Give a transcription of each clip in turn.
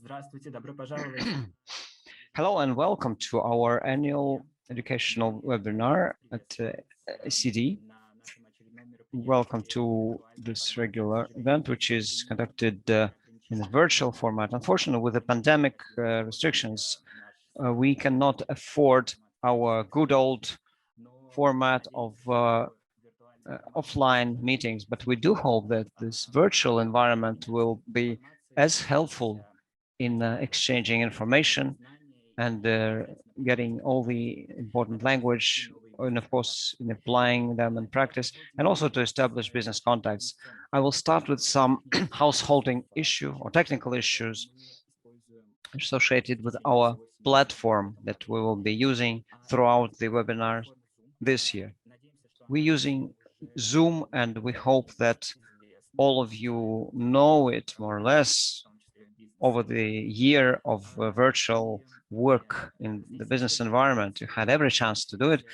Здравствуйте, добро пожаловать. Hello and welcome to our annual educational webinar at AECSD. Welcome to this regular event, which is conducted in a virtual format. Unfortunately, with the pandemic restrictions, we cannot afford our good old format of offline meetings, but we do hope that this virtual environment will be as helpful in exchanging information and getting all the important language, and of course in applying them in practice, and also to establish business contacts. I will start with some householding issue or technical issues associated with our platform that we will be using throughout the webinar this year. We're using Zoom, and we hope that all of you know it more or less over the year of virtual work in the business environment. You had every chance to do it.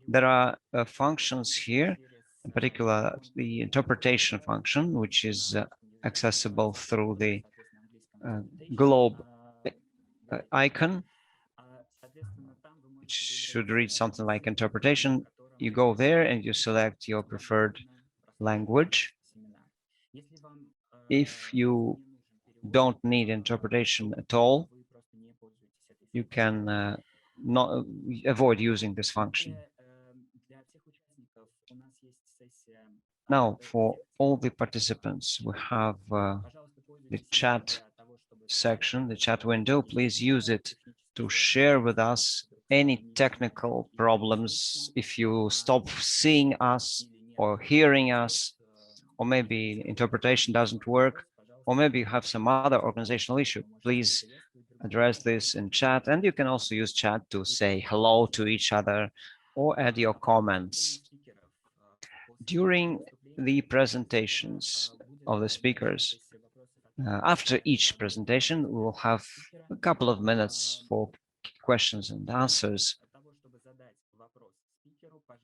There are functions here, in particular the interpretation function, which is accessible through the globe icon. It should read something like interpretation. You go there and you select your preferred language. If you don't need interpretation at all, you can not avoid using this function. Now, for all the participants, we have the chat section, the chat window. Please use it to share with us any technical problems. If you stop seeing us or hearing us, or maybe interpretation doesn't work, or maybe you have some other organizational issue, please address this in chat. And you can also use chat to say hello to each other or add your comments. During the presentations of the speakers, after each presentation, we will have a couple of minutes for questions and answers.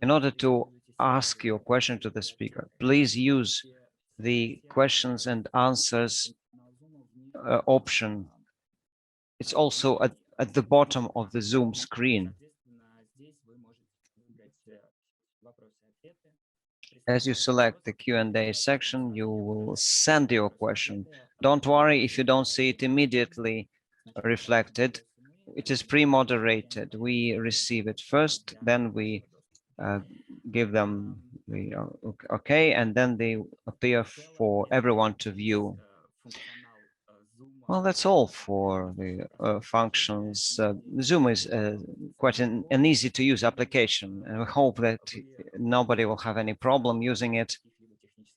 In order to ask your question to the speaker, please use the questions and answers option. It's also at the bottom of the Zoom screen. As you select the Q&A section, you will send your question. Don't worry if you don't see it immediately reflected. It is pre-moderated. We receive it first, then we give them the okay, and then they appear for everyone to view. Well, that's all for the functions. Zoom is quite an easy to use application, and we hope that nobody will have any problem using it,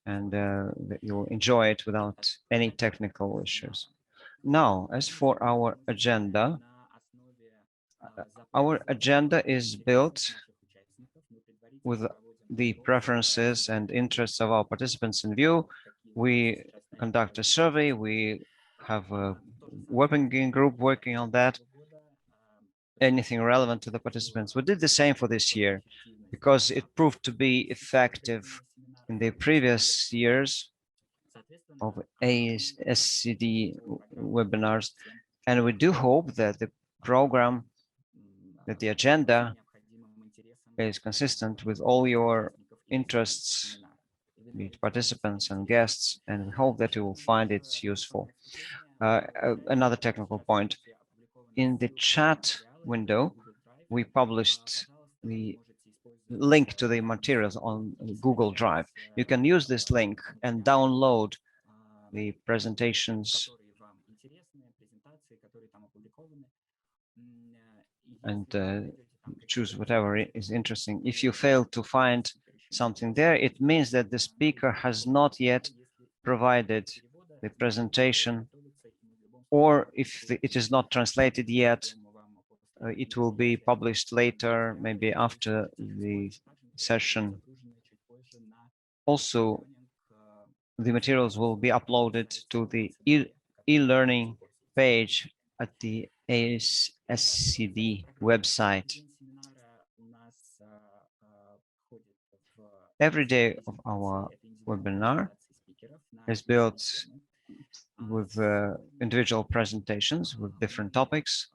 and that you'll enjoy it without any technical issues. Now, as for our agenda is built with the preferences and interests of our participants in view. We conduct a survey, we have a working group working on that, anything relevant to the participants. We did the same for this year because it proved to be effective in the previous years of AECSD webinars. And we do hope that the program, that the agenda is consistent with all your interests, be it participants and guests, and we hope that you will find it useful. Another technical point, in the chat window, we published the link to the materials on Google Drive. You can use this link and download the presentations and choose whatever is interesting. If you fail to find something there, it means that the speaker has not yet provided the presentation, or if it is not translated yet, it will be published later, maybe after the session. Also, the materials will be uploaded to the e-learning page at the AECSD website. Every day of our webinar is built with individual presentations with different topics.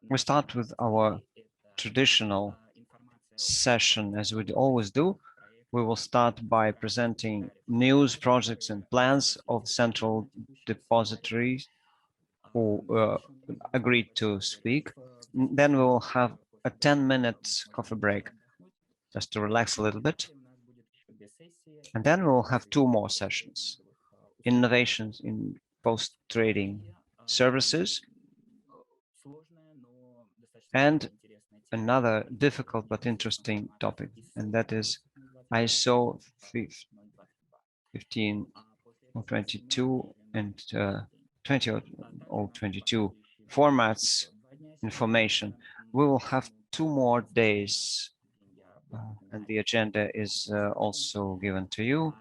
We start with our traditional session, as we always do. We will start by presenting news, projects, and plans of central depositories who agreed to speak. Then we will have a 10-minute coffee break just to relax a little bit. And then we will have 2 more sessions: innovations in post-trading services and another difficult but interesting topic, and that is ISO 15022 and 20022 formats information. We will have 2 more days, and the agenda is also given to you.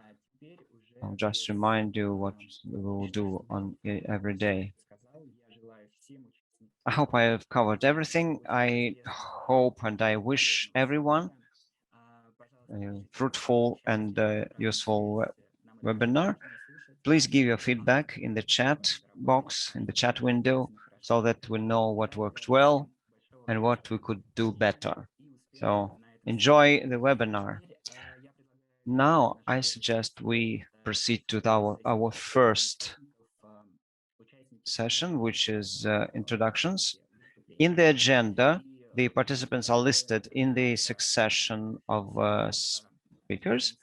I'll just remind you what we will do on every day. I hope I have covered everything. I hope and I wish everyone a fruitful and useful webinar. Please give your feedback in the chat box, in the chat window, so that we know what worked well and what we could do better. So enjoy the webinar. Now I suggest we proceed to our first session, which is introductions. In the agenda, the participants are listed in the succession of speakers,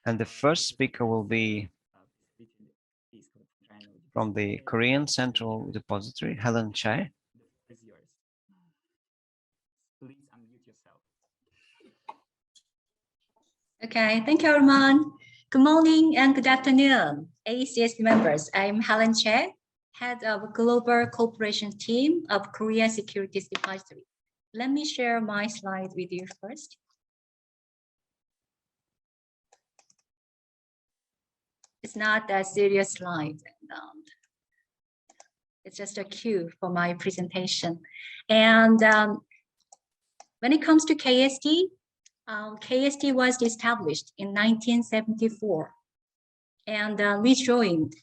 and the first speaker will be from the Korean Central Depository, Helen Chai. Okay, thank you, Arman. Good morning and good afternoon, AECSD members. I'm Helen Che, head of Global Cooperation Team of Korea Securities Depository. Let me share my slide with you first. It's not a serious slide. It's just a cue for my presentation. And when it comes to KSD, KSD was established in 1974, and we joined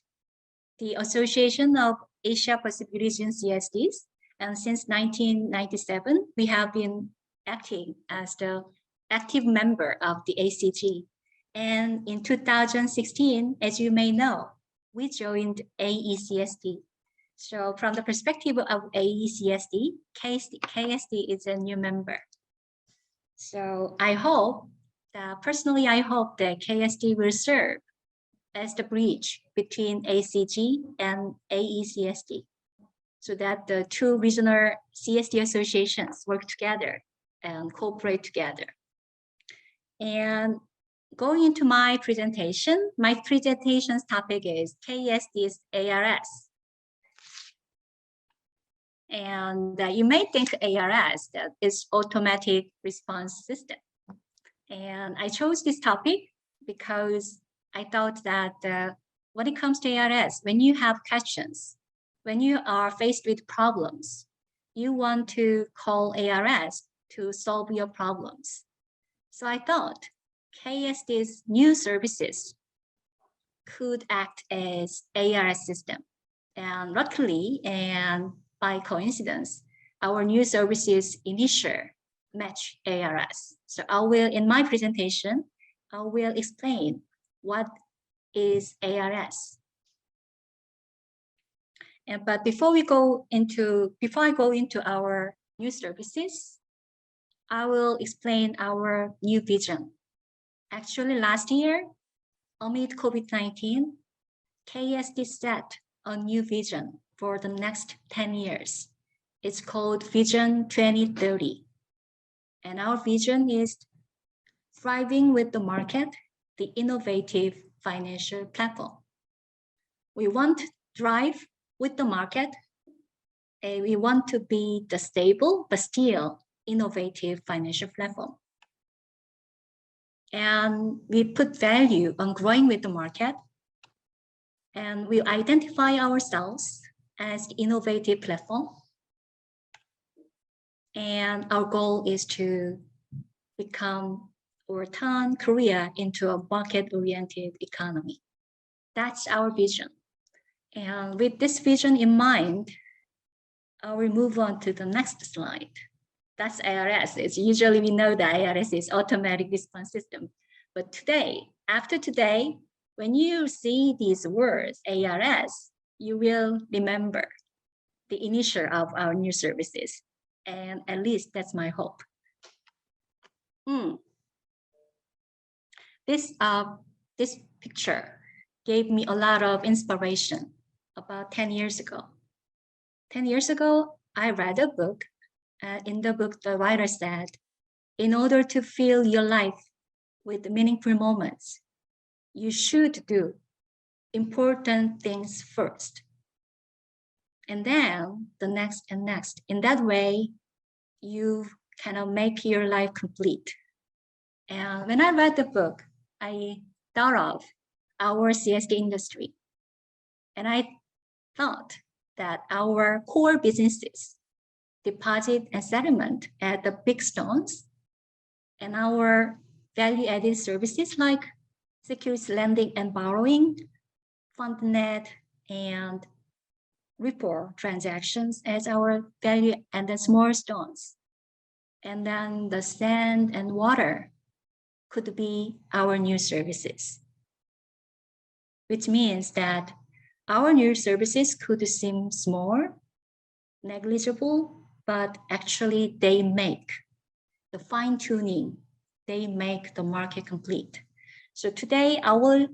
the Association of Asia Pacific Region CSDs. And since 1997, we have been acting as the active member of the ACG. And in 2016, as you may know, we joined AECSD. So from the perspective of AECSD, KSD is a new member. So I hope that personally, I hope that KSD will serve as the bridge between ACG and AECSD, so that the 2 regional CSD associations work together and cooperate together. And going into my presentation's topic is KSD's ARS. And you may think ARS, that is automatic response system. And I chose this topic because I thought that when it comes to ARS, when you have questions, when you are faced with problems, you want to call ARS to solve your problems. So I thought KSD's new services could act as ARS system. And luckily, and by coincidence, our new services initial match ARS. So I will, in my presentation, I will explain what is ARS. But before I go into our new services, I will explain our new vision. Actually, last year, amid COVID-19, KSD set a new vision for the next 10 years. It's called Vision 2030. And our vision is thriving with the market, the innovative financial platform. We want to thrive with the market, and we want to be the stable but still innovative financial platform. And we put value on growing with the market, and we identify ourselves as the innovative platform. And our goal is to become or turn Korea into a market-oriented economy. That's our vision. And with this vision in mind, I will move on to the next slide. That's ARS. It's usually we know that ARS is automatic response system. But today, after today, when you see these words, ARS, you will remember the initial of our new services. And at least that's my hope. This picture gave me a lot of inspiration about 10 years ago. 10 years ago, I read a book. In the book, the writer said, in order to fill your life with meaningful moments, you should do important things first. And then the next and next. In that way, you kind of make your life complete. And when I read the book, I thought of our CSD industry. And I thought that our core businesses, deposit and settlement at the big stones, and our value-added services like securities lending and borrowing, FundNet, and Ripple transactions as our value and the small stones. And then the sand and water could be our new services, which means that our new services could seem small, negligible, but actually they make the fine-tuning, they make the market complete. So today I will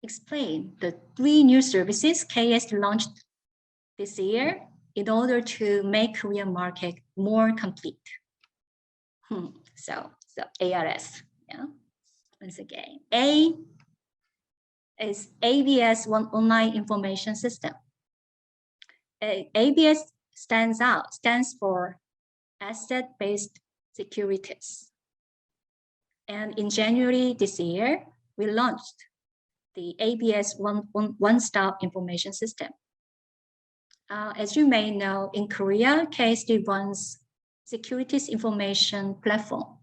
explain the 3 new services KSD launched this year in order to make Korean market more complete. So ARS, yeah. Once again, A is ABS online information system. ABS stands for asset-based securities. And in January this year, we launched the ABS one-stop information system. As you may know, in Korea, KSD runs securities information platform,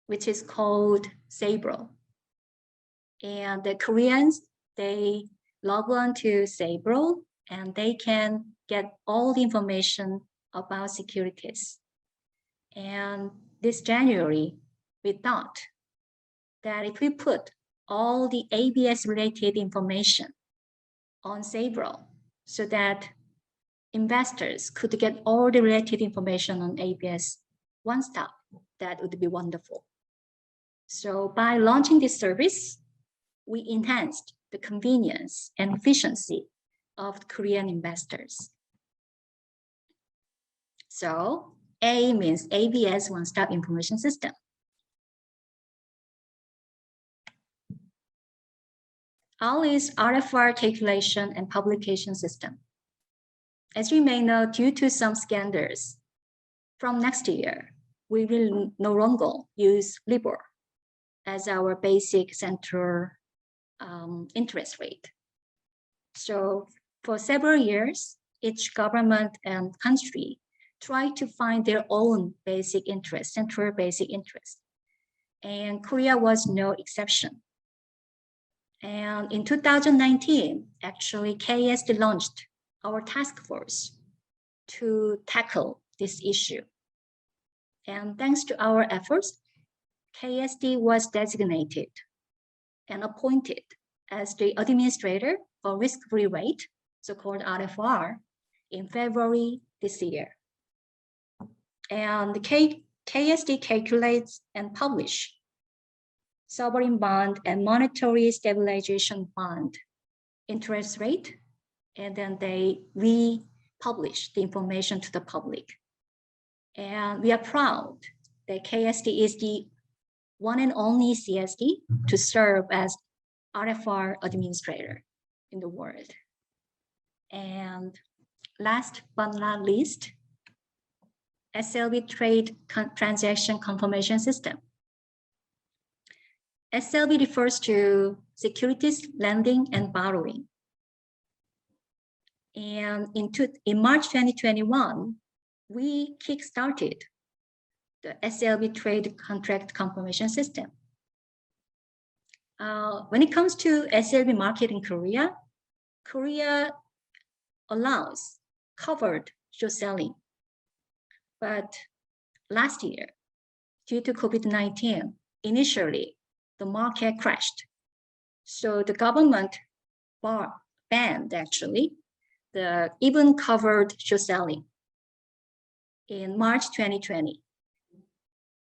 which is called Sabro. And the Koreans, they log on to Sabro and they can get all the information about securities. And this January, we thought that if we put all the ABS related information on Sabro so that investors could get all the related information on ABS one stop, that would be wonderful. So by launching this service, we enhanced the convenience and efficiency of Korean investors. So A means ABS one-stop information system. All is RFR calculation and publication system. As you may know, due to some scandals, from next year, we will no longer use LIBOR as our basic central interest rate. So for several years, each government and country tried to find their own basic interest, central basic interest. And Korea was no exception. And in 2019, actually, KSD launched our task force to tackle this issue. And thanks to our efforts, KSD was designated and appointed as the administrator for risk-free rate, so-called RFR, in February this year. And the KSD calculates and publish sovereign bond and monetary stabilization bond interest rate, and then we publish the information to the public. And we are proud that KSD is the one and only CSD to serve as RFR administrator in the world. And last but not least, SLB trade transaction confirmation system. SLB refers to securities lending and borrowing. And in March 2021, we kickstarted the SLB trade contract confirmation system. When it comes to SLB market in Korea, Korea allows covered short selling. But last year, due to COVID-19, initially the market crashed. So the government banned actually the even covered short selling in March 2020.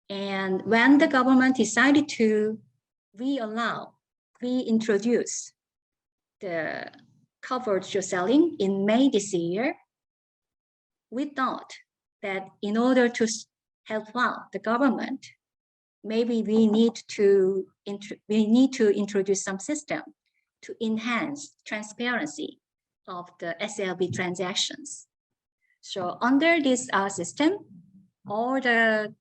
And when the government decided to reintroduce the covered short selling in May this year, we thought that in order to help out the government, maybe we need to introduce some system to enhance transparency of the SLB transactions. So under this system, all the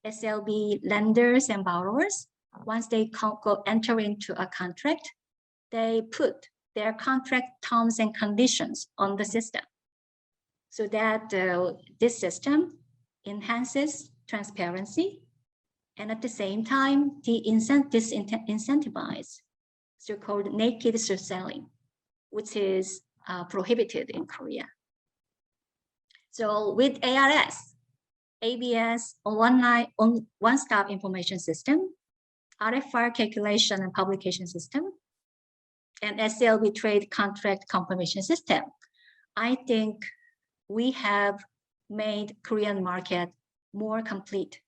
SLB lenders and borrowers, once they enter into a contract, they put their contract terms and conditions on the system, so that this system enhances transparency, and at the same time, disincentivizes so-called naked short selling, which is prohibited in Korea. So with ARS, ABS, one-stop information system, RFR calculation and publication system, and SLB trade contract confirmation system, I think we have made Korean market more complete,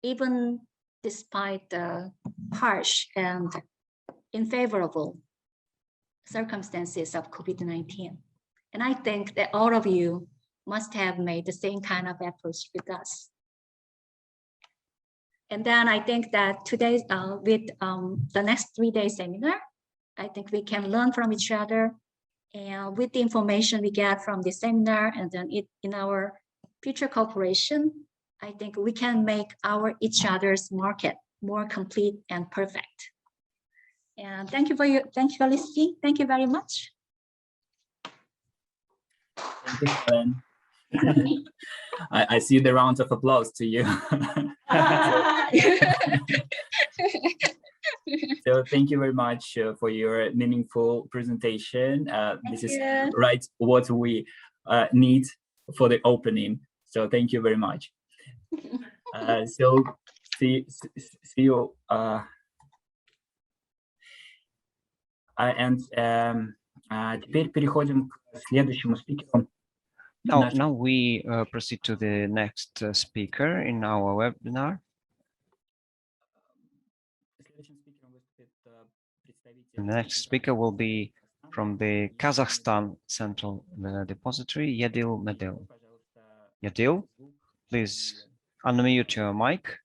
even despite the harsh and unfavorable circumstances of COVID-19. And I think that all of you must have made the same kind of efforts with us. And then I think that today, with the next 3-day seminar, I think we can learn from each other, and with the information we get from this seminar and then in our future cooperation, I think we can make each other's market more complete and perfect. And thank you for listening. Thank you very much. Thank you, Helen. I see the rounds of applause to you. So thank you very much for your meaningful presentation. This is right what we need for the opening. So thank you very much. So see you. Теперь переходим к следующему спикеру. Now we proceed to the next speaker in our webinar. The next speaker will be from the Kazakhstan Central Depository, Yadil Medel. Yadil, please unmute your mic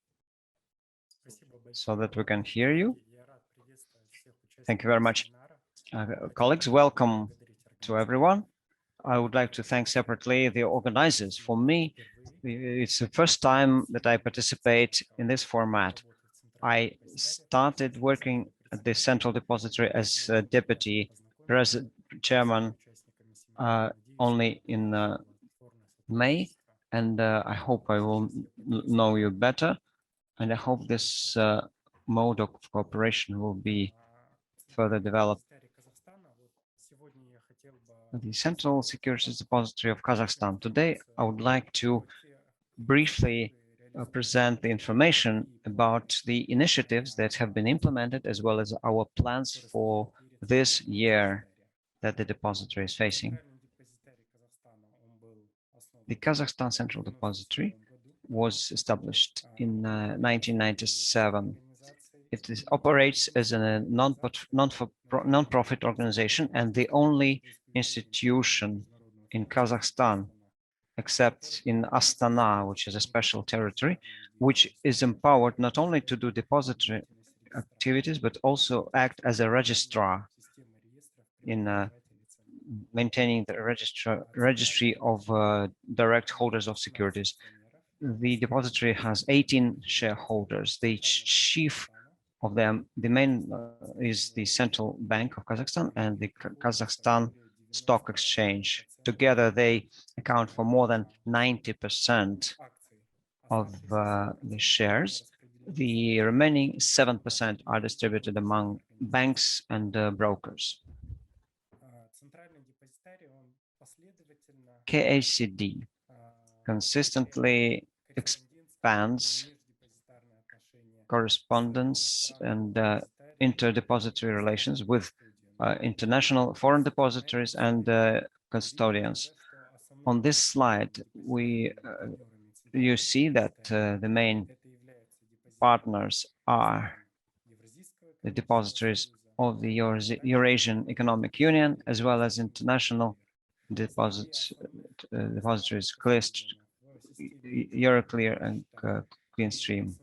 so that we can hear you. Thank you very much. Colleagues, welcome to everyone. I would like to thank separately the organizers. For me, it's the first time that I participate in this format. I started working at the Central Depository as a deputy chairman only in May, and I hope I will know you better, and I hope this mode of cooperation will be further developed. The Central Securities Depository of Kazakhstan. Today, I would like to briefly present the information about the initiatives that have been implemented, as well as our plans for this year that the depository is facing. The Kazakhstan Central Depository was established in 1997. It operates as a non-profit organization and the only institution in Kazakhstan, except in Astana, which is a special territory, which is empowered not only to do depository activities, but also act as a registrar in maintaining the registry of direct holders of securities. The depository has 18 shareholders. The chief of them, the main is the Central Bank of Kazakhstan and the Kazakhstan Stock Exchange. Together, they account for more than 90% of the shares. The remaining 7% are distributed among banks and brokers. KACD consistently expands correspondence and interdepository relations with international foreign depositories and custodians. On this slide, you see that the main partners are the depositories of the Eurasian Economic Union, as well as international depositories, Euroclear and Clearstream.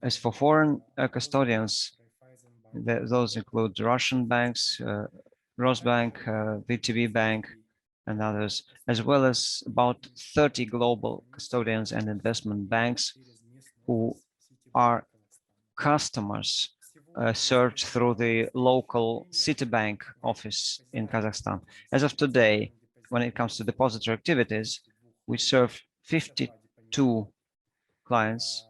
As for foreign custodians, those include Russian banks, Rosbank, VTB Bank, and others, as well as about 30 global custodians and investment banks who are customers served through the local Citibank office in Kazakhstan. As of today, when it comes to depository activities, we serve 52 clients,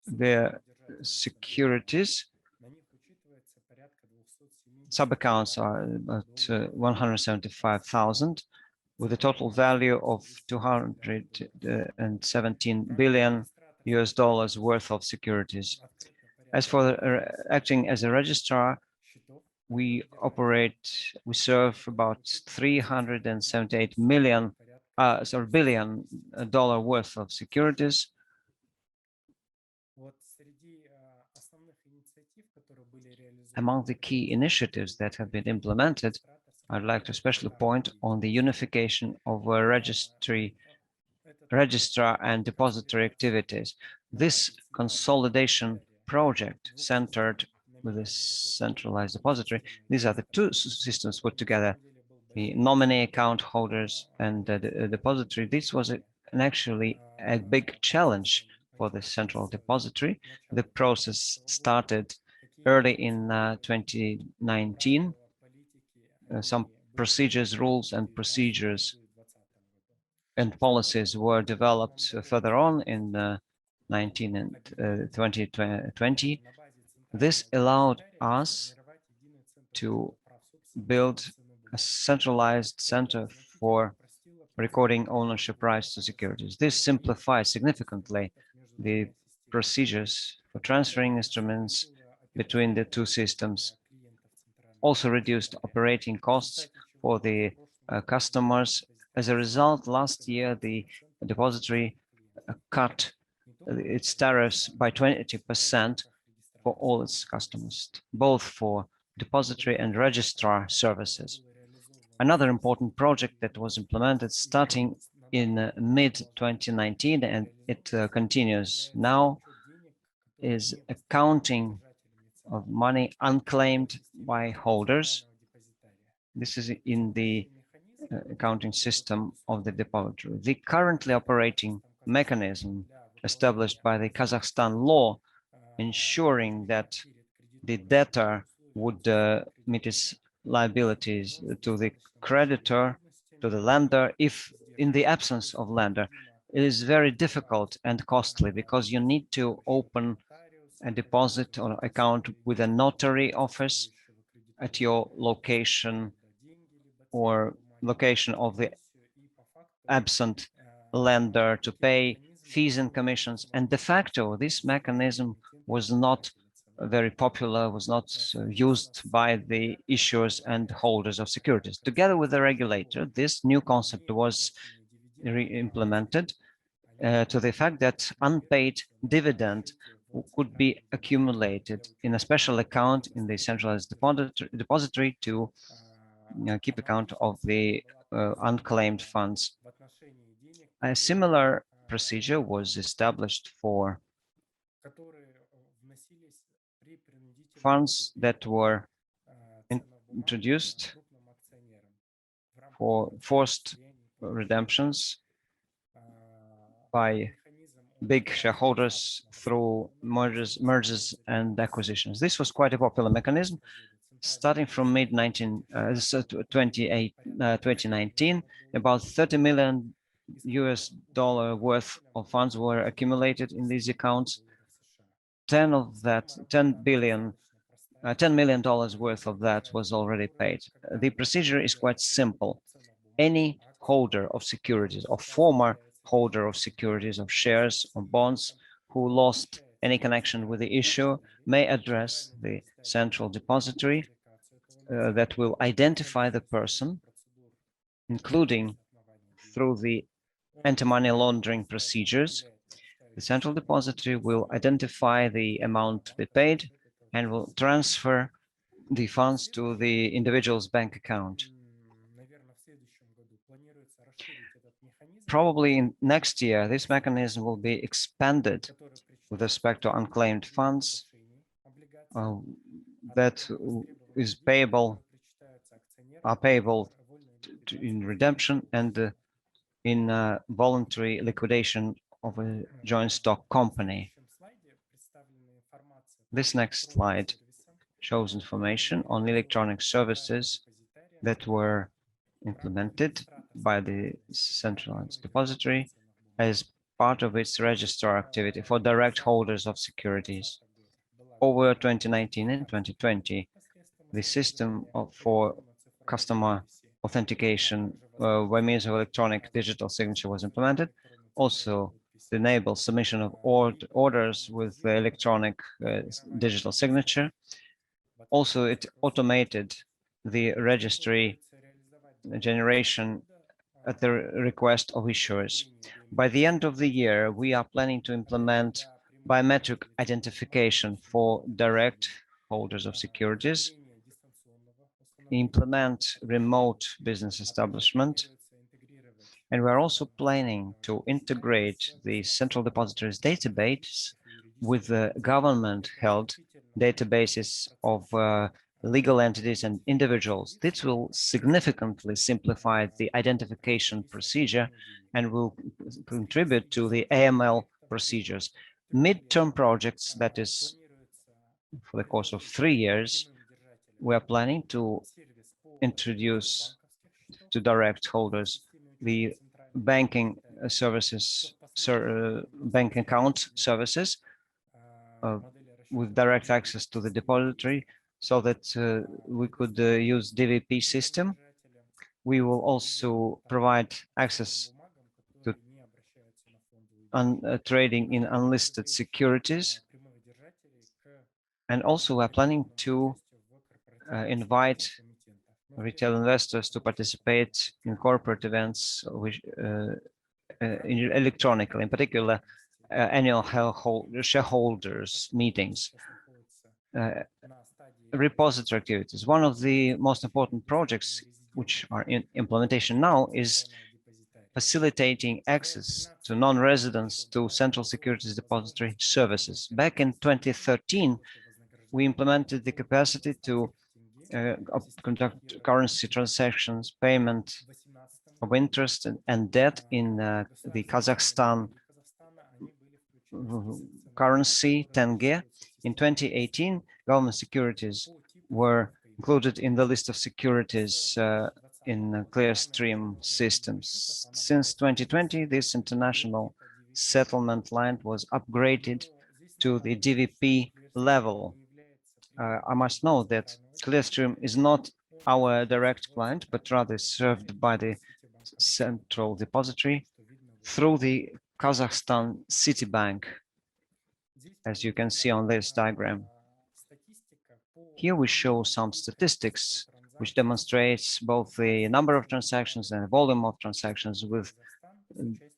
their securities sub-accounts are at 175,000, with a total value of $217 billion worth of securities. As for acting as a registrar, we serve about $378 billion worth of securities. Among the key initiatives that have been implemented, I'd like to especially point on the unification of registrar and depository activities. This consolidation project centered with a centralized depository, these are the two systems put together, the nominee account holders and the depository. This was actually a big challenge for the central depository. The process started early in 2019. Some procedures, rules and procedures and policies were developed further on in 2020. This allowed us to build a centralized center for recording ownership rights to securities. This simplifies significantly the procedures for transferring instruments between the two systems, also reduced operating costs for the customers. As a result, last year, the depository cut its tariffs by 20% for all its customers, both for depository and registrar services. Another important project that was implemented starting in mid-2019, and it continues now, is accounting of money unclaimed by holders. This is in the accounting system of the depository. The currently operating mechanism established by the Kazakhstan law, ensuring that the debtor would meet its liabilities to the creditor, to the lender, if in the absence of lender, it is very difficult and costly because you need to open a deposit or account with a notary office at your location or location of the absent lender to pay fees and commissions. And de facto, this mechanism was not very popular, was not used by the issuers and holders of securities. Together with the regulator, this new concept was implemented to the fact that unpaid dividend could be accumulated in a special account in the centralized depository to keep account of the unclaimed funds. A similar procedure was established for funds that were introduced for forced redemptions by big shareholders through mergers and acquisitions. This was quite a popular mechanism. Starting from mid-2019, about $30 million worth of funds were accumulated in these accounts. 10 million worth of that was already paid. The procedure is quite simple. Any holder of securities or former holder of securities of shares or bonds who lost any connection with the issue may address the central depository that will identify the person, including through the anti-money laundering procedures. The central depository will identify the amount to be paid and will transfer the funds to the individual's bank account. Probably in next year, this mechanism will be expanded with respect to unclaimed funds that are payable in redemption and in voluntary liquidation of a joint stock company. This next slide shows information on electronic services that were implemented by the centralized depository as part of its registrar activity for direct holders of securities. Over 2019 and 2020, the system for customer authentication by means of electronic digital signature was implemented. Also, enable submission of orders with electronic digital signature. Also, it automated the registry generation at the request of issuers. By the end of the year, we are planning to implement biometric identification for direct holders of securities, implement remote business establishment, and we're also planning to integrate the central depository's database with the government-held databases of legal entities and individuals. This will significantly simplify the identification procedure and will contribute to the AML procedures. Mid-term projects, that is for the course of 3 years, we are planning to introduce to direct holders the banking services, bank account services with direct access to the depository, so that we could use DVP system. We will also provide access to trading in unlisted securities. And also we're planning to invite retail investors to participate in corporate events which, electronically, in particular annual shareholders meetings. Repository activities. One of the most important projects which are in implementation now is facilitating access to non-residents to central securities depository services. Back in 2013, we implemented the capacity to conduct currency transactions, payment of interest and debt in the Kazakhstan currency, tenge. In 2018, government securities were included in the list of securities in Clearstream systems. Since 2020, this international settlement line was upgraded to the DVP level. I must note that Clearstream is not our direct client, but rather served by the central depository through the Kazakhstan Citibank, as you can see on this diagram. Here we show some statistics which demonstrates both the number of transactions and the volume of transactions with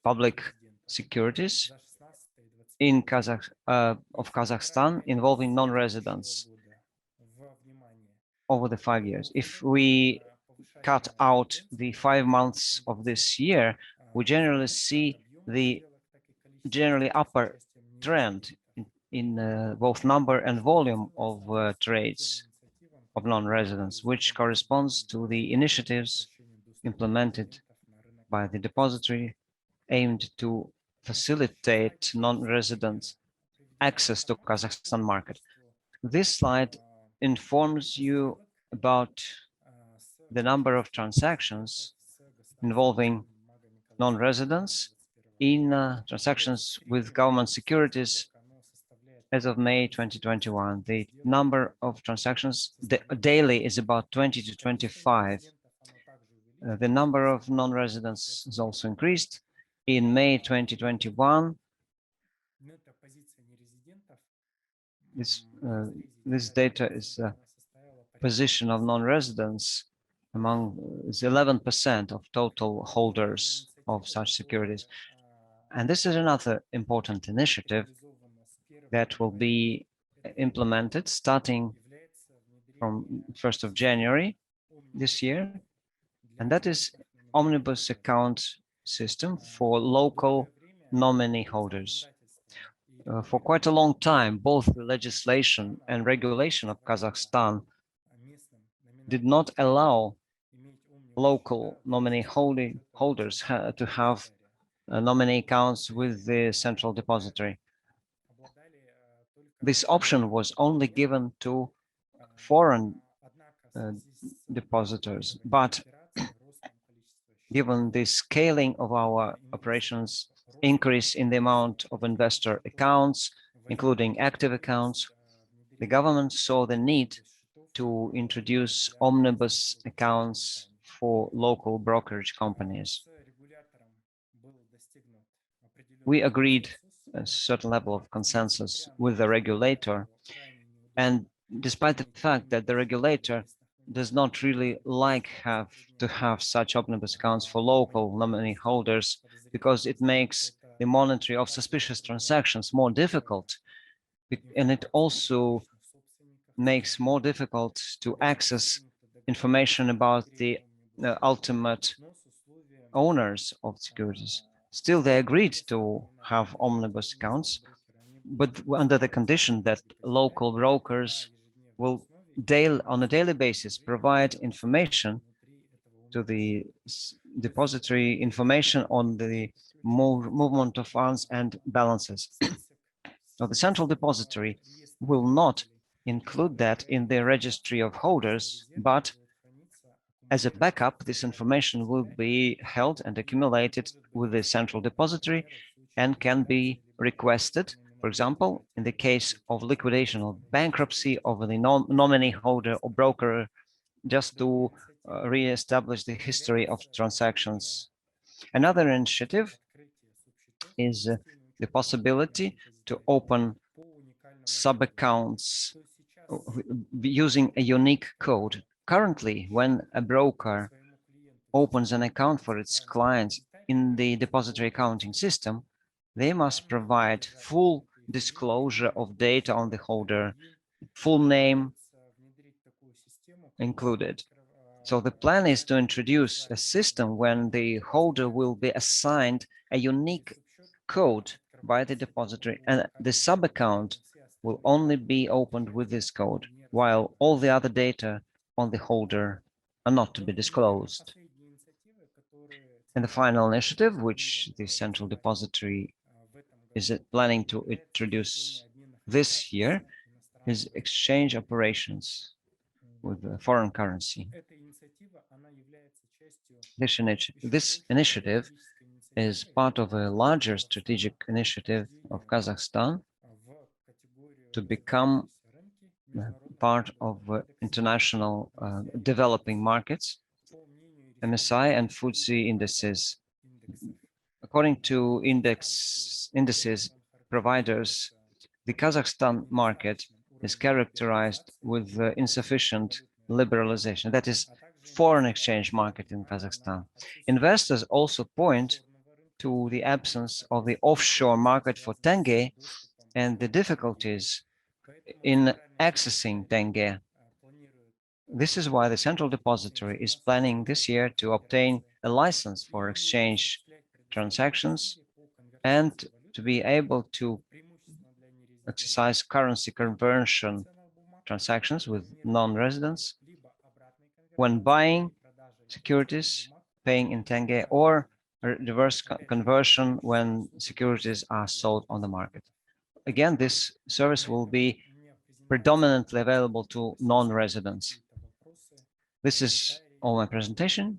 public securities in Kazakhstan involving non-residents over the 5 years. If we cut out the 5 months of this year, we generally see the generally upper trend in both number and volume of trades of non-residents, which corresponds to the initiatives implemented by the depository aimed to facilitate non-residents access to Kazakhstan market. This slide informs you about the number of transactions involving non-residents in transactions with government securities as of May 2021. The number of transactions daily is about 20 to 25. The number of non-residents has also increased. In May 2021, this data is position of non-residents among is 11% of total holders of such securities. And this is another important initiative that will be implemented starting from 1st of January this year. And that is omnibus account system for local nominee holders. For quite a long time, both the legislation and regulation of Kazakhstan did not allow local nominee holders to have nominee accounts with the central depository. This option was only given to foreign depositors, but given the scaling of our operations, increase in the amount of investor accounts, including active accounts, the government saw the need to introduce omnibus accounts for local brokerage companies. We agreed a certain level of consensus with the regulator, and despite the fact that the regulator does not really like to have such omnibus accounts for local nominee holders because it makes the monitoring of suspicious transactions more difficult, and it also makes more difficult to access information about the ultimate owners of securities. Still, they agreed to have omnibus accounts, but under the condition that local brokers will on a daily basis provide information to the depository, information on the movement of funds and balances. So the central depository will not include that in the registry of holders, but as a backup, this information will be held and accumulated with the central depository and can be requested, for example, in the case of liquidation or bankruptcy of the nominee holder or broker, just to re-establish the history of transactions. Another initiative is the possibility to open sub-accounts using a unique code. Currently, when a broker opens an account for its clients in the depository accounting system, they must provide full disclosure of data on the holder, full name included. So the plan is to introduce a system when the holder will be assigned a unique code by the depository, and the sub-account will only be opened with this code, while all the other data on the holder are not to be disclosed. And the final initiative, which the central depository is planning to introduce this year, is exchange operations with foreign currency. This initiative is part of a larger strategic initiative of Kazakhstan to become part of international developing markets, MSI and FTSE indices. According to indices providers, the Kazakhstan market is characterized with insufficient liberalization. That is, foreign exchange market in Kazakhstan. Investors also point to the absence of the offshore market for tenge and the difficulties in accessing tenge. This is why the central depository is planning this year to obtain a license for exchange transactions and to be able to exercise currency conversion transactions with non-residents when buying securities, paying in tenge, or reverse conversion when securities are sold on the market. Again, this service will be predominantly available to non-residents. This is all my presentation,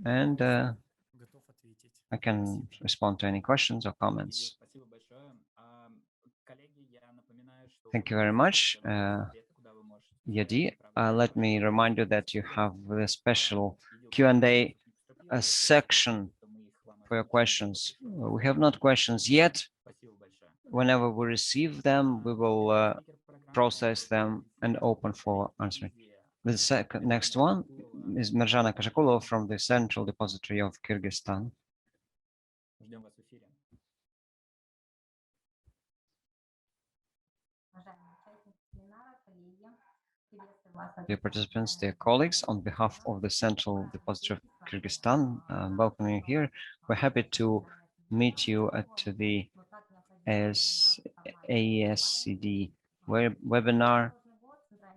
and I can respond to any questions or comments. Thank you very much, Yadi. Let me remind you that you have the special Q&A section for your questions. We have not questions yet. Whenever we receive them, we will process them and open for answering. The next one is Mirjana Kashakulova from the Central Depository of Kyrgyzstan. Dear participants, dear colleagues, on behalf of the Central Depository of Kyrgyzstan, welcome you here. We're happy to meet you at the AESCD webinar.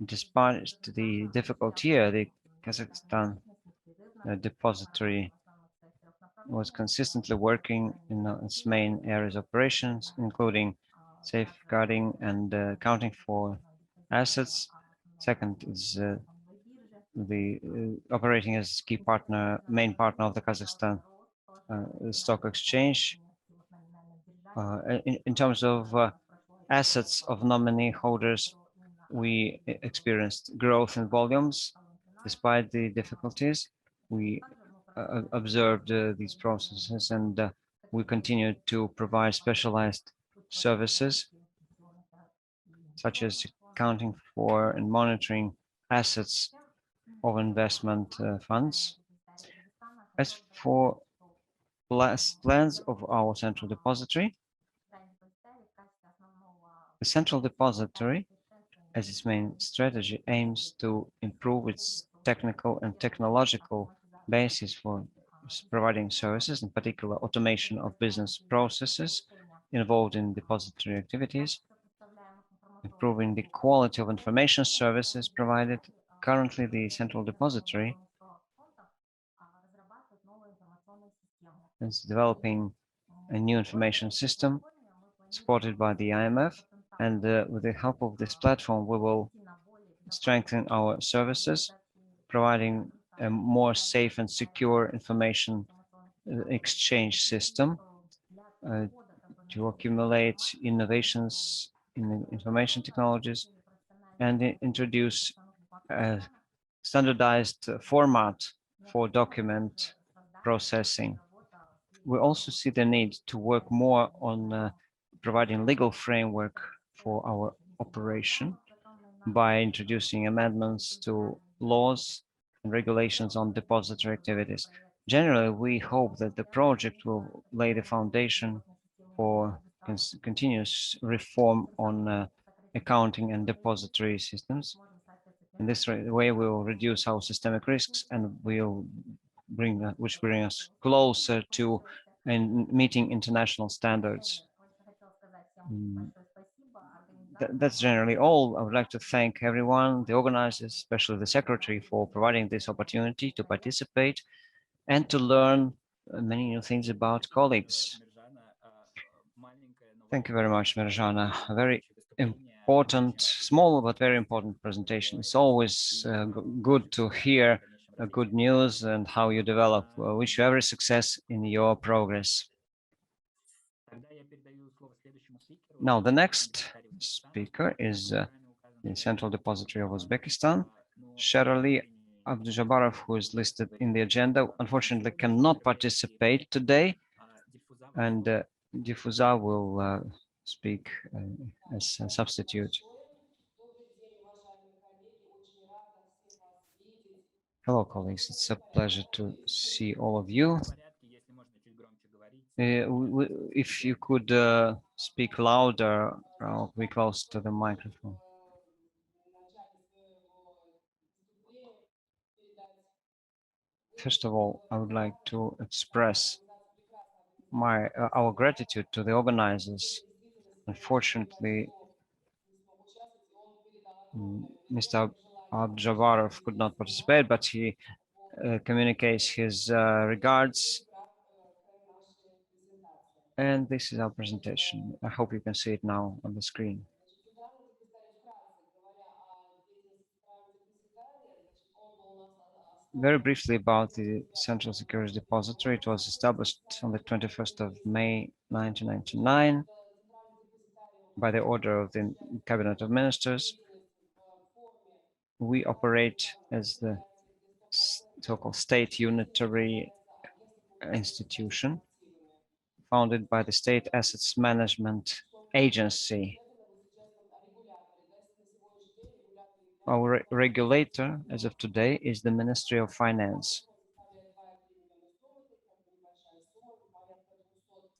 Despite the difficult year, the Kazakhstan depository was consistently working in its main areas of operations, including safeguarding and accounting for assets. Second is operating as key partner, main partner of the Kazakhstan stock exchange. In terms of assets of nominee holders, we experienced growth in volumes despite the difficulties. We observed these processes, and we continue to provide specialized services such as accounting for and monitoring assets of investment funds. As for plans of our central depository, the central depository, as its main strategy, aims to improve its technical and technological basis for providing services, in particular automation of business processes involved in depository activities, improving the quality of information services provided. Currently, the central depository is developing a new information system supported by the IMF, and with the help of this platform, we will strengthen our services, providing a more safe and secure information exchange system to accumulate innovations in information technologies and introduce a standardized format for document processing. We also see the need to work more on providing legal framework for our operation by introducing amendments to laws and regulations on depository activities. Generally, we hope that the project will lay the foundation for continuous reform on accounting and depository systems. In this way, we will reduce our systemic risks and will bring us closer to meeting international standards. That's generally all. I would like to thank everyone, the organizers, especially the secretary, for providing this opportunity to participate and to learn many new things about colleagues. Thank you very much, Mirjana. A very important, small but very important presentation. It's always good to hear good news and how you develop. I wish you every success in your progress. Now, the next speaker is the Central Depository of Uzbekistan, Sherali Abdujabarov, who is listed in the agenda, unfortunately cannot participate today, and Difuza will speak as a substitute. Hello, colleagues. It's a pleasure to see all of you. If you could speak louder, I'll be close to the microphone. First of all, I would like to express our gratitude to the organizers. Unfortunately, Mr. Abdujabarov could not participate, but he communicates his regards. And this is our presentation. I hope you can see it now on the screen. Very briefly about the Central Securities Depository. It was established on the 21st of May 1999 by the order of the Cabinet of Ministers. We operate as the so-called state unitary institution founded by the State Assets Management Agency. Our regulator as of today is the Ministry of Finance.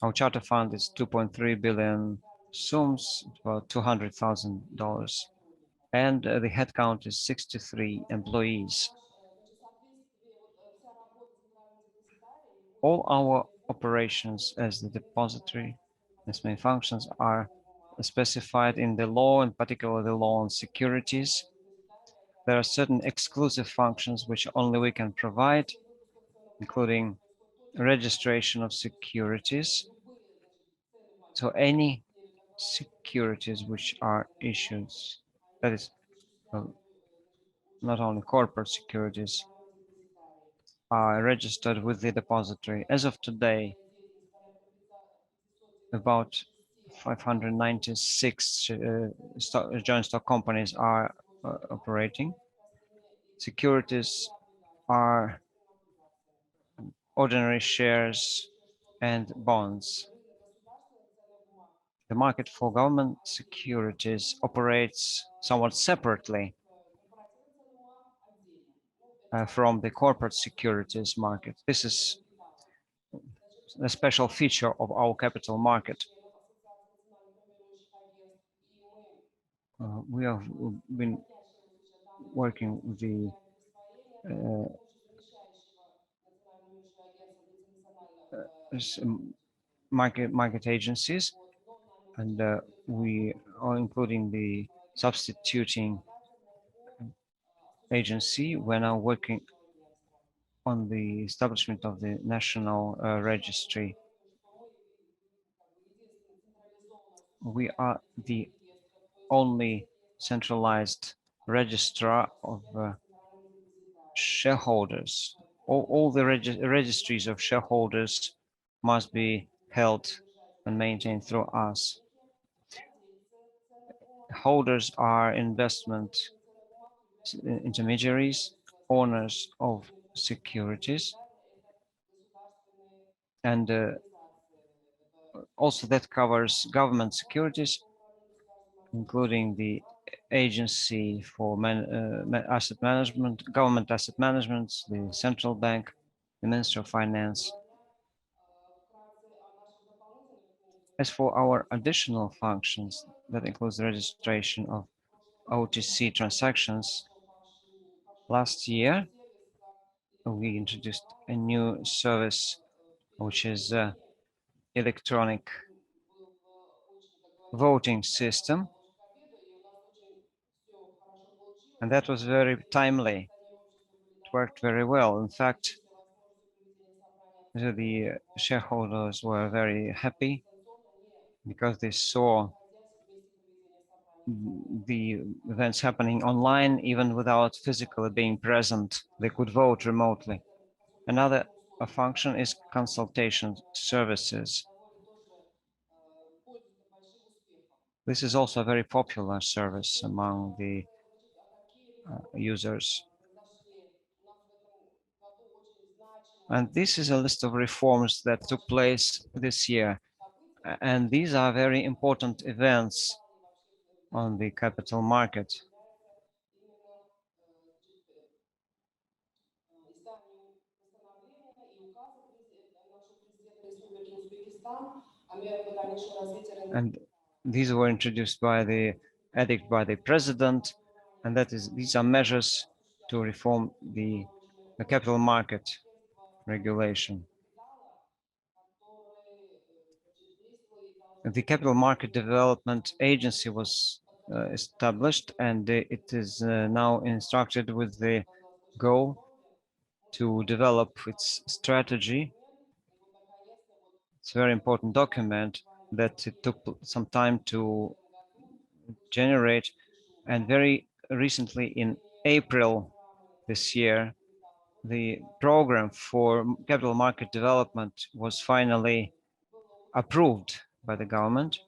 Our charter fund is 2.3 billion sums, about $200,000, and the headcount is 63 employees. All our operations as the depository, its main functions are specified in the law, and particularly the law on securities. There are certain exclusive functions which only we can provide, including registration of securities. So any securities which are issued, that is not only corporate securities, are registered with the depository. As of today, about 596 joint stock companies are operating. Securities are ordinary shares and bonds. The market for government securities operates somewhat separately from the corporate securities market. This is a special feature of our capital market. We have been working with the market agencies, and we are including the substituting agency. We're now working on the establishment of the national registry. We are the only centralized registrar of shareholders. All the registries of shareholders must be held and maintained through us. Holders are investment intermediaries, owners of securities, and also that covers government securities, including the Agency for Asset Management, Government Asset Management, the Central Bank, the Ministry of Finance. As for our additional functions, that includes the registration of OTC transactions. Last year, we introduced a new service, which is electronic voting system. And that was very timely. It worked very well. In fact, the shareholders were very happy because they saw the events happening online, even without physically being present. They could vote remotely. Another function is consultation services. This is also a very popular service among the users. And this is a list of reforms that took place this year. And these are very important events on the capital market. And these were introduced by the edict by the president, and these are measures to reform the capital market regulation. The Capital Market Development Agency was established, and it is now instructed with the goal to develop its strategy. It's a very important document that it took some time to generate, and very recently in April this year, the program for capital market development was finally approved by the government.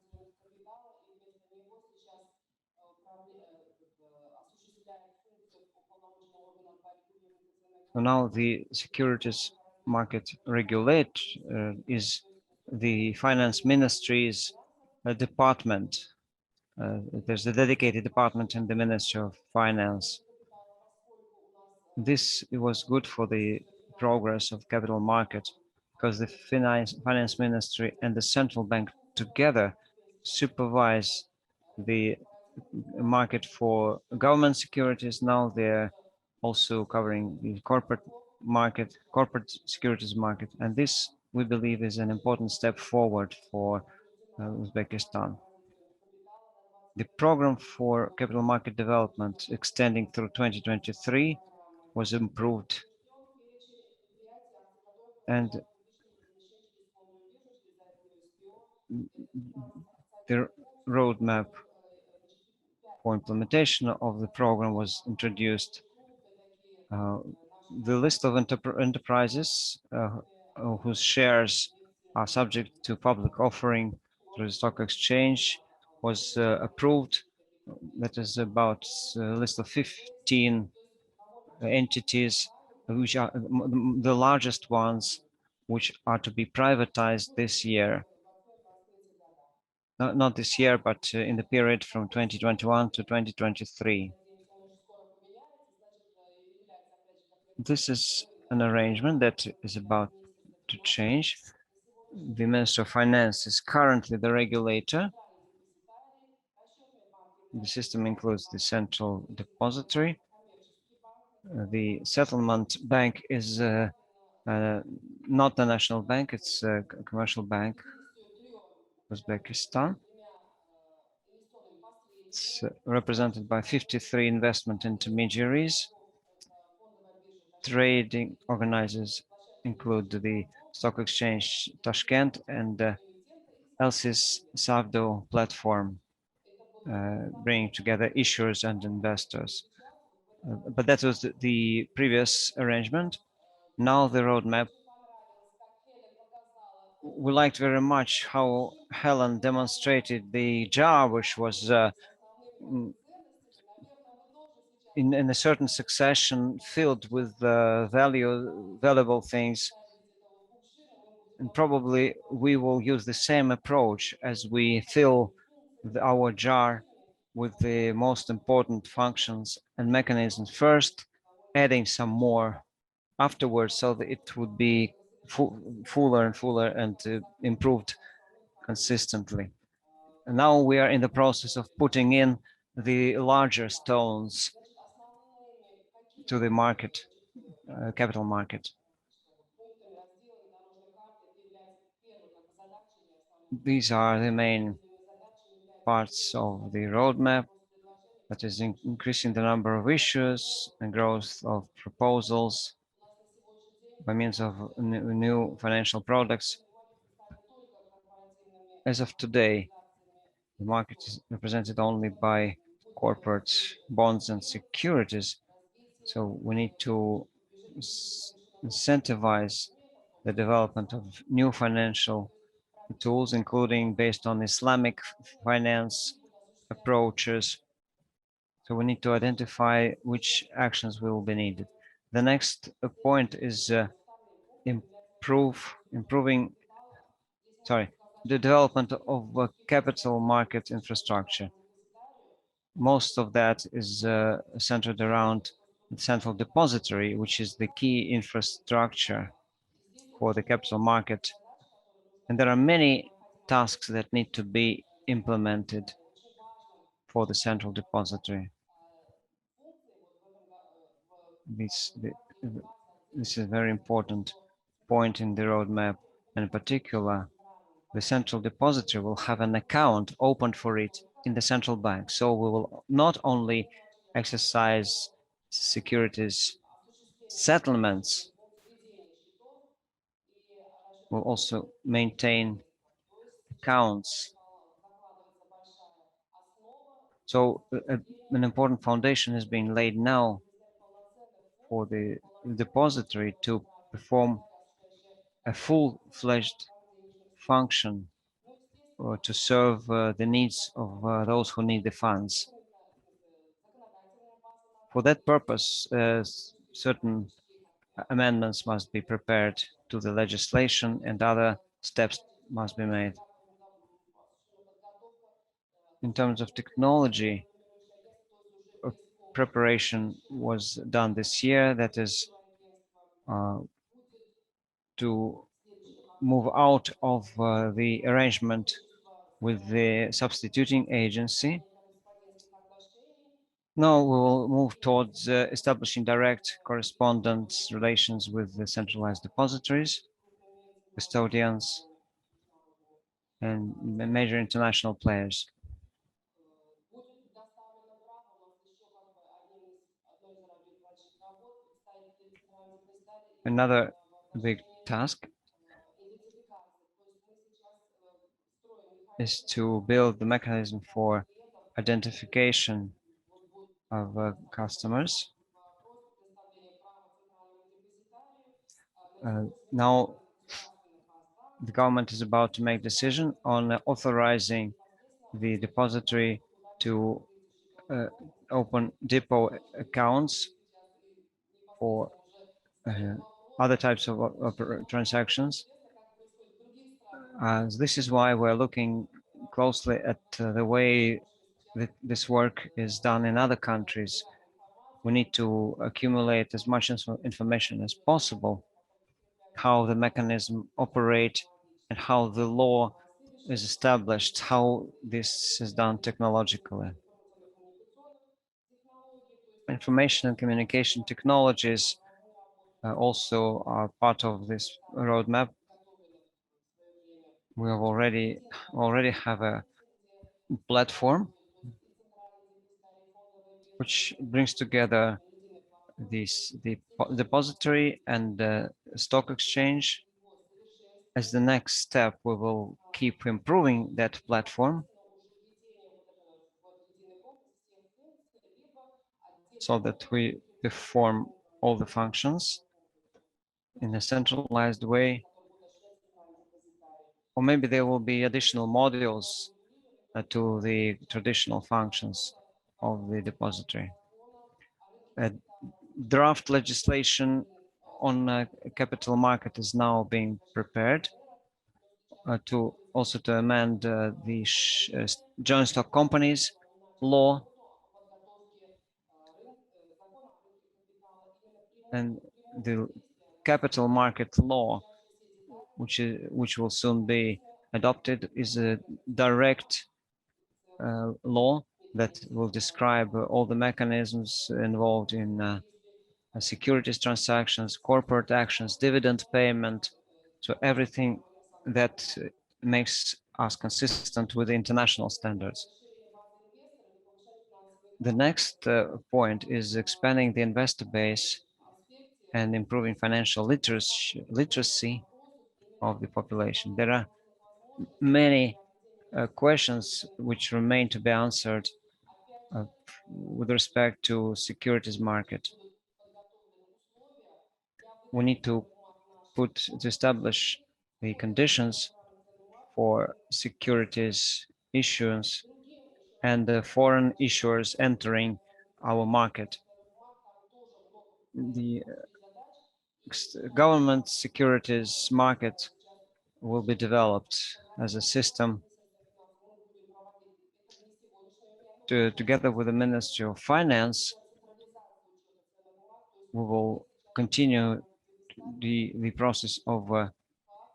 So now the securities market regulator is the finance ministry's department. There's a dedicated department in the Ministry of Finance. This was good for the progress of capital market because the finance ministry and the central bank together supervise the market for government securities. Now they're also covering the corporate market, corporate securities market. And this, we believe, is an important step forward for Uzbekistan. The program for capital market development extending through 2023 was improved, and the roadmap for implementation of the program was introduced. The list of enterprises whose shares are subject to public offering through the stock exchange was approved. That is about a list of 15 entities, which are the largest ones, which are to be privatized this year. Not this year, but in the period from 2021 to 2023. This is an arrangement that is about to change. The Minister of Finance is currently the regulator. The system includes the central depository. The settlement bank is not a national bank, it's a commercial bank, Uzbekistan. It's represented by 53 investment intermediaries. Trading organizers include the stock exchange Tashkent and Elsis Savdo platform, bringing together issuers and investors. But that was the previous arrangement. Now the roadmap. We liked very much how Helen demonstrated the jar, which was in a certain succession filled with valuable things. And probably we will use the same approach as we fill our jar with the most important functions and mechanisms first, adding some more afterwards so that it would be fuller and fuller and improved consistently. And now we are in the process of putting in the larger stones to the market, capital market. These are the main parts of the roadmap, that is increasing the number of issues and growth of proposals by means of new financial products. As of today, the market is represented only by corporate bonds and securities. So we need to incentivize the development of new financial tools, including based on Islamic finance approaches. So we need to identify which actions will be needed. The next point is improving the development of capital market infrastructure. Most of that is centered around the central depository, which is the key infrastructure for the capital market. And there are many tasks that need to be implemented for the central depository. This is a very important point in the roadmap. In particular, the central depository will have an account opened for it in the central bank. So we will not only exercise securities settlements, we'll also maintain accounts. So an important foundation has been laid now for the depository to perform a full-fledged function or to serve the needs of those who need the funds. For that purpose, certain amendments must be prepared to the legislation and other steps must be made. In terms of technology, preparation was done this year, that is to move out of the arrangement with the substituting agency. Now we will move towards establishing direct correspondence relations with the centralized depositories, custodians, and major international players. Another big task is to build the mechanism for identification of customers. Now the government is about to make decision on authorizing the depository to open depot accounts for other types of transactions. This is why we're looking closely at the way that this work is done in other countries. We need to accumulate as much information as possible, how the mechanism operates and how the law is established, how this is done technologically. Information and communication technologies also are part of this roadmap. We have already have a platform which brings together the depository and the stock exchange. As the next step, we will keep improving that platform so that we perform all the functions in a centralized way. Or maybe there will be additional modules to the traditional functions of the depository. Draft legislation on capital market is now being prepared to also to amend the joint stock companies law, and the capital market law, which will soon be adopted, is a direct law that will describe all the mechanisms involved in securities transactions, corporate actions, dividend payment, so everything that makes us consistent with the international standards. The next point is expanding the investor base and improving financial literacy of the population. There are many questions which remain to be answered with respect to securities market. We need to establish the conditions for securities issuance and the foreign issuers entering our market. The government securities market will be developed as a system together with the Ministry of Finance. We will continue the process of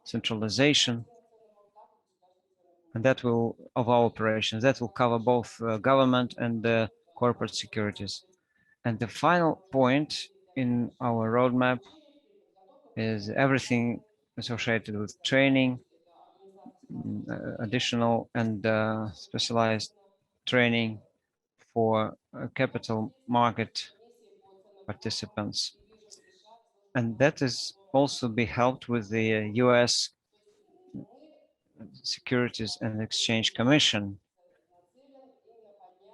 centralization, and that will of our operations that will cover both government and corporate securities. And the final point in our roadmap is everything associated with training, additional and specialized training for capital market participants. And that is also be helped with the US Securities and Exchange Commission.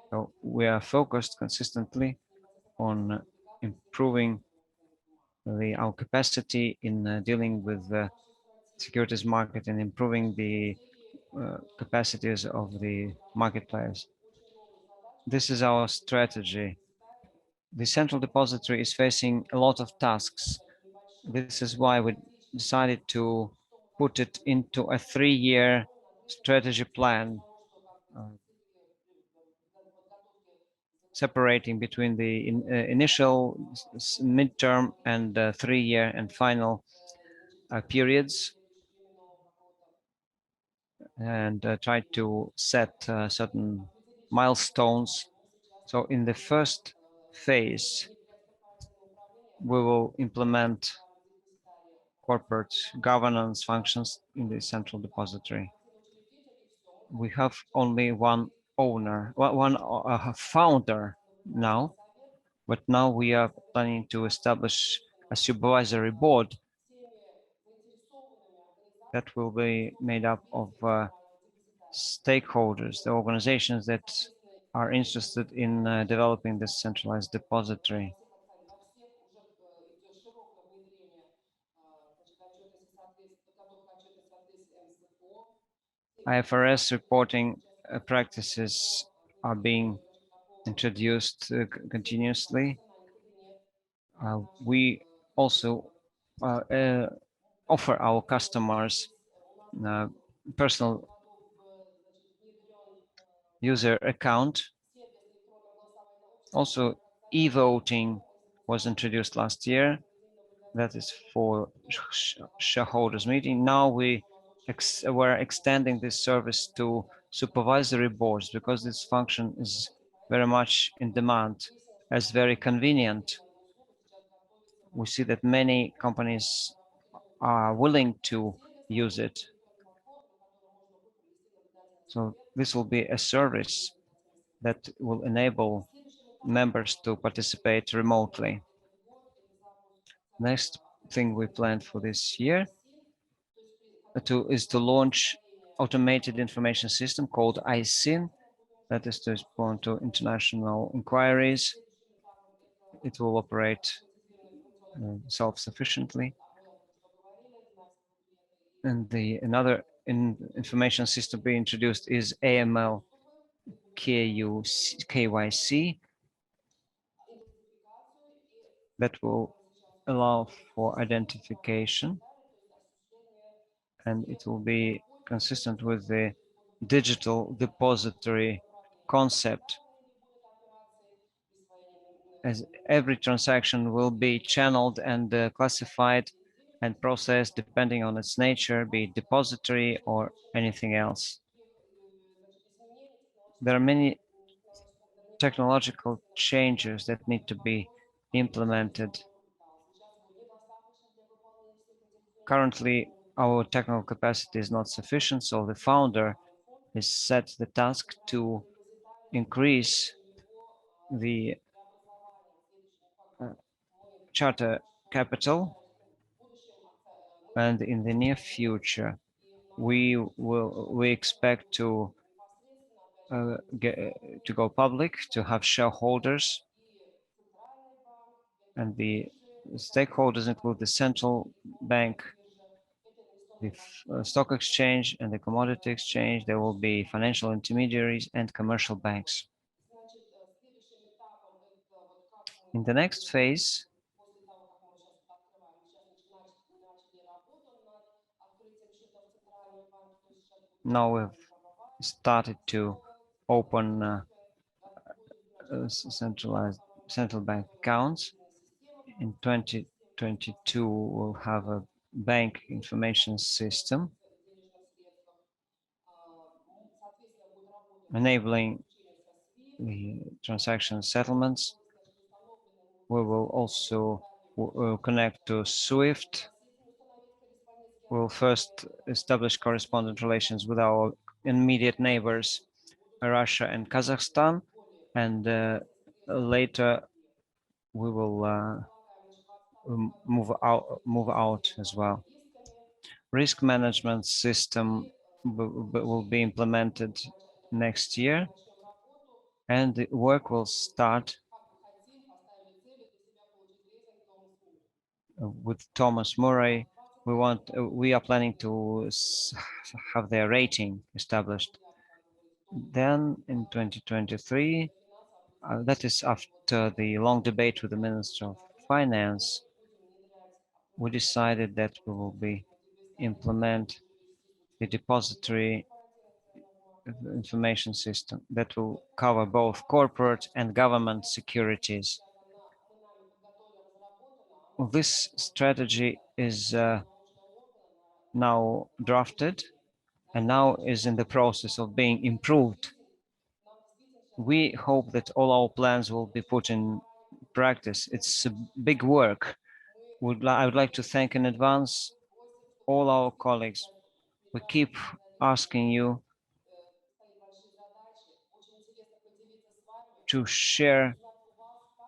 So we are focused consistently on improving our capacity in dealing with the securities market and improving the capacities of the market players. This is our strategy. The central depository is facing a lot of tasks. This is why we decided to put it into a 3-year strategy plan, separating between the initial, midterm, and 3-year and final periods, and try to set certain milestones. So in the first phase, we will implement corporate governance functions in the central depository. We have only one owner, one founder now, but now we are planning to establish a supervisory board that will be made up of stakeholders, the organizations that are interested in developing this centralized depository. IFRS reporting practices are being introduced continuously. We also offer our customers personal user account. Also, e-voting was introduced last year. That is for shareholders meeting. Now we're extending this service to supervisory boards because this function is very much in demand as very convenient. We see that many companies are willing to use it. So this will be a service that will enable members to participate remotely. Next thing we planned for this year is to launch automated information system called AECSD, that is to respond to international inquiries. It will operate self-sufficiently. And another information system being introduced is AML KYC that will allow for identification, and it will be consistent with the digital depository concept, as every transaction will be channeled and classified and processed depending on its nature, be it depository or anything else. There are many technological changes that need to be implemented. Currently, our technical capacity is not sufficient, so the founder has set the task to increase the charter capital, and in the near future we expect to go public, to have shareholders, and the stakeholders include the central bank, the stock exchange, and the commodity exchange. There will be financial intermediaries and commercial banks. In the next phase, now we've started to open central bank accounts. In 2022, we'll have a bank information system enabling the transaction settlements. We will also connect to SWIFT. We'll first establish correspondent relations with our immediate neighbors, Russia and Kazakhstan, and later we will move out as well. Risk management system will be implemented next year, and the work will start with Thomas Murray. We are planning to have their rating established. Then in 2023, that is after the long debate with the Minister of Finance, we decided that we will implement the depository information system that will cover both corporate and government securities. This strategy is now drafted and now is in the process of being improved. We hope that all our plans will be put in practice. It's a big work. I would like to thank in advance all our colleagues. We keep asking you to share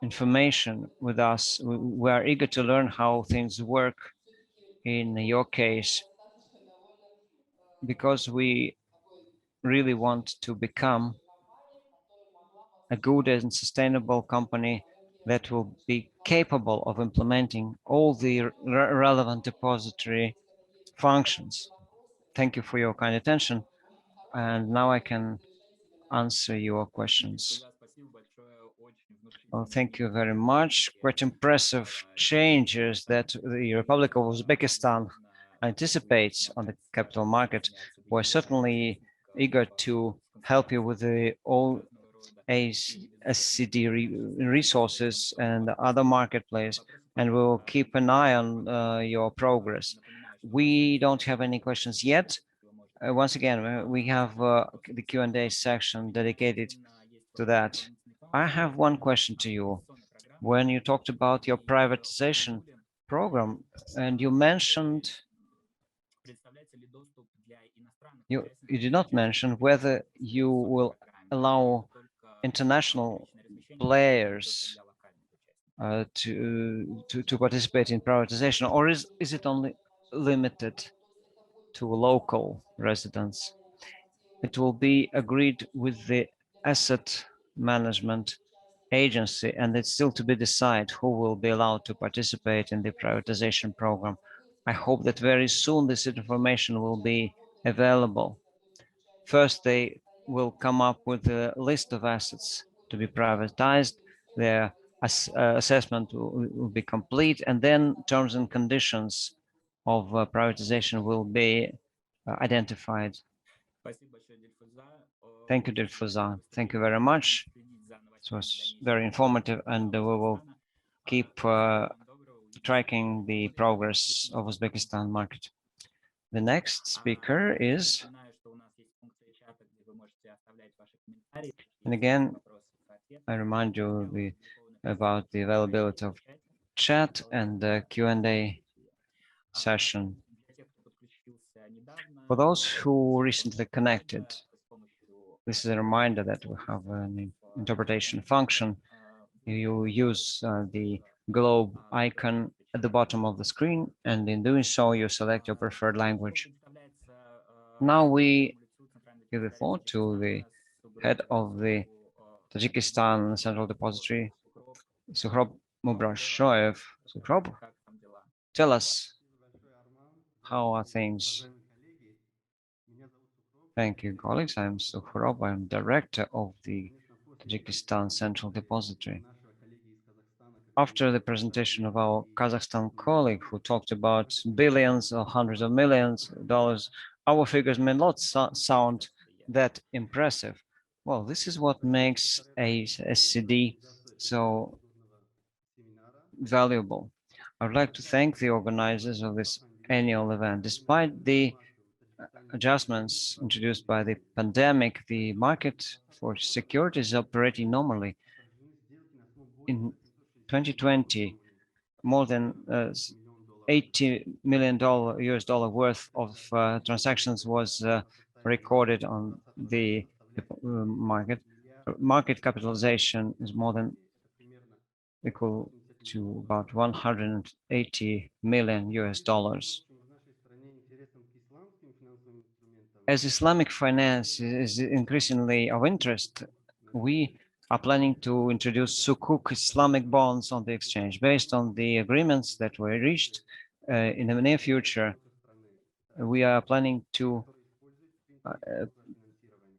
information with us. We are eager to learn how things work in your case, because we really want to become a good and sustainable company that will be capable of implementing all the relevant depository functions. Thank you for your kind attention. And now I can answer your questions. Well, thank you very much. Quite impressive changes that the Republic of Uzbekistan anticipates on the capital market. We're certainly eager to help you with the all AECSD resources and other marketplace, and we'll keep an eye on your progress. We don't have any questions yet. Once again, we have the Q&A section dedicated to that. I have one question to you. When you talked about your privatization program, and you mentioned, you did not mention whether you will allow international players to participate in privatization, or is it only limited to local residents? It will be agreed with the asset management agency, and it's still to be decided who will be allowed to participate in the privatization program. I hope that very soon this information will be available. First, they will come up with a list of assets to be privatized. Their assessment will be complete, and then terms and conditions of privatization will be identified. Thank you, Dilfuza. Thank you very much. It was very informative, and we will keep tracking the progress of Uzbekistan market. The next speaker is, and again, I remind you about the availability of chat and the Q&A session. For those who recently connected, this is a reminder that we have an interpretation function. You use the globe icon at the bottom of the screen, and in doing so, you select your preferred language. Now we give the floor to the head of the Tajikistan Central Depository, Suhrob Mubrashoyev. Suhrob, tell us, how are things? Thank you, colleagues. I'm Suhrob. I'm director of the Tajikistan Central Depository. After the presentation of our Kazakhstan colleague who talked about billions or hundreds of millions of dollars, our figures may not sound that impressive. Well, this is what makes AECSD so valuable. I would like to thank the organizers of this annual event. Despite the adjustments introduced by the pandemic, the market for securities is operating normally. In 2020, more than $80 million US dollar worth of transactions was recorded on the market. Market capitalization is more than equal to about 180 million US dollars. As Islamic finance is increasingly of interest, we are planning to introduce Sukuk Islamic bonds on the exchange based on the agreements that were reached in the near future. We are planning to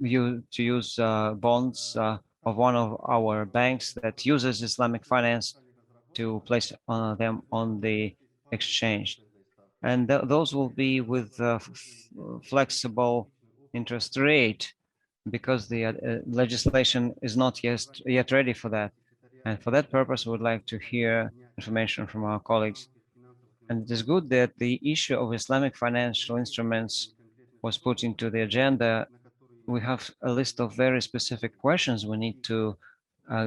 use bonds of one of our banks that uses Islamic finance to place them on the exchange. And those will be with flexible interest rate, because the legislation is not yet ready for that. And for that purpose, we would like to hear information from our colleagues. And it is good that the issue of Islamic financial instruments was put into the agenda. We have a list of very specific questions we need to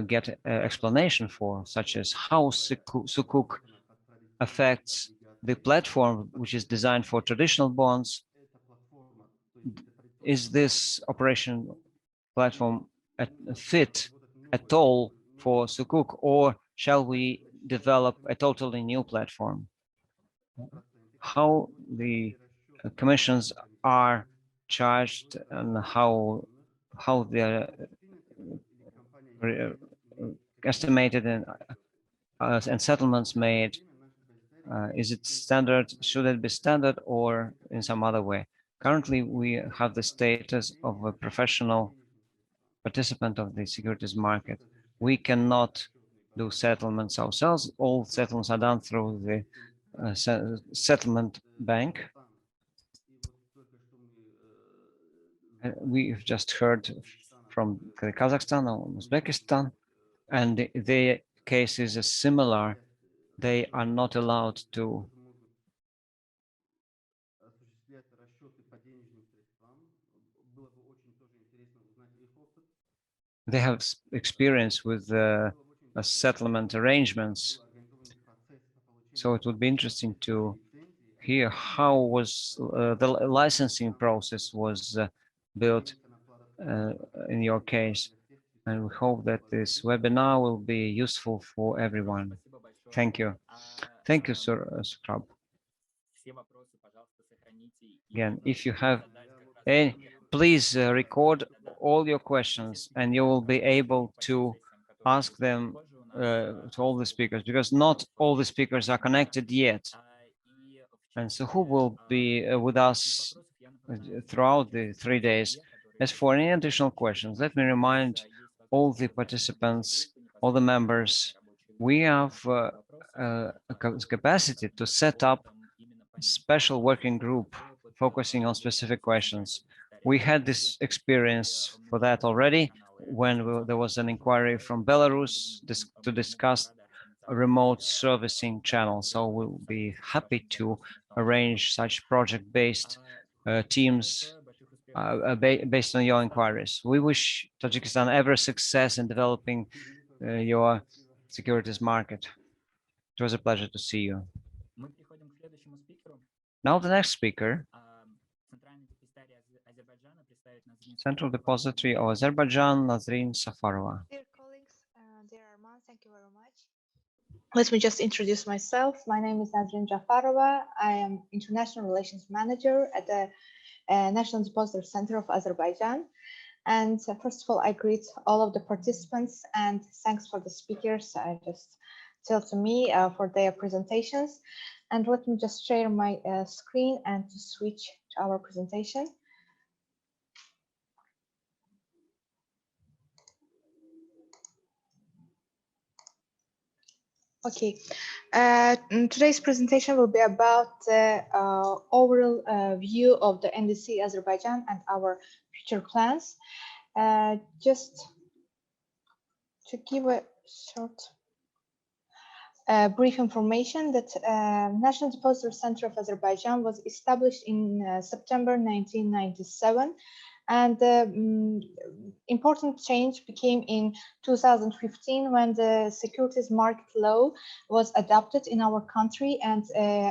get explanation for, such as how Sukuk affects the platform which is designed for traditional bonds. Is this operation platform fit at all for Sukuk, or shall we develop a totally new platform? How the commissions are charged and how they're estimated and settlements made. Is it standard? Should it be standard or in some other way? Currently, we have the status of a professional participant of the securities market. We cannot do settlements ourselves. All settlements are done through the settlement bank. We've just heard from Kazakhstan or Uzbekistan, and their case is similar. They are not allowed to they have experience with settlement arrangements. So it would be interesting to hear how was the licensing process was built in your case. And we hope that this webinar will be useful for everyone. Thank you. Thank you, Sir Scrub. Again, if you have any, please record all your questions, and you will be able to ask them to all the speakers, because not all the speakers are connected yet. And so who will be with us throughout the 3 days? As for any additional questions, let me remind all the participants, all the members, we have a capacity to set up a special working group focusing on specific questions. We had this experience for that already when there was an inquiry from Belarus to discuss a remote servicing channel. So we'll be happy to arrange such project-based teams based on your inquiries. We wish Tajikistan every success in developing your securities market. It was a pleasure to see you. Now the next speaker, Central Depository of Azerbaijan, Nazrin Safarova. Dear colleagues, dear Arman, thank you very much. Let me just introduce myself. My name is Nazrin Jafarova. I am International Relations Manager at the National Depository Center of Azerbaijan. And first of all, I greet all of the participants and thanks for the speakers just tell to me for their presentations. And let me just share my screen and to switch to our presentation. Okay, today's presentation will be about the overall view of the NDC Azerbaijan and our future plans. Just to give a short brief information that National Depository Center of Azerbaijan was established in September 1997. And the important change became in 2015 when the securities market law was adopted in our country. And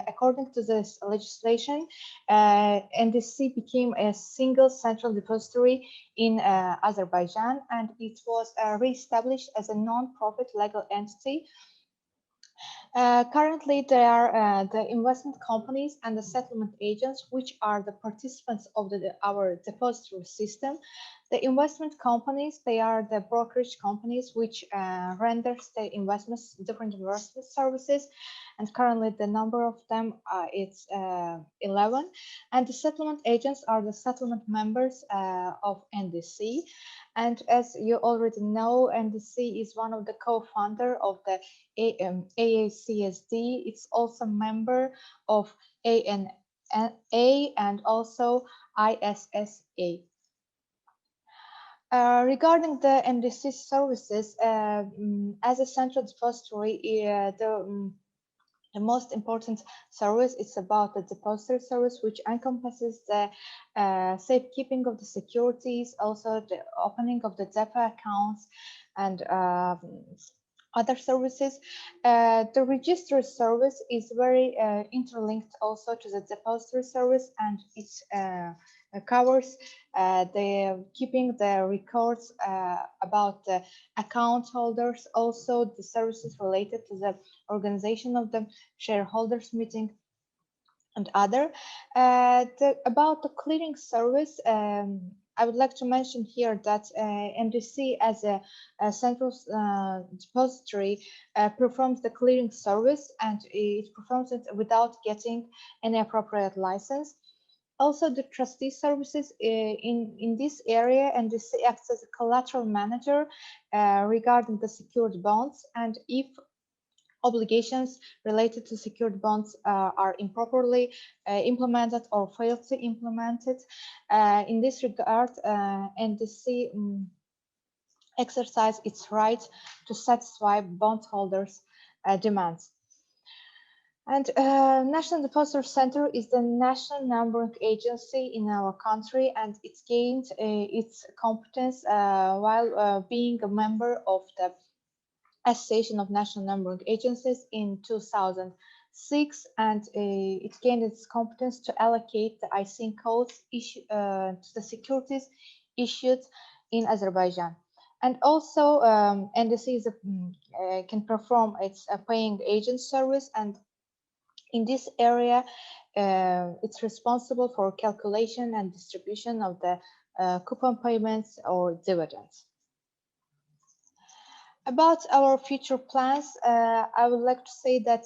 according to this legislation, NDC became a single central depository in Azerbaijan, and it was re-established as a non-profit legal entity. Currently, there are the investment companies and the settlement agents, which are the participants of our depository system. The investment companies, they are the brokerage companies which renders the investments, different investment services, and currently the number of them is 11. And the settlement agents are the settlement members of NDC. And as you already know, NDC is one of the co-founder of the AECSD. It's also member of ANA and also ISSA. Regarding the NDC services, as a central depository, the most important service is about the depository service, which encompasses the safekeeping of the securities, also the opening of the depot accounts, and other services. The registry service is very interlinked also to the depository service, and it covers the keeping the records about the account holders, also the services related to the organization of the shareholders meeting and other. About the clearing service, I would like to mention here that NDC as a central depository performs the clearing service, and it performs it without getting any appropriate license. Also, the trustee services in this area, NDC acts as a collateral manager regarding the secured bonds, and if obligations related to secured bonds are improperly implemented or fail to implement it. In this regard, NDC exercise its right to satisfy bondholders' demands. And National Depository Center is the national numbering agency in our country, and it's gained its competence while being a member of the Association of National Numbering Agencies in 2006, and it gained its competence to allocate the ISIN codes to the securities issued in Azerbaijan. And also, NDC is can perform its paying agent service, and in this area, it's responsible for calculation and distribution of the coupon payments or dividends. About our future plans, I would like to say that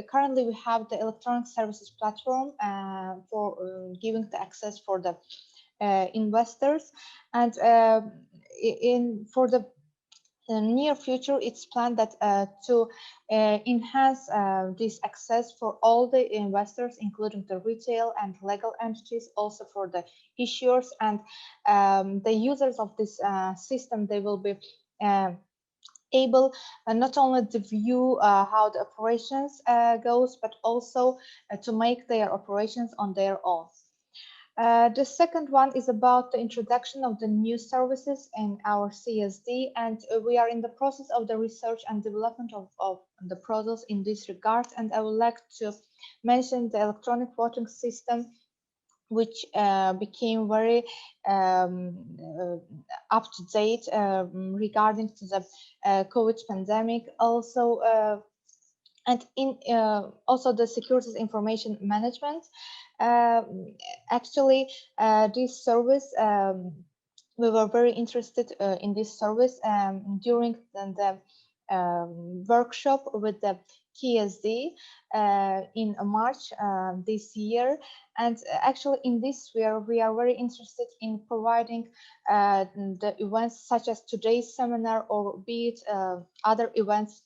currently we have the electronic services platform for giving the access for the investors, and for the near future, it's planned that to enhance this access for all the investors, including the retail and legal entities, also for the issuers and the users of this system. They will be able not only to view how the operations goes, but also to make their operations on their own. The second one is about the introduction of the new services in our CSD, and we are in the process of the research and development of the process in this regard. And I would like to mention the electronic voting system, which became very up to date regarding to the COVID pandemic. Also, and in also the securities information management. Actually, this service, we were very interested in this service during the workshop with the KSD in March this year. And actually in this we are very interested in providing the events such as today's seminar, or be it other events,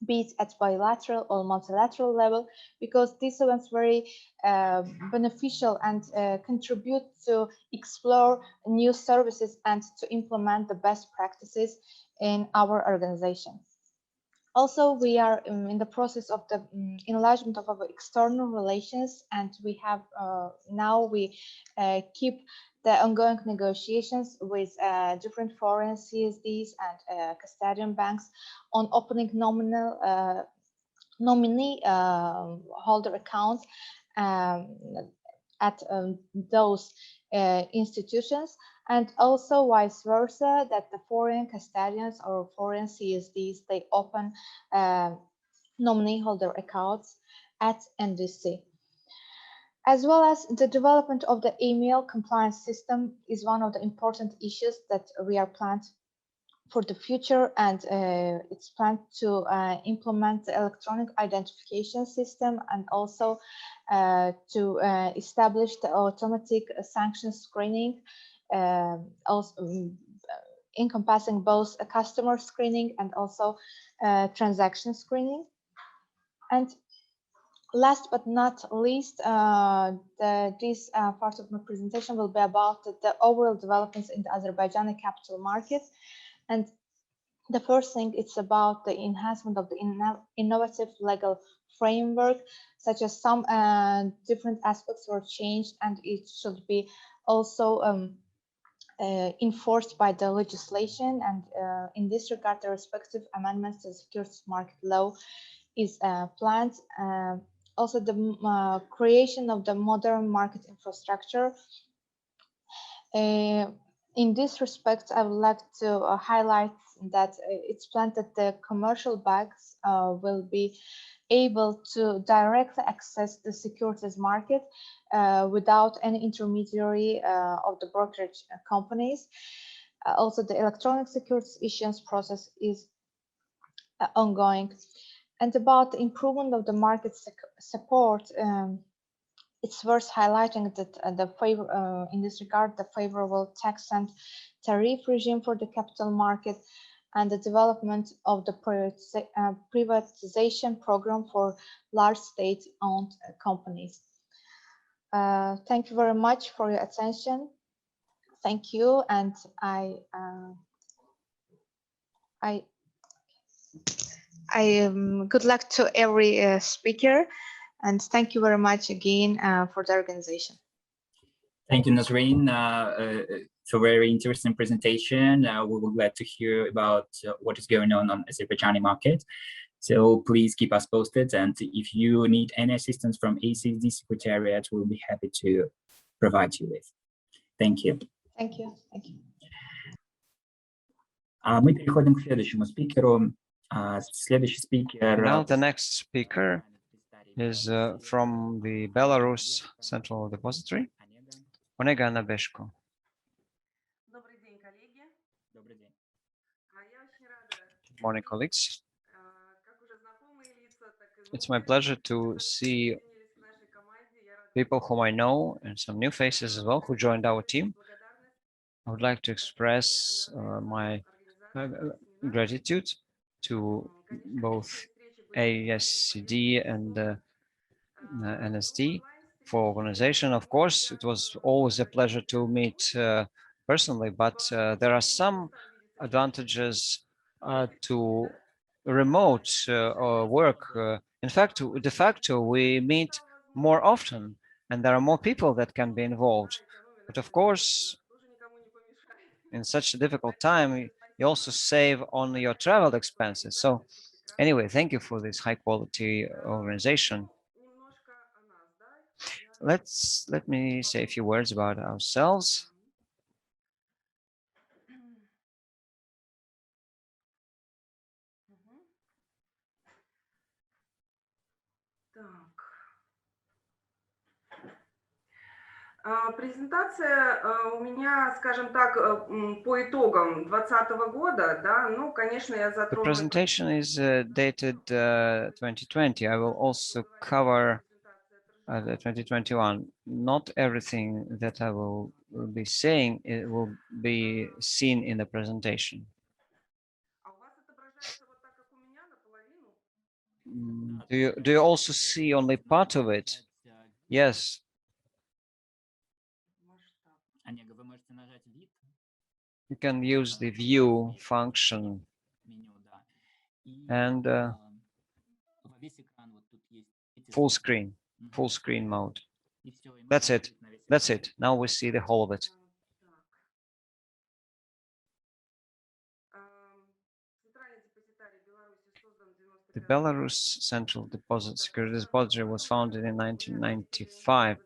be it at bilateral or multilateral level, because these events very beneficial and contribute to explore new services and to implement the best practices in our organization. Also, we are in the process of the enlargement of our external relations, and we have now we keep the ongoing negotiations with different foreign CSDs and custodian banks on opening nominee holder accounts at those institutions, and also vice versa, that the foreign custodians or foreign CSDs, they open nominee holder accounts at NDC. as well as the development of the email compliance system is one of the important issues that we are planned for the future, and it's planned to implement the electronic identification system and also to establish the automatic sanction screening, also encompassing both a customer screening and also transaction screening. And last but not least, this part of my presentation will be about the overall developments in the Azerbaijani capital market. And the first thing, it's about the enhancement of the innovative legal framework, such as some different aspects were changed, and it should be also enforced by the legislation. And in this regard, the respective amendments to the securities market law is planned. Also, the creation of the modern market infrastructure. In this respect, I would like to highlight that it's planned that the commercial banks will be able to directly access the securities market without any intermediary of the brokerage companies. Also, the electronic securities issuance process is ongoing. And about the improvement of the market support, it's worth highlighting that in this regard, the favorable tax and tariff regime for the capital market and the development of the privatization program for large state-owned companies. Thank you very much for your attention. Thank you, and good luck to every speaker. And thank you very much again for the organization. Thank you, Nazreen, for a very interesting presentation. We were glad to hear about what is going on Azerbaijani market. So please keep us posted. And if you need any assistance from AECSD Secretariat, we'll be happy to provide you with. Thank you. Thank you. Thank you. Мы переходим к следующему спикеру. Следующий спикер. Now the next speaker is from the Belarus Central Depository, Onega Nabeshko. Good morning, colleagues. It's my pleasure to see people whom I know and some new faces as well who joined our team. I would like to express my gratitude to both AECSD and NSD for organization. Of course, it was always a pleasure to meet personally, but there are some advantages to remote work. In fact, de facto, we meet more often and there are more people that can be involved. But of course, in such a difficult time, you also save on your travel expenses. So anyway, thank you for this high quality organization. Let me say a few words about ourselves. Презентация у меня, скажем так, по итогам 2020 года, да, ну, конечно, я затрону... The presentation is dated 2020. I will also cover the 2021. Not everything that I will be saying it will be seen in the presentation. Do you also see only part of it? Yes. You can use the view function and full screen mode. That's it. That's it. Now we see the whole of it. The Belarus Central Securities Depository was founded in 1995.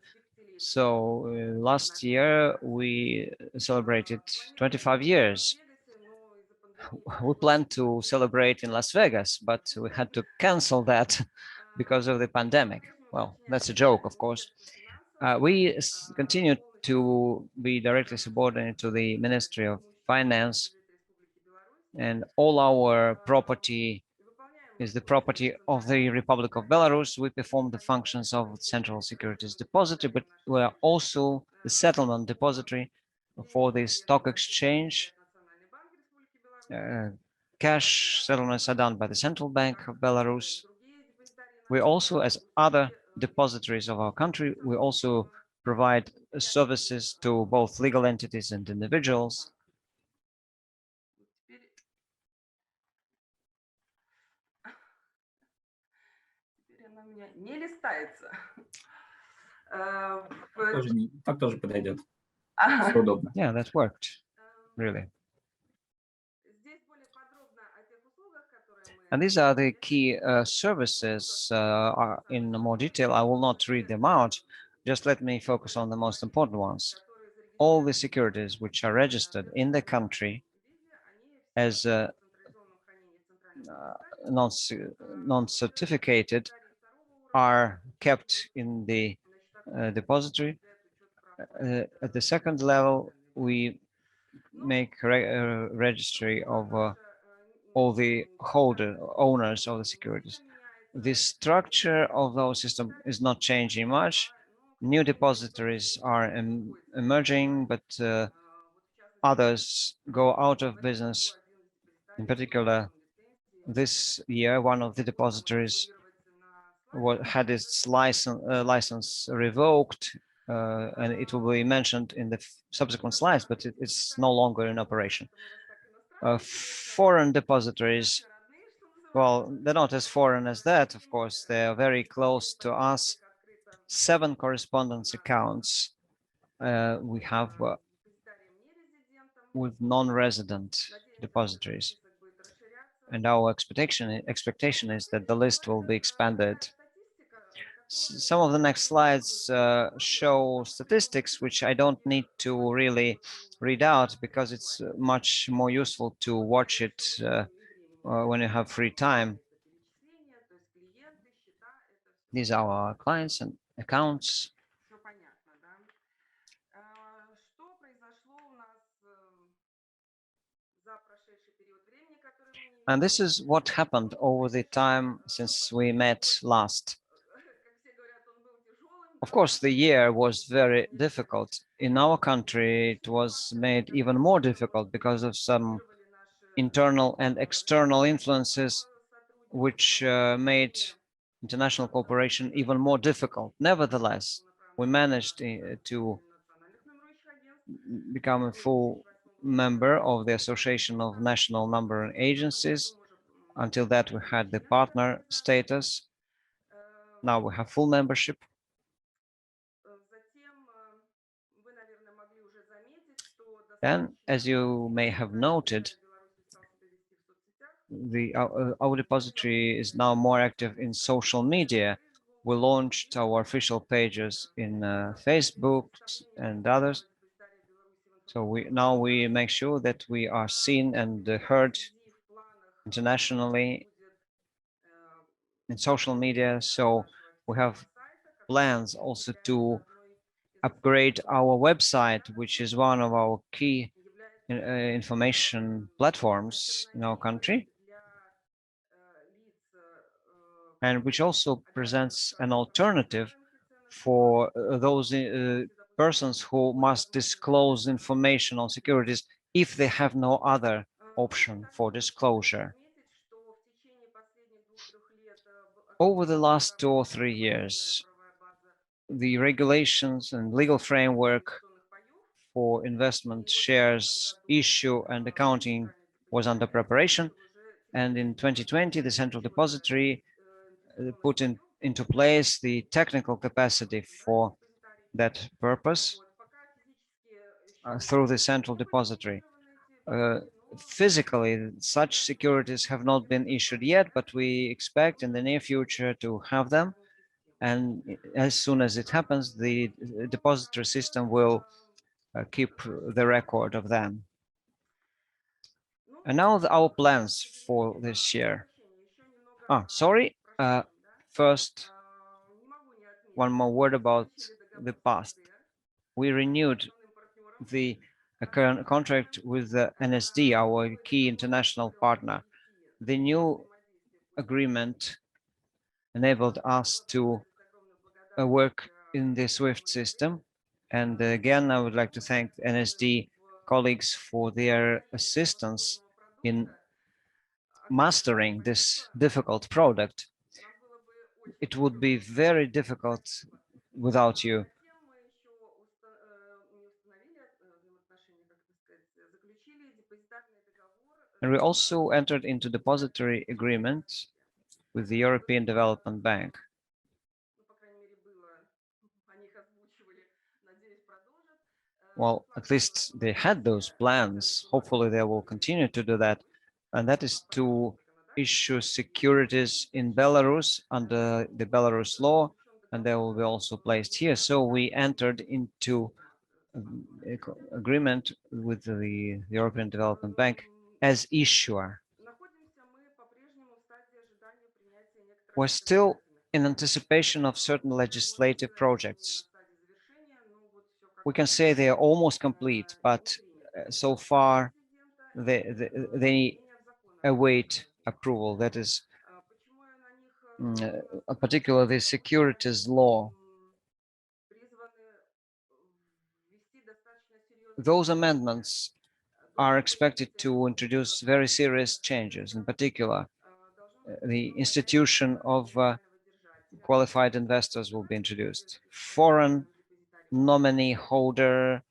So last year we celebrated 25 years. We planned to celebrate in Las Vegas, but we had to cancel that because of the pandemic. Well, that's a joke, of course. We continue to be directly subordinate to the Ministry of Finance, and all our property is the property of the Republic of Belarus. We perform the functions of Central Securities Depository, but we are also the settlement depository for the stock exchange. Cash settlements are done by the Central Bank of Belarus. We also, as other depositories of our country, we also provide services to both legal entities and individuals. Так тоже подойдет. Все удобно. Yeah, that worked, really. And these are the key services are in more detail. I will not read them out. Just let me focus on the most important ones. All the securities which are registered in the country as non-certificated are kept in the depository. At the second level, we make a registry of all the owners of the securities. The structure of those systems is not changing much. New depositories are emerging, but others go out of business. In particular, this year, one of the depositories had its license revoked, and it will be mentioned in the subsequent slides, but it's no longer in operation. Foreign depositories, well, they're not as foreign as that, of course. They are very close to us. 7 correspondence accounts we have with non-resident depositories. And our expectation is that the list will be expanded. Some of the next slides show statistics, which I don't need to really read out because it's much more useful to watch it when you have free time. These are our clients and accounts. And this is what happened over the time since we met last. Of course, the year was very difficult. In our country, it was made even more difficult because of some internal and external influences, which made international cooperation even more difficult. Nevertheless, we managed to become a full member of the Association of National Numbering Agencies. Until that, we had the partner status. Now we have full membership. And as you may have noted, our depository is now more active in social media. We launched our official pages in Facebook and others. So now we make sure that we are seen and heard internationally in social media. So we have plans also to upgrade our website, which is one of our key information platforms in our country, and which also presents an alternative for those persons who must disclose information on securities if they have no other option for disclosure. Over the last 2 or 3 years, the regulations and legal framework for investment shares issue and accounting was under preparation. And in 2020, the Central Depository put into place the technical capacity for that purpose through the Central Depository. Physically, such securities have not been issued yet, but we expect in the near future to have them. And as soon as it happens, the depository system will keep the record of them. And now our plans for this year. Sorry. First, one more word about the past. We renewed the current contract with the NSD, our key international partner. The new agreement enabled us to work in the SWIFT system. And again, I would like to thank NSD colleagues for their assistance in mastering this difficult product. It would be very difficult without you. And we also entered into depository agreement with the European Development Bank. Well, at least they had those plans. Hopefully they will continue to do that. And that is to issue securities in Belarus under the Belarus law, and they will be also placed here. So we entered into agreement with the European Development Bank as issuer. We're still in anticipation of certain legislative projects. We can say they are almost complete, but so far they await approval. That is, particularly the securities law. Those amendments are expected to introduce very serious changes. In particular, the institution of qualified investors will be introduced. Foreign nominee holder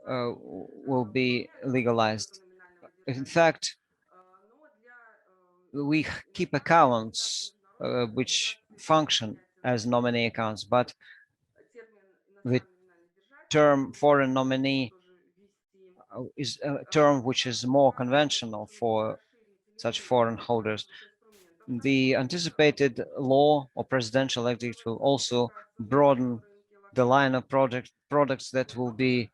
will be legalized. In fact, we keep accounts which function as nominee accounts, but the term foreign nominee is a term which is more conventional for such foreign holders. The anticipated law or presidential edict will also broaden the line of products that will be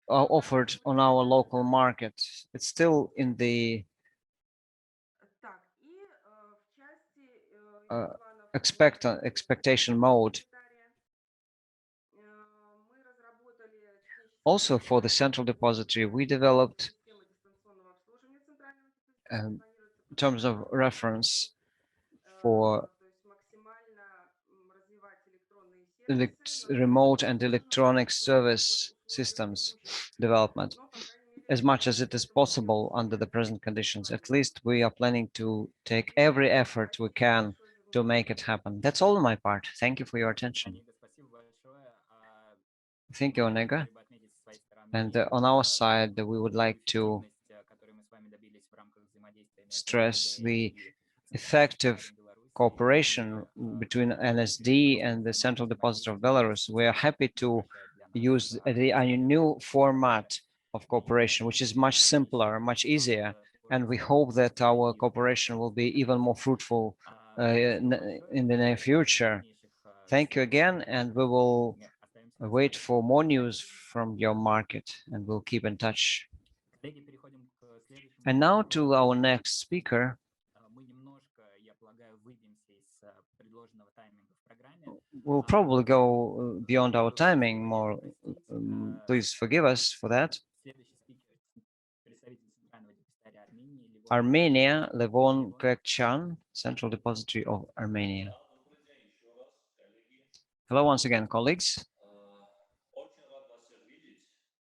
offered on our local market. It's still in the expectation mode. Also, for the central depository, we developed terms of reference for remote and electronic service systems development as much as it is possible under the present conditions. At least we are planning to take every effort we can to make it happen. That's all on my part. Thank you for your attention. Thank you, Onega. And on our side, we would like to stress the effective cooperation between NSD and the Central Depository of Belarus. We are happy to use a new format of cooperation, which is much simpler, much easier, and we hope that our cooperation will be even more fruitful in the near future. Thank you again, and we will wait for more news from your market, and we'll keep in touch. And now to our next speaker. We'll probably go beyond our timing more. Please forgive us for that. Armenia, Levon Krekchan, Central Depository of Armenia. Hello once again, colleagues.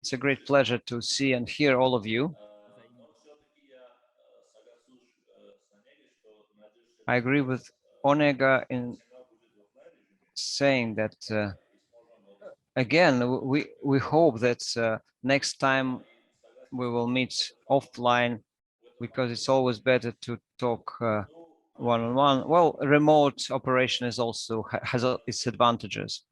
It's a great pleasure to see and hear all of you. I agree with Onega in saying that again, we hope that next time we will meet offline, because it's always better to talk one-on-one. Well, remote operation is also has its advantages.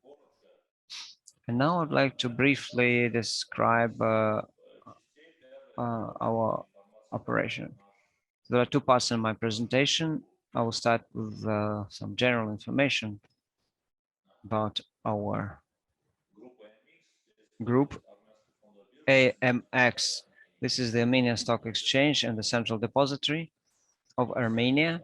And now I'd like to briefly describe our operation. There are two parts in my presentation. I will start with some general information about our group, AMX. This is the Armenian Stock Exchange and the Central Depository of Armenia.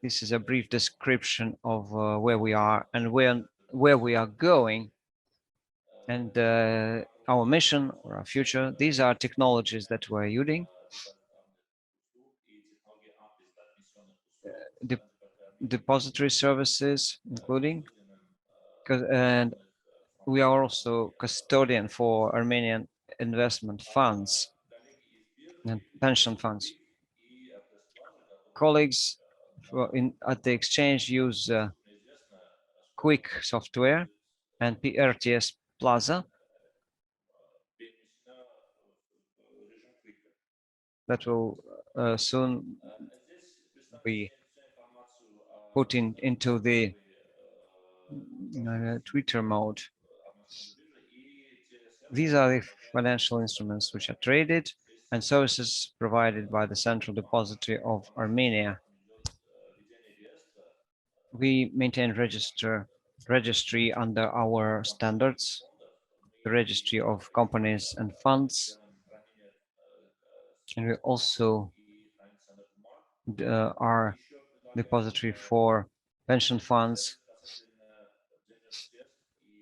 This is a brief description of where we are and where we are going. And our mission or our future, these are technologies that we're using. Depository services, including, and we are also custodian for Armenian investment funds and pension funds. Colleagues at the exchange use Quick software and PRTS Plaza that will soon be put into the Twitter mode. These are the financial instruments which are traded and services provided by the Central Depository of Armenia. We maintain registry under our standards, the registry of companies and funds, and we also are depository for pension funds.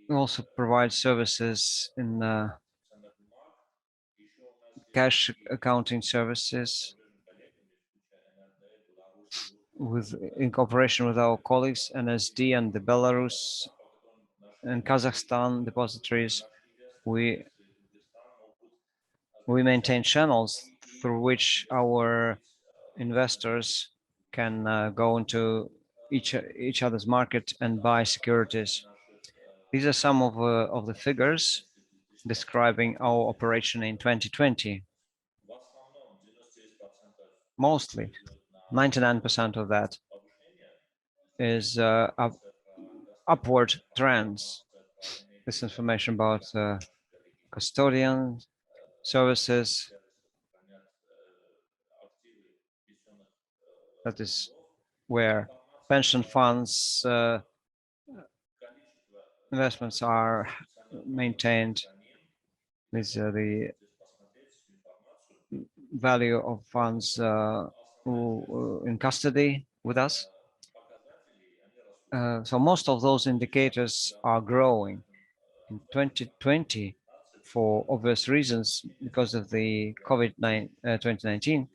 We also provide services in cash accounting services in cooperation with our colleagues NSD and the Belarus and Kazakhstan depositories. We maintain channels through which our investors can go into each other's market and buy securities. These are some of the figures describing our operation in 2020. Mostly, 99% of that is upward trends. This information about custodian services, that is where pension funds investments are maintained. These are the value of funds in custody with us. So most of those indicators are growing. In 2020, for obvious reasons, because of the COVID-19,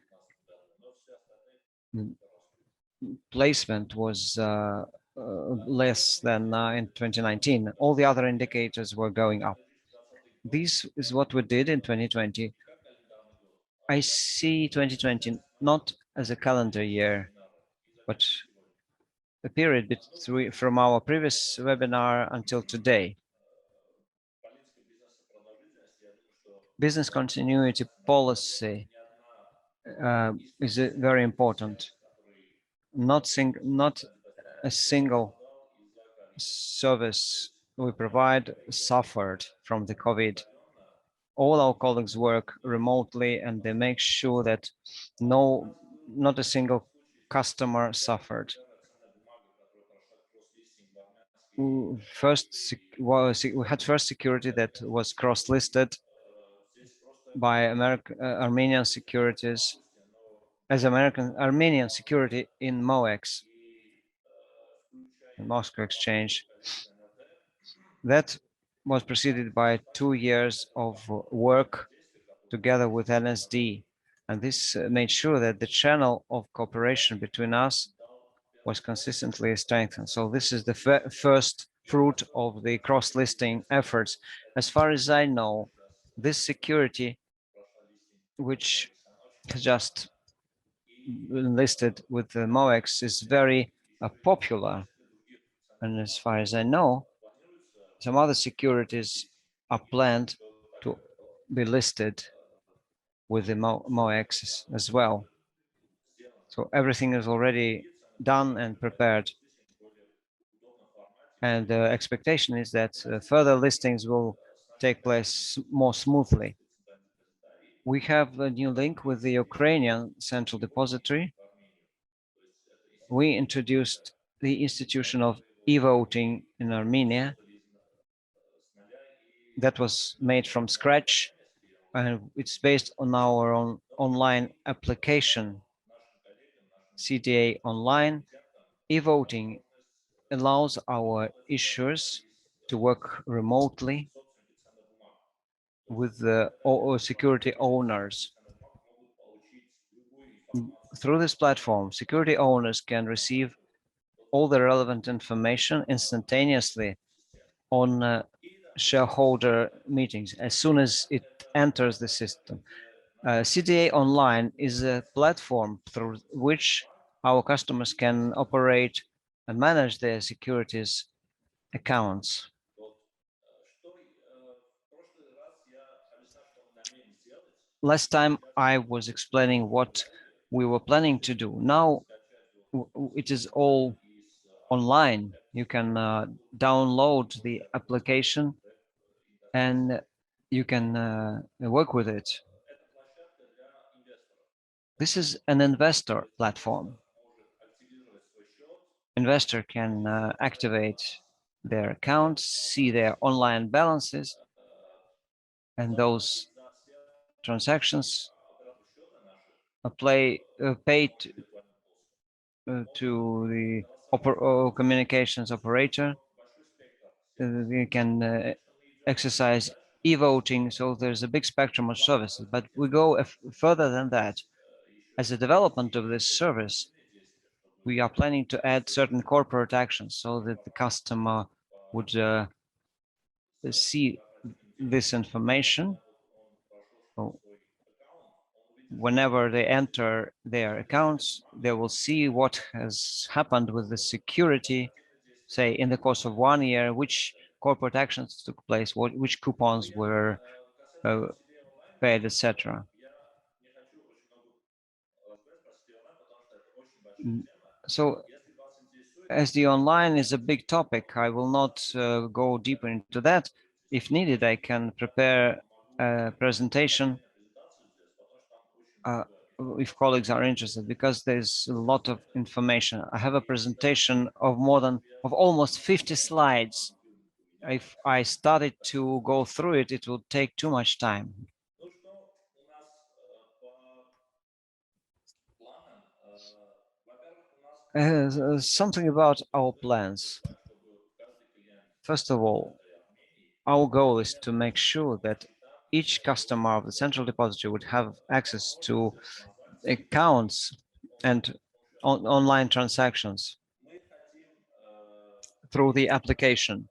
placement was less than in 2019. All the other indicators were going up. This is what we did in 2020. I see 2020 not as a calendar year, but a period from our previous webinar until today. Business continuity policy is very important. Not a single service we provide suffered from the COVID. All our colleagues work remotely and they make sure that not a single customer suffered. We had first security that was cross-listed by Armenian securities as Armenian security in MOEX, the Moscow Exchange. That was preceded by 2 years of work together with NSD, and this made sure that the channel of cooperation between us was consistently strengthened. So this is the first fruit of the cross-listing efforts. As far as I know, this security, which has just been listed with the MOEX, is very popular. And as far as I know, some other securities are planned to be listed with the MOEX as well. So everything is already done and prepared. And the expectation is that further listings will take place more smoothly. We have a new link with the Ukrainian Central Depository. We introduced the institution of e-voting in Armenia. That was made from scratch, and it's based on our own online application, CDA Online. E-voting allows our issuers to work remotely with the security owners. Through this platform, security owners can receive all the relevant information instantaneously on shareholder meetings as soon as it enters the system. CDA Online is a platform through which our customers can operate and manage their securities accounts. Last time I was explaining what we were planning to do. Now it is all online. You can download the application and you can work with it. This is an investor platform. Investor can activate their accounts, see their online balances, and those transactions are paid to the communications operator. They can exercise e-voting, so there's a big spectrum of services. But we go further than that. As a development of this service, we are planning to add certain corporate actions so that the customer would see this information whenever they enter their accounts. They will see what has happened with the security, say in the course of 1 year, which corporate actions took place, which coupons were paid, etc. So SD Online is a big topic. I will not go deeper into that. If needed, I can prepare a presentation if colleagues are interested, because there's a lot of information. I have a presentation of almost 50 slides. If I started to go through it, it will take too much time. Something about our plans. First of all, our goal is to make sure that each customer of the central depository would have access to accounts and online transactions through the application.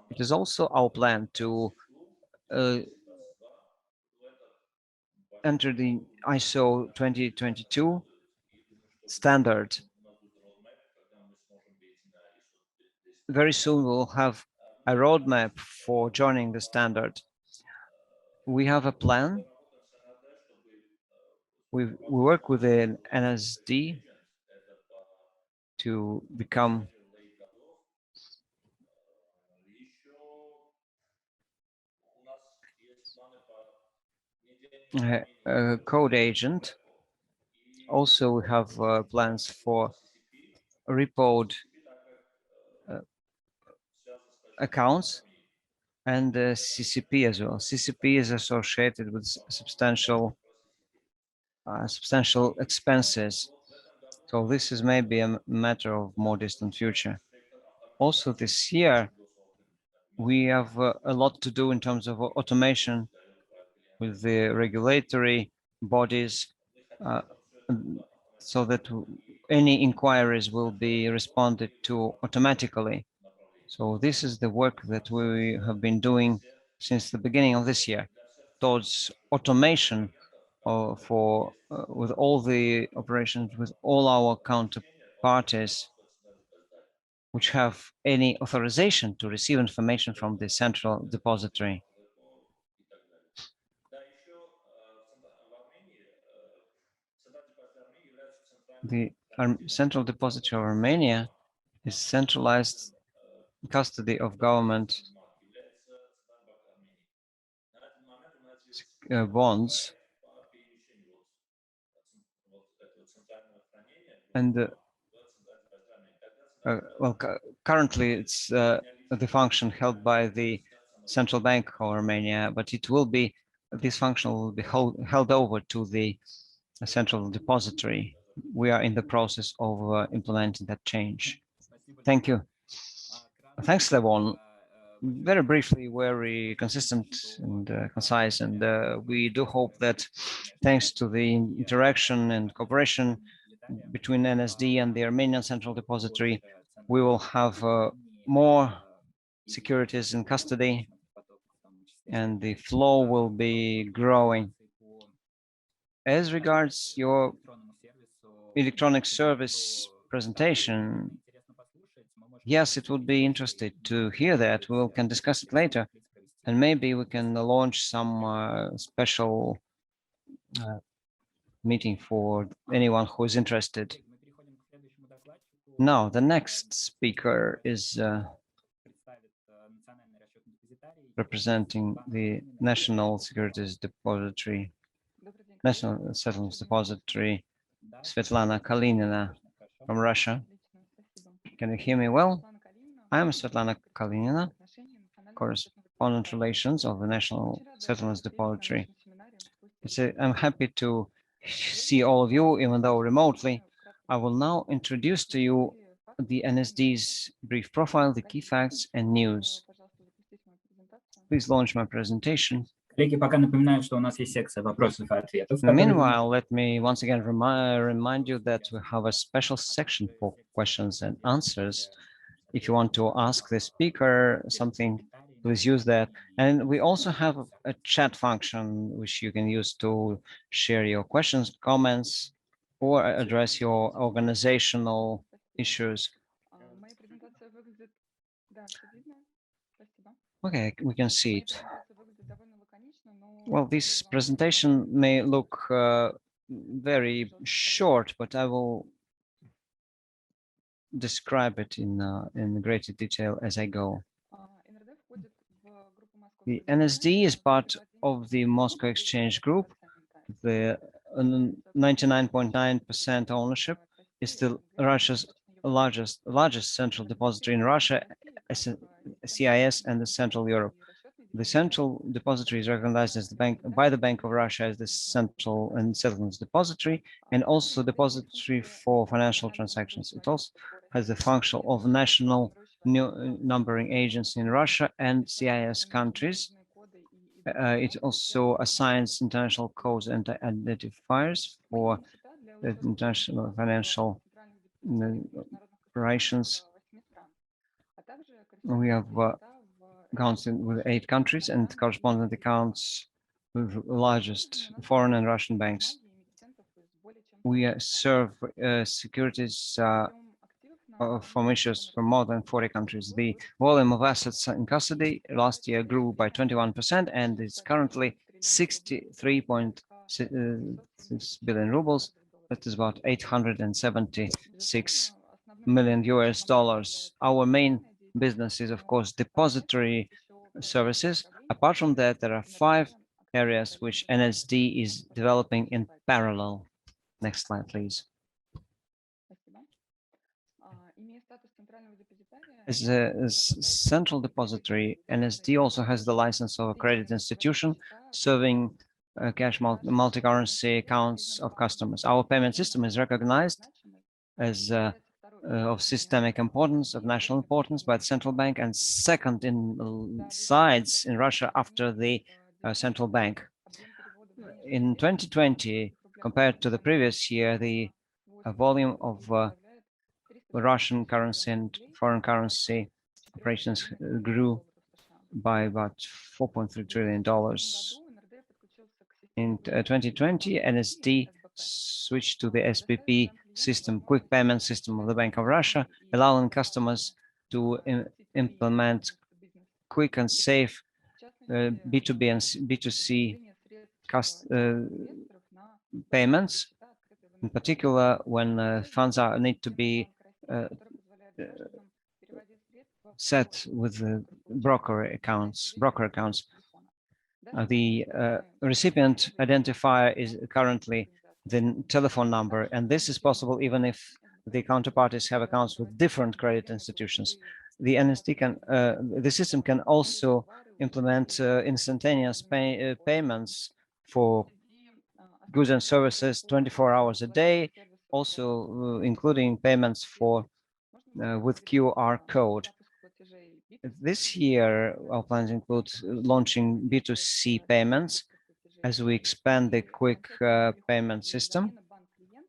It is also our plan to enter the ISO 2022 standard. Very soon we'll have a roadmap for joining the standard. We have a plan. We work with an NSD to become a code agent. Also, we have plans for repoed accounts and CCP as well. CCP is associated with substantial expenses. So this is maybe a matter of more distant future. Also this year, we have a lot to do in terms of automation with the regulatory bodies, so that any inquiries will be responded to automatically. So this is the work that we have been doing since the beginning of this year towards automation with all the operations, with all our counterparties which have any authorization to receive information from the central depository. The central depository of Armenia is centralized custody of government bonds, and well, currently it's the function held by the Central Bank of Armenia, but this function will be held over to the central depository. We are in the process of implementing that change. Thank you. Thanks, Levon. very briefly, very consistent and concise, and we do hope that thanks to the interaction and cooperation between NSD and the Armenian Central Depository, we will have more securities in custody and the flow will be growing. As regards your electronic service presentation, yes, it would be interesting to hear that. We can discuss it later, and maybe we can launch some special meeting for anyone who is interested. Now, the next speaker is representing the National Securities Depository, National Settlements Depository, Svetlana Kalinina from Russia. Can you hear me well? I am Svetlana Kalinina, Correspondent Relations of the National Settlements Depository. I'm happy to see all of you, even though remotely. I will now introduce to you the NSD's brief profile, the key facts and news. Please launch my presentation. Meanwhile, let me once again remind you that we have a special section for questions and answers. If you want to ask the speaker something, please use that. And we also have a chat function which you can use to share your questions, comments, or address your organizational issues. Okay, we can see it. Well, this presentation may look very short, but I will describe it in greater detail as I go. The NSD is part of the Moscow Exchange Group. The 99.9% ownership is still Russia's largest central depository in Russia, CIS, and the Central Europe. The Central Depository is recognized as the bank by the Bank of Russia as the central and settlements depository, and also depository for financial transactions. It also has the function of national numbering agency in Russia and CIS countries. It also assigns international codes and identifiers for the international financial operations. We have accounts with 8 countries and correspondent accounts with the largest foreign and Russian banks. We serve securities from issues from more than 40 countries. The volume of assets in custody last year grew by 21% and is currently 63.6 billion rubles. That is about 876 million US dollars. Our main business is, of course, depository services. Apart from that, there are 5 areas which NSD is developing in parallel. Next slide, please. As a central depository, NSD also has the license of a credit institution serving cash multi-currency accounts of customers. Our payment system is recognized as of systemic importance, of national importance by the central bank, and second in size in Russia after the central bank. In 2020, compared to the previous year, the volume of Russian currency and foreign currency operations grew by about $4.3 trillion. In 2020, NSD switched to the SPP system, quick payment system of the Bank of Russia, allowing customers to implement quick and safe B2B and B2C payments, in particular when funds need to be set with broker accounts. The recipient identifier is currently the telephone number, and this is possible even if the counterparties have accounts with different credit institutions. The NSD can, the system can also implement instantaneous payments for goods and services 24 hours a day, also including payments for with QR code. This year, our plans include launching B2C payments as we expand the quick payment system.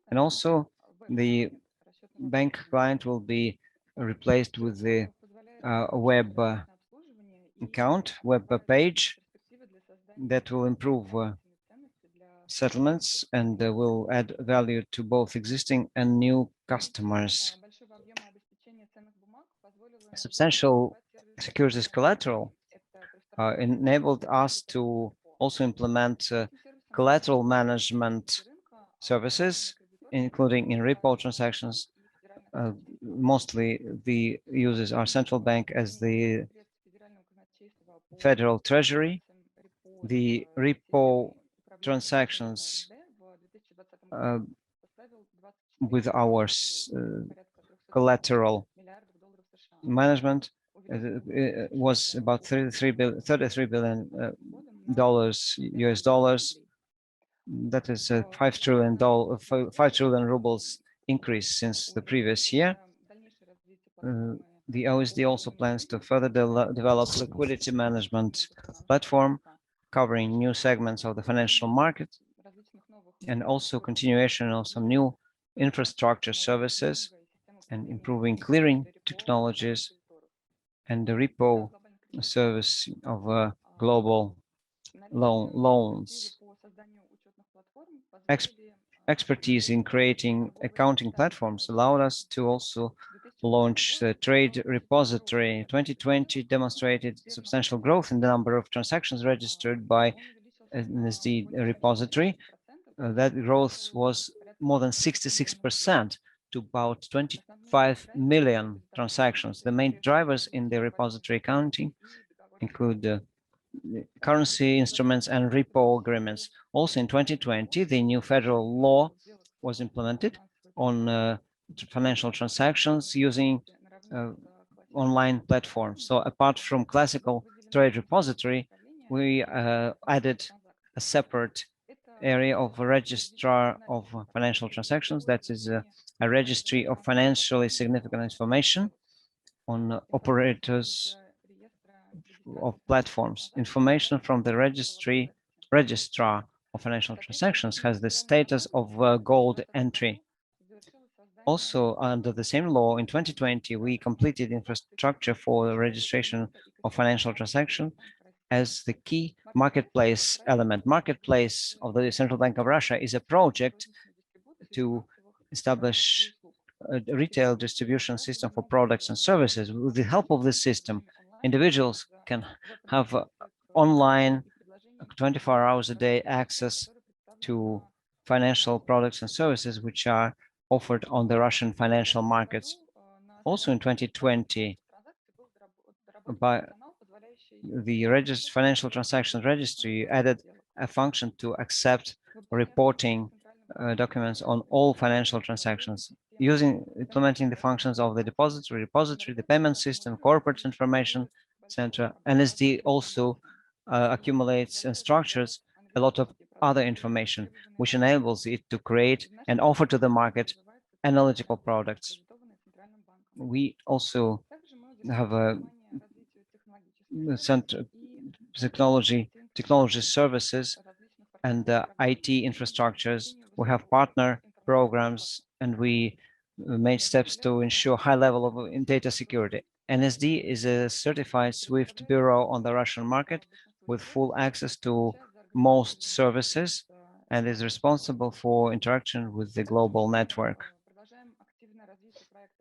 And also the bank client will be replaced with the web account, web page that will improve settlements and will add value to both existing and new customers. Substantial securities collateral enabled us to also implement collateral management services, including in repo transactions. Mostly the users are central bank as the Federal Treasury. The repo transactions with our collateral management was about $33 billion US dollars. That is a $5 trillion rubles increase since the previous year. The OSD also plans to further develop liquidity management platform covering new segments of the financial market and also continuation of some new infrastructure services and improving clearing technologies and the repo service of global loans. Expertise in creating accounting platforms allowed us to also launch the trade repository. 2020 demonstrated substantial growth in the number of transactions registered by AECSD repository. That growth was more than 66% to about 25 million transactions. The main drivers in the repository accounting include currency instruments and repo agreements. Also in 2020, the new federal law was implemented on financial transactions using online platforms. So apart from classical trade repository, we added a separate area of a registrar of financial transactions. That is a registry of financially significant information on operators of platforms. Information from the registrar of financial transactions has the status of gold entry. Also, under the same law, in 2020, we completed infrastructure for the registration of financial transaction as the key marketplace element. Marketplace of the Central Bank of Russia is a project to establish a retail distribution system for products and services. With the help of this system, individuals can have online 24 hours a day access to financial products and services which are offered on the Russian financial markets. Also in 2020, by the financial transactions registry added a function to accept reporting documents on all financial transactions. Implementing the functions of the depository, the payment system, corporate information center, NSD also accumulates and structures a lot of other information, which enables it to create and offer to the market analytical products. We also have a center technology services and IT infrastructures. We have partner programs and we made steps to ensure high level of data security. NSD is a certified SWIFT bureau on the Russian market with full access to most services and is responsible for interaction with the global network.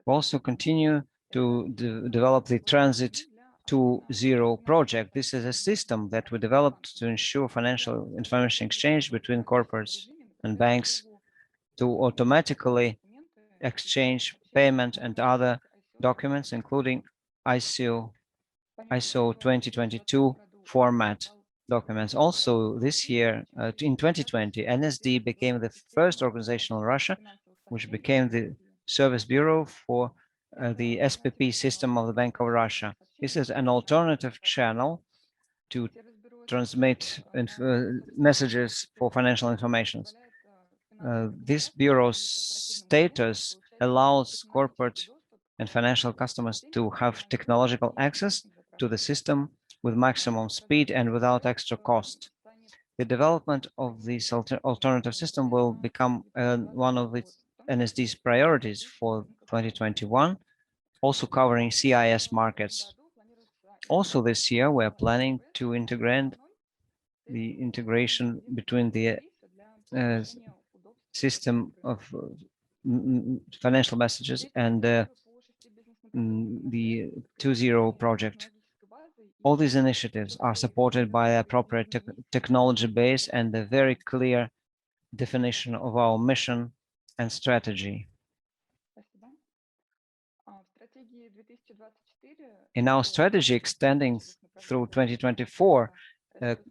We also continue to develop the Transit 2.0 project. This is a system that we developed to ensure financial information exchange between corporates and banks to automatically exchange payment and other documents, including ISO 2022 format documents. Also this year, in 2020, NSD became the first organization in Russia which became the service bureau for the SPP system of the Bank of Russia. This is an alternative channel to transmit messages for financial information. This bureau's status allows corporate and financial customers to have technological access to the system with maximum speed and without extra cost. The development of this alternative system will become one of NSD's priorities for 2021, also covering CIS markets. Also this year, we're planning to integrate the integration between the system of financial messages and the 2.0 project. All these initiatives are supported by the appropriate technology base and a very clear definition of our mission and strategy. In our strategy extending through 2024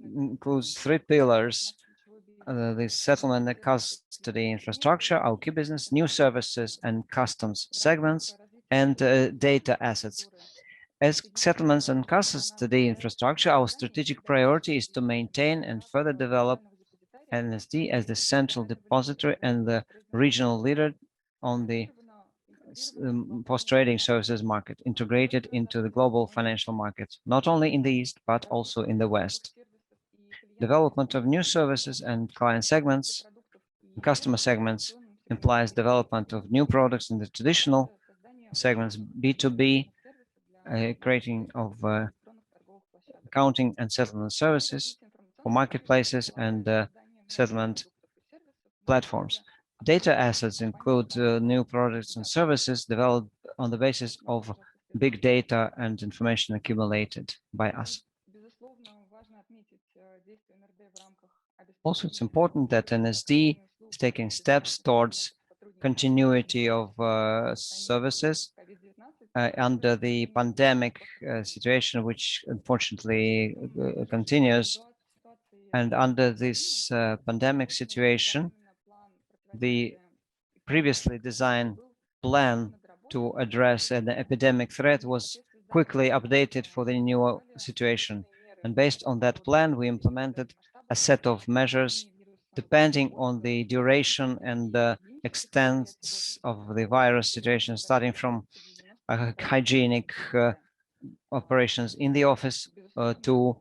includes 3 pillars: the settlement and custody infrastructure, our key business, new services and customs segments, and data assets. As settlements and custody infrastructure, our strategic priority is to maintain and further develop NSD as the central depository and the regional leader on the post-trading services market, integrated into the global financial market, not only in the East, but also in the West. Development of new services and client segments, customer segments, implies development of new products in the traditional segments, B2B, creating of accounting and settlement services for marketplaces and settlement platforms. Data assets include new products and services developed on the basis of big data and information accumulated by us. Also, it's important that NSD is taking steps towards continuity of services under the pandemic situation, which unfortunately continues. And under this pandemic situation, the previously designed plan to address an epidemic threat was quickly updated for the new situation. And based on that plan, we implemented a set of measures depending on the duration and the extent of the virus situation, starting from hygienic operations in the office to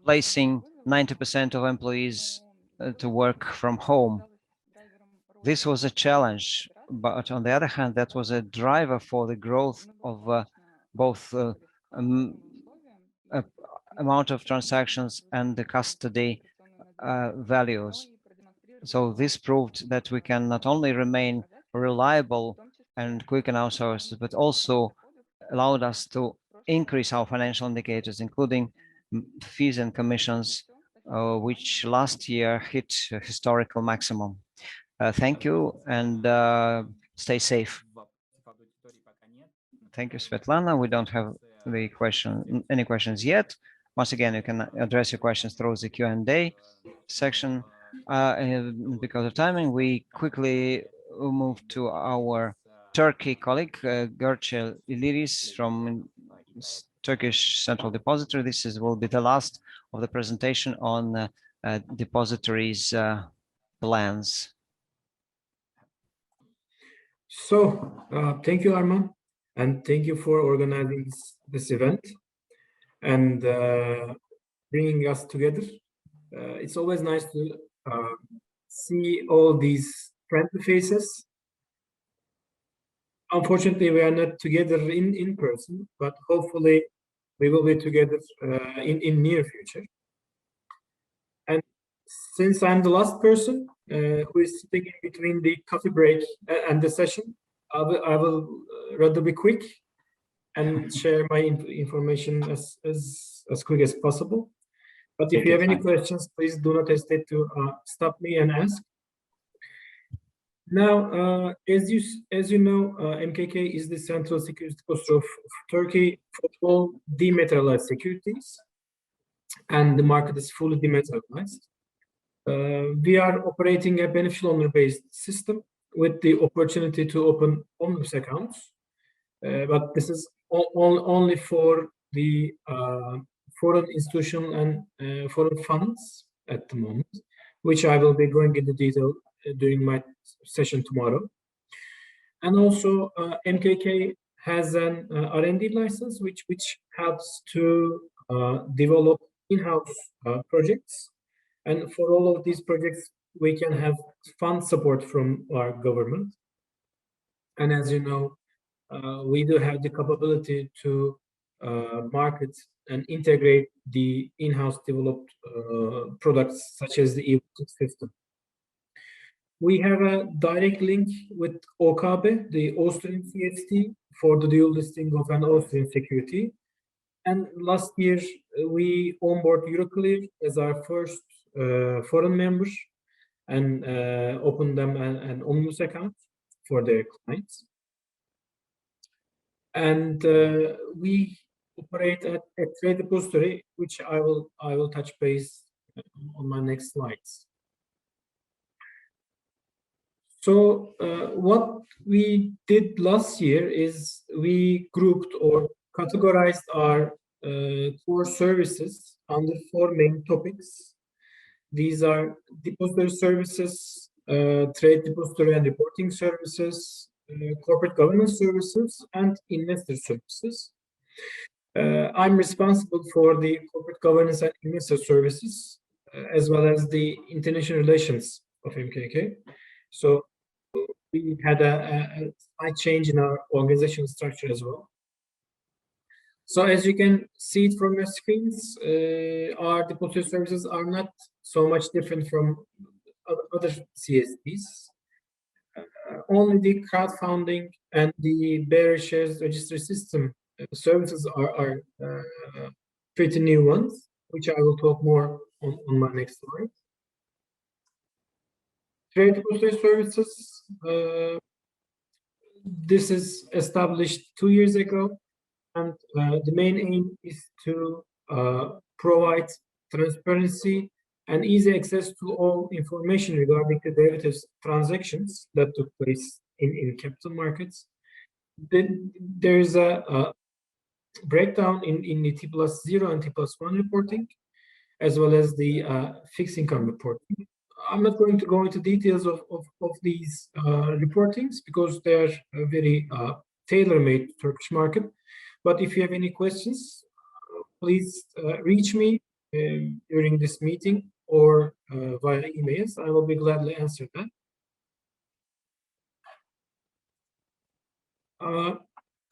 placing 90% of employees to work from home. This was a challenge, but on the other hand, that was a driver for the growth of both amount of transactions and the custody values. So this proved that we can not only remain reliable and quick in our services, but also allowed us to increase our financial indicators, including fees and commissions, which last year hit a historical maximum. Thank you, and stay safe. Thank you, Svetlana. We don't have any questions yet. Once again, you can address your questions through the Q&A section. Because of timing, we quickly move to our Turkey colleague, Gerçel İliris from Turkish Central Depository. This will be the last of the presentation on depositories plans. So, thank you, Arman, and thank you for organizing this event and bringing us together. It's always nice to see all these friendly faces. Unfortunately, we are not together in person, but hopefully we will be together in near future. And since I'm the last person who is sitting in between the coffee break and the session, I will rather be quick and share my information as quick as possible. But if you have any questions, please do not hesitate to stop me and ask. Now, as you know, MKK is the central security depository of Turkey for all dematerialized securities, and the market is fully dematerialized. We are operating a beneficial owner-based system with the opportunity to open owner's accounts, but this is only for the foreign institutional and foreign funds at the moment, which I will be going into detail during my session tomorrow. And also, MKK has an R&D license, which helps to develop in-house projects. And for all of these projects, we can have fund support from our government. And as you know, we do have the capability to market and integrate the in-house developed products such as the e-voting system. We have a direct link with OKB, the Austrian CSD, for the dual listing of an Austrian security. And last year, we onboard Euroclear as our first foreign member and opened them an Omnibus account for their clients. And we operate at a trade depository, which I will touch base on my next slides. So what we did last year is we grouped or categorized our core services under 4 main topics. These are depository services, trade depository and reporting services, corporate governance services, and investor services. I'm responsible for the corporate governance and investor services, as well as the international relations of MKK. So we had a slight change in our organizational structure as well. So as you can see it from your screens, our depository services are not so much different from other CSDs. Only the crowdfunding and the bearer shares registry system services are pretty new ones, which I will talk more on my next slide. Trade depository services, this is established 2 years ago, and the main aim is to provide transparency and easy access to all information regarding the derivatives transactions that took place in capital markets. Then there is a breakdown in the T+0 and T+1 reporting, as well as the fixed income reporting. I'm not going to go into details of these reportings because they are very tailor-made to Turkish market. But if you have any questions, please reach me during this meeting or via emails. I will be gladly answer that.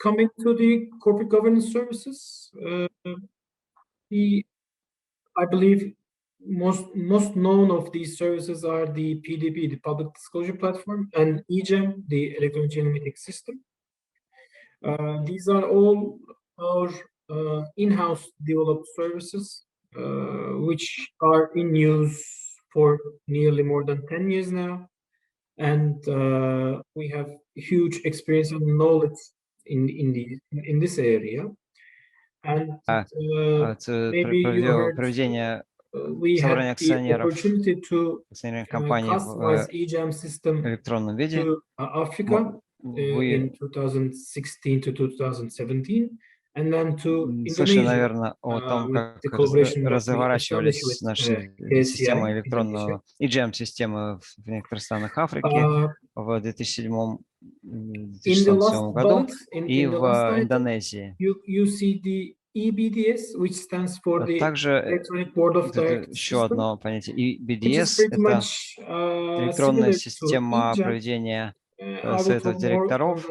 Coming to the corporate governance services, I believe most known of these services are the PDP, the Public Disclosure Platform, and EGEM, the Electronic Genomic System. These are all our in-house developed services, which are in use for nearly more than 10 years now. And we have huge experience and knowledge in this area. And maybe you heard we had the opportunity to customize EGEM system to Africa in 2016 to 2017, and then to Indonesia, наверное, о том, как разворачивались наши системы электронного EGM-системы в некоторых странах Африки в 2007 году и в Индонезии. EBDS, which stands for the Также Electronic Board of Directors еще одно понятие. EBDS – это электронная система проведения советов директоров.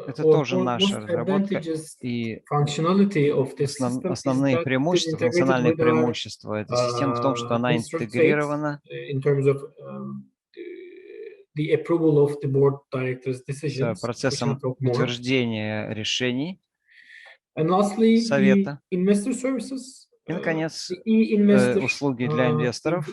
Это тоже наша разработка. И основные преимущества, функциональные преимущества этой системы в том, что она интегрирована с процессом утверждения решений совета. И, наконец, услуги для инвесторов.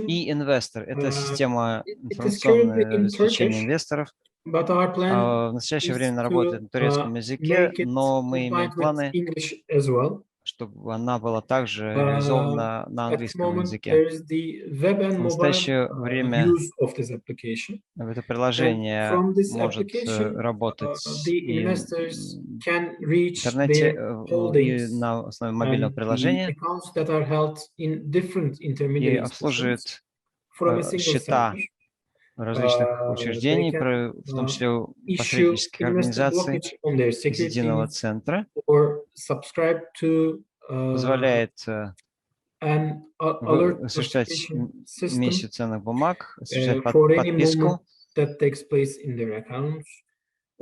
E-Investor – это система информационного обеспечения инвесторов. В настоящее время работает на турецком языке, но мы имеем планы чтобы она была также реализована на At the английском moment, языке. there is the web and В mobile настоящее время use of this application. это And приложение from this может application, работать the и в investors can reach интернете, their и holdings на основе мобильного and the приложения, accounts that are held in different и intermediary institutions обслуживает from a single счета server. различных They учреждений, can в том числе issue посреднических investor организаций blockage on their из единого securities центра, or subscribe to позволяет an alert осуществлять notification system эмиссию ценных бумаг, осуществлять for any подписку, moment that takes place in their accounts,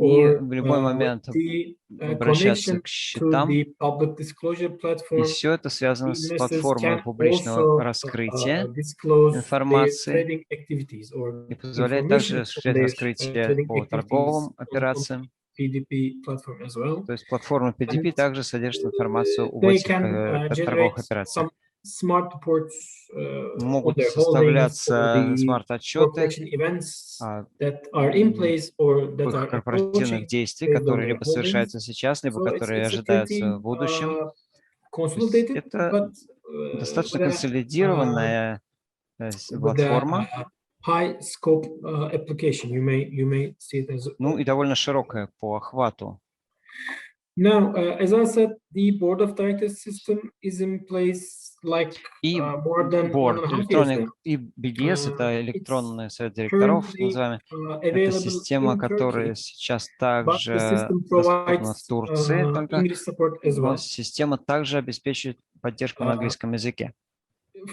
и or в любой момент the обращаться connection к to счетам. the public disclosure И platform. все это связано с Investors платформой can публичного also раскрытия disclose their информации trading activities or и позволяет также information on осуществлять their раскрытие trading по activities торговым on операциям. PDP platform as well. То есть платформа PDP And также содержит информацию об they этих can торговых generate операциях. some smart reports on Могут their holdings or составляться the смарт-отчеты corporation events о that are in place or that are корпоративных approaching действий, based on которые their либо holdings. совершаются сейчас, либо So которые it's a ожидаются pretty в будущем. То есть consolidated, это but достаточно with консолидированная a платформа, high scope application. You may see it as ну и довольно широкая по охвату. now, as I said, the board of directors system is in place like И more than board, 1.5 years now. и BDS, это электронный совет директоров, Currently называемый. Это available система, in которая Turkey, сейчас but the также system доступна в provides Турции, только, English support as но well. система также обеспечивает поддержку на английском языке.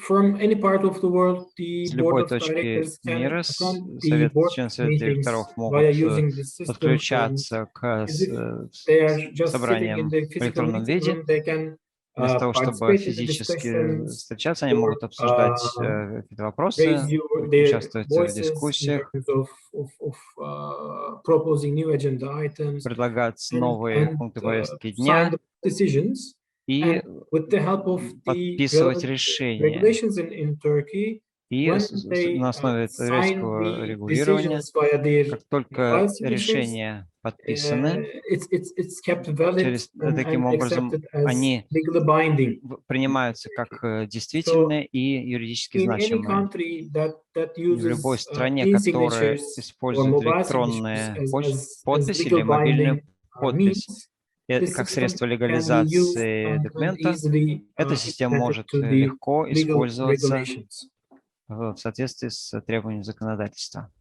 From any part of the world, the С board любой of точки directors can мира attend the board члены совета meetings директоров via могут using this system, and подключаться к as if they are just sitting in собраниям the в physical электронном meeting виде. room, they can Вместо того, чтобы participate in the физически discussions встречаться, они or могут обсуждать какие-то raise вопросы, their участвовать в voices in дискуссиях, terms of proposing new agenda items предлагать новые and пункты повестки sign дня the decisions. и And with the help of the подписывать relevant решения. regulations in Turkey, И when they на основе sign турецкого the регулирования, decisions via their как только mobile signatures, решения подписаны, it's kept valid таким and образом accepted as они legally binding. принимаются как So действительные и юридически in any значимые. country that И в любой uses стране, которая e-signatures or использует mobile signatures электронные as подпись или legal мобильную binding подпись, means, this как system средство can be used легализации and документа, easily эта система implemented может to the легко legal использоваться regulations. в соответствии с требованиями законодательства.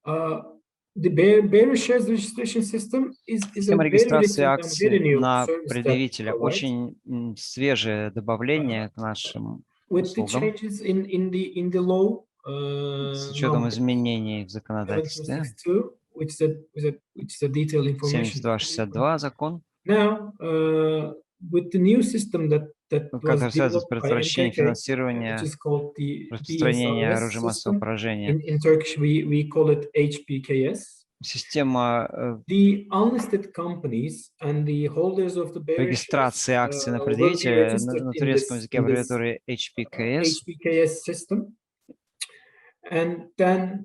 The bearer shares registration system is a Система very регистрации recent and very акций new на service that предъявителя provides. очень свежее добавление к нашим With the услугам changes in the law, с учетом number изменений в законодательстве. 7262, which is a detailed information. 7262 закон, Now, with the new system that was который связан с developed by предотвращением MKK, which финансирования is called the распространения DSRS оружия массового system. поражения. In Turkish, we call it HPKS. Система The unlisted companies and the holders of the bearer регистрации shares акций на will be предъявителя registered на in турецком this языке аббревиатуре HPKS. HPKS system. And then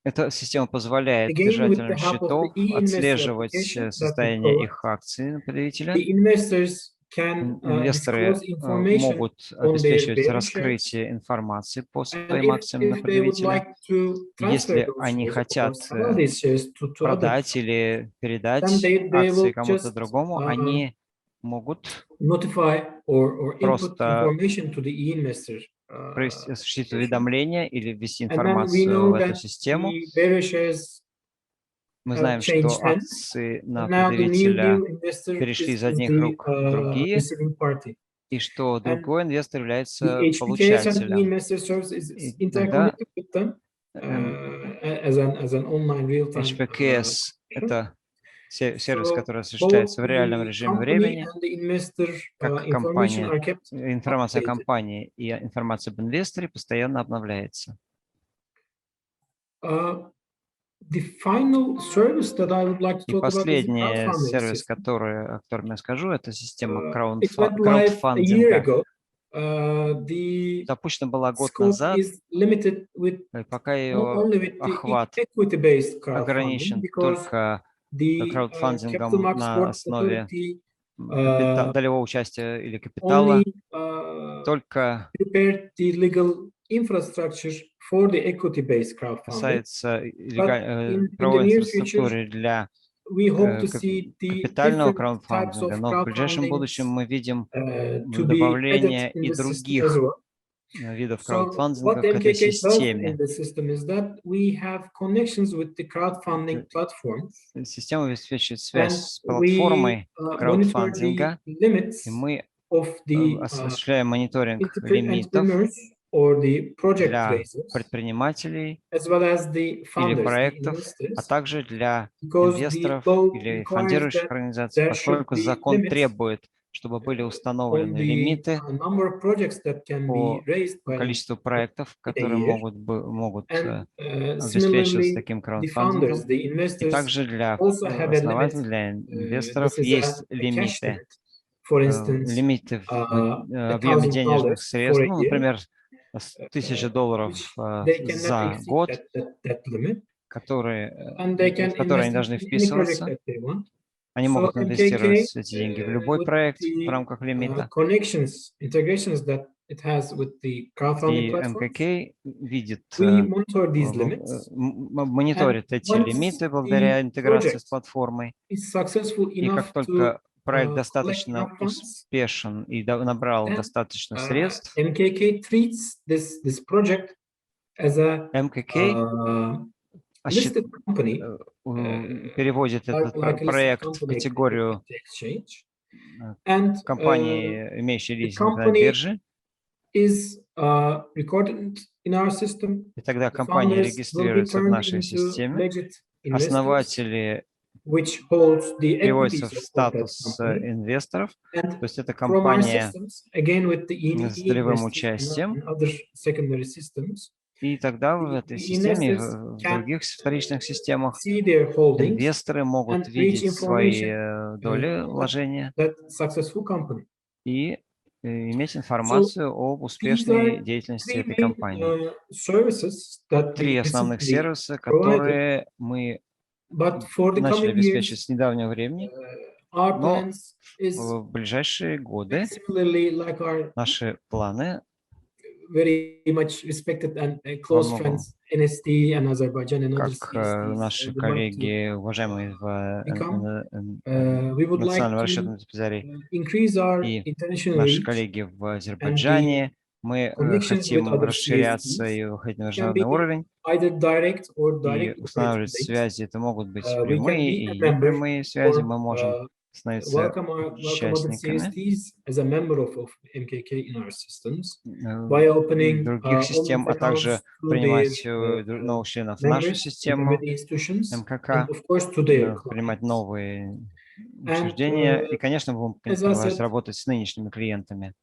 Эта система позволяет again, with the держателям help of the счетов e-investor отслеживать application that we состояние provide, их акций на предъявителя. the investors can Инвесторы disclose information могут on their обеспечивать bearer shares. раскрытие информации по And своим акциям на if they would предъявителя. like to transfer Если those они shares or хотят sell these shares to other продать или передать then they акции will кому-то just другому, они могут notify or input просто information to the e-investor. осуществить уведомление или ввести And then we информацию know в эту that систему. the bearer shares Мы have знаем, changed что hands. акции на And now the предъявителя new investor перешли из is одних the рук в другие, receiving party. и что And другой инвестор the является HPKS and получателем. e-investor service is И тогда interconnected with them as an online real-time. HPKS – это сервис, So который both осуществляется в реальном the режиме company времени, and the investor как information компания, are kept информация о updated. компании и информация об инвесторе постоянно обновляется. The final service that I would like to И talk about is the последний crowdfunding сервис, system. о котором я скажу, это система It went live a year краудфандинга. ago. The Запущена была год scope назад, is limited with и пока not ее only with the охват equity-based crowdfunding, ограничен because только the Capital краудфандингом Markets на Board основе Authority долевого участия или капитала only только prepared the legal infrastructure for the equity-based crowdfunding. касается in the правовой near инфраструктуры для We hope to see the капитального different types краудфандинга, of но в ближайшем crowdfunding будущем мы видим to be added добавление in и the system as других well. видов So краудфандинга what к этой MKK does in системе. the system is that we have connections with the crowdfunding platforms, Система обеспечивает and связь с we платформой monitor the краудфандинга, limits и мы of the осуществляем мониторинг лимитов entrepreneurs or the project для raisers, предпринимателей as well as the или funders, the проектов, а investors, также для because the инвесторов law или requires фондирующих that организаций, there should поскольку be закон limits требует, чтобы были on установлены the лимиты number of projects that can be по raised by количеству an проектов, in a которые year. могут And обеспечиваться similarly, таким the краудфандингом. founders, the И investors также для also have a limit. основателей, для инвесторов This is есть a cash лимиты. limit. For instance, Лимиты в объеме $1,000 денежных средств, for a ну, year, например, $1000 which they cannot за exceed год, that limit, которые, and they can в которые они invest должны in any project вписываться. that they want. Они So могут MKK, инвестировать эти деньги в любой with проект в the рамках лимита. connections, integrations that it has with the crowdfunding И platforms, МКК видит, we monitor these limits. мониторит эти once лимиты the благодаря интеграции с project платформой. is successful И как enough to только проект collect достаточно enough funds, успешен и набрал then достаточно средств, MKK treats this project as a МКК listed company, переводит этот like a listed проект в company категорию at the exchange, and компании, имеющей the лизинг на company бирже. is recorded in our system. И тогда The компания founders will be регистрируется в turned нашей into системе. legit investors, Основатели which holds the переводятся equities в of that статус company. инвесторов. And То есть это from our компания systems, again with the с долевым investing участием. and other secondary systems, И тогда в этой the системе, и investors в can других вторичных системах, see their holdings инвесторы могут and reach видеть свои information доли about вложения that successful company. и иметь информацию об These успешной are деятельности three этой main компании. services Вот that три we основных recently сервиса, provided, которые мы but for the начали coming обеспечивать years, с недавнего времени, our но plans is в ближайшие годы similarly like our наши планы very much respected and во close многом, friends NST and Azerbaijan and other как CSDs наши would like to коллеги, уважаемые в become. We would like Национальном to расчетном депозитарии increase our и international наши reach коллеги в and the Азербайджане. Мы connections with хотим other расширяться CSDs и выходить на can международный be уровень. either direct or И directly устанавливать operating based. связи, это могут быть We can прямые be a и member непрямые связи. or Мы можем становиться welcome other участниками CSDs as a member of MKK in our systems by opening других систем, а также принимать новых членов в нашу систему МКК, and of course to their принимать clients. новые And учреждения. И, конечно, мы будем as I продолжать said, работать с нынешними клиентами.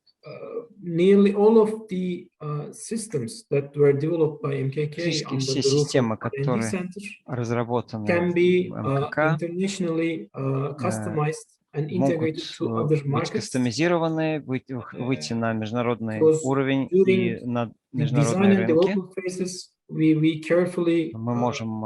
nearly all of the systems that were developed by MKK Практически under все the roof of системы, R&D которые Center разработаны can be в МКК, internationally customized and могут integrated to other быть markets. кастомизированы, выйти на международный Because уровень during и на the международные design and рынки. development phases, we carefully Мы можем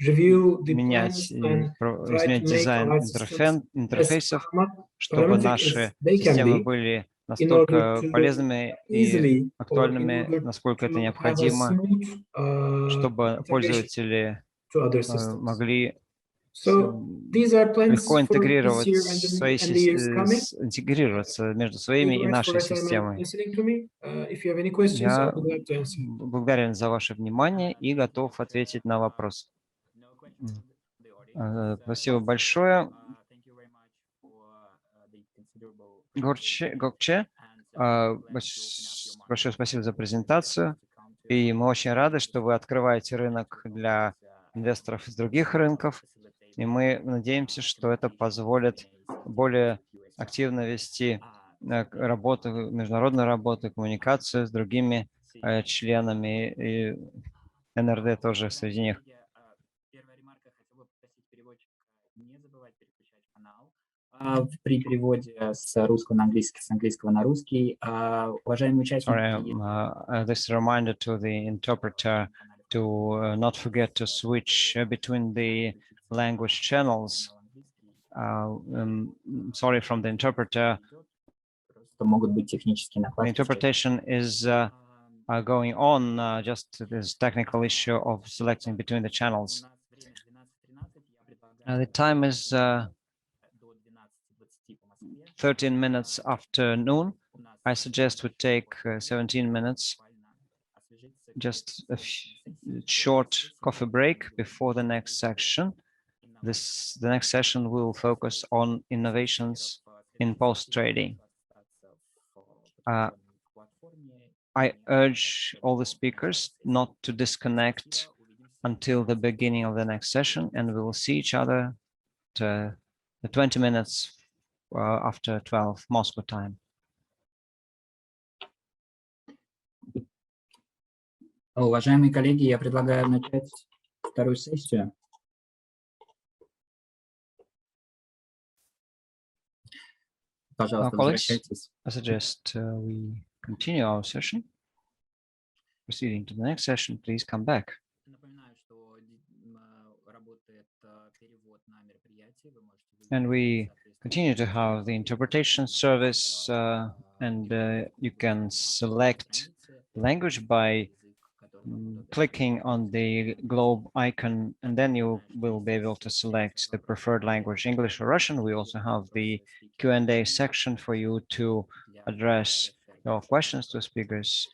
review the менять plans and try to изменять make дизайн our systems интерфейсов, as чтобы parametric наши as they can системы be были in order настолько to полезными и easily or in актуальными, order насколько это to have a необходимо, smooth чтобы integration пользователи to other systems. могли So these are plans легко for this интегрировать year and the years coming. интегрироваться между Thank своими you и very much for нашей your time and системой. listening to me. If you have any questions, I Я would like to answer. благодарен за ваше внимание и готов ответить на вопросы. Спасибо большое. Гокче, большое спасибо за презентацию. И мы очень рады, что вы открываете рынок для инвесторов из других рынков. И мы надеемся, что это позволит более активно вести работу, международную работу, коммуникацию с другими членами, и НРД тоже среди них. Первая ремарка, хотел бы попросить переводчика не забывать переключать канал при переводе с русского на английский, с английского на русский. Уважаемые участники... This reminder to the interpreter to not forget to switch between the language channels Sorry from the interpreter. Просто могут быть технические The накладки. interpretation is going on, just this technical issue of selecting between the channels. The time is 13 minutes after noon. I suggest we take 17 minutes, just a short coffee break before the next section. The next session will focus on innovations in post-trading. I urge all the speakers not to disconnect until the beginning of the next session, and we will see each other to the 20 minutes after 12 Moscow time. Уважаемые коллеги, я предлагаю начать вторую сессию. Пожалуйста, возвращайтесь. I suggest we continue our session. Proceeding to the next session, please come back. And we continue to have the interpretation service, and you can select language by clicking on the globe icon, and then you will be able to select the preferred language, English or Russian. We also have the Q&A section for you to address your questions to speakers,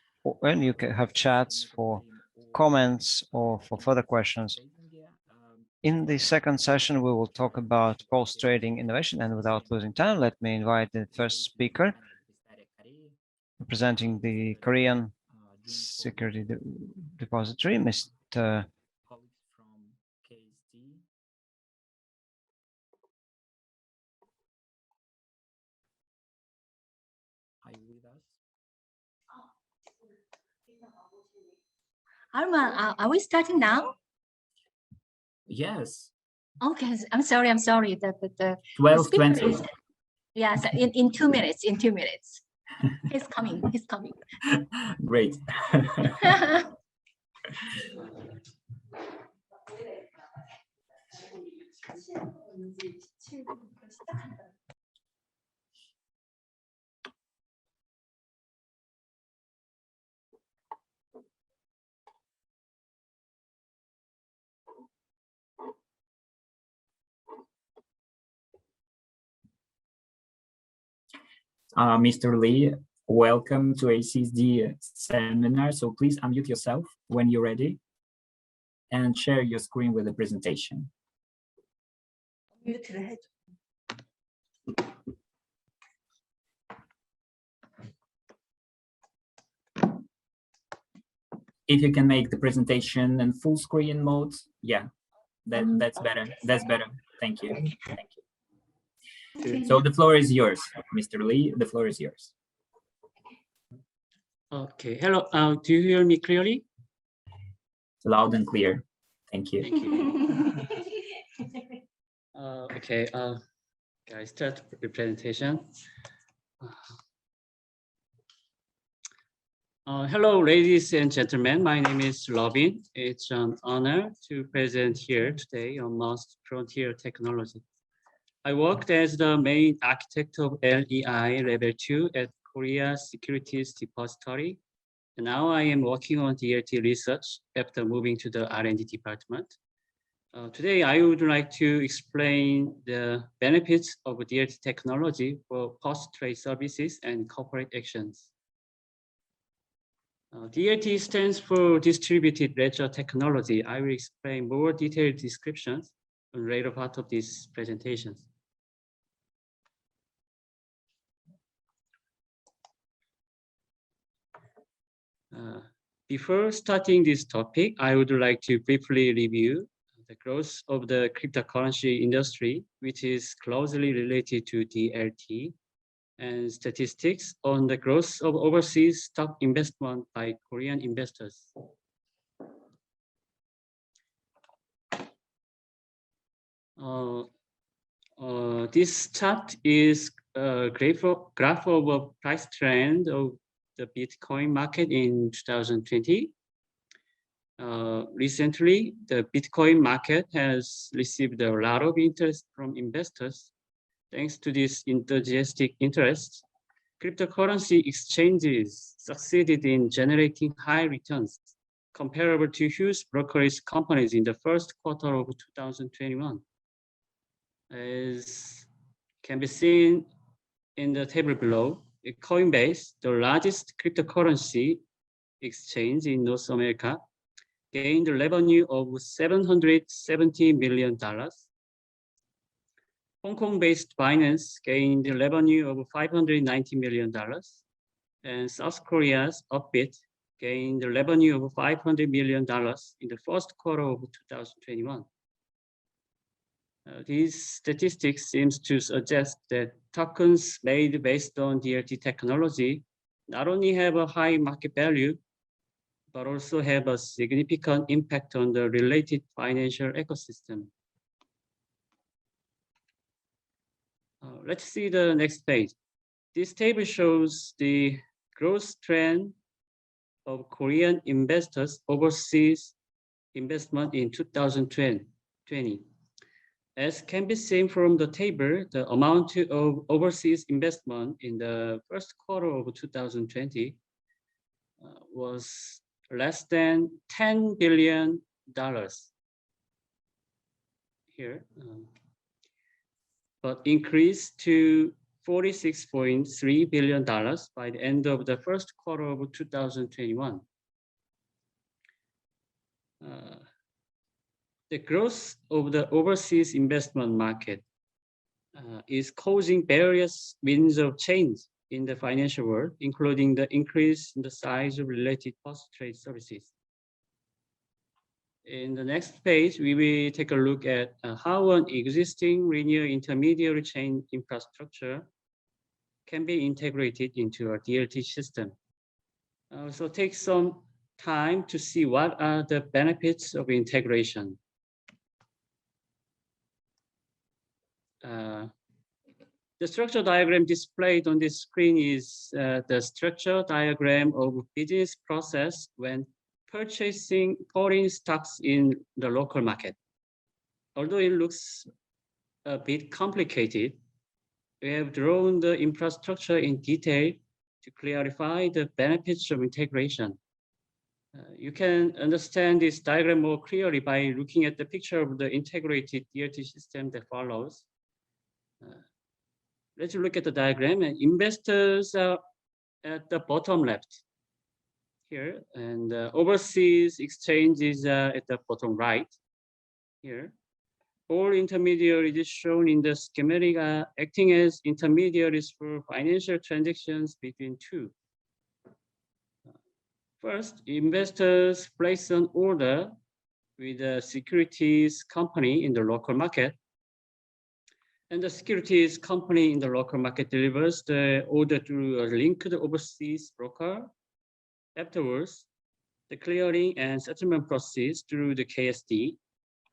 and you can have chats for comments or for further questions. In the second session, we will talk about post-trading innovation, and without losing time, let me invite the first speaker representing the Korean Security Depository, Mr. Arman, are we starting now? Yes. Okay, I'm sorry. The 12:20. is, yes, in 2 minutes. In 2 minutes, he's coming. Great. Mr. Lee, welcome to AECSD seminar. So please unmute yourself when you're ready and share your screen with the presentation. If you can make the presentation in full screen mode, yeah, that's better. That's better. Thank you. Thank you. Okay. So the floor is yours, Mr. Lee. The floor is yours. Okay. Hello. Do you hear me clearly? Loud and clear. Thank you. Thank you. Okay. I start the presentation. Hello, ladies and gentlemen. My name is Robin. It's an honor to present here today on Most Frontier Technology. I worked as the main architect of LEI Level 2 at Korea Securities Depository. And now I am working on DLT research after moving to the R&D department. Today, I would like to explain the benefits of DLT technology for post-trade services and corporate actions. DLT stands for Distributed Ledger Technology. I will explain more detailed descriptions on the later part of this presentation. Before starting this topic, I would like to briefly review the growth of the cryptocurrency industry, which is closely related to DLT, and statistics on the growth of overseas stock investment by Korean investors. This chart is a graph of a price trend of the Bitcoin market in 2020. Recently, the Bitcoin market has received a lot of interest from investors. Thanks to this enthusiastic interest, cryptocurrency exchanges succeeded in generating high returns comparable to huge brokerage companies in the first quarter of 2021. As can be seen in the table below, Coinbase, the largest cryptocurrency exchange in North America, gained a revenue of $770 million. Hong Kong-based Binance gained a revenue of $590 million, and South Korea's Upbit gained a revenue of $500 million in the first quarter of 2021. These statistics seem to suggest that tokens made based on DLT technology not only have a high market value, but also have a significant impact on the related financial ecosystem. Let's see the next page. This table shows the growth trend of Korean investors' overseas investment in 2020. As can be seen from the table, the amount of overseas investment in the first quarter of 2020 was less than $10 billion here, but increased to $46.3 billion by the end of the first quarter of 2021. The growth of the overseas investment market is causing various winds of change in the financial world, including the increase in the size of related post-trade services. In the next page, we will take a look at how an existing linear intermediary chain infrastructure can be integrated into a DLT system. So take some time to see what are the benefits of integration. The structure diagram displayed on this screen is the structure diagram of business process when purchasing foreign stocks in the local market. Although it looks a bit complicated, we have drawn the infrastructure in detail to clarify the benefits of integration. You can understand this diagram more clearly by looking at the picture of the integrated DLT system that follows. Let's look at the diagram, and investors are at the bottom left here, and overseas exchanges are at the bottom right here. All intermediaries shown in the schematic are acting as intermediaries for financial transactions between two. First, investors place an order with a securities company in the local market, and the securities company in the local market delivers the order through a linked overseas broker. Afterwards, the clearing and settlement process through the KSD,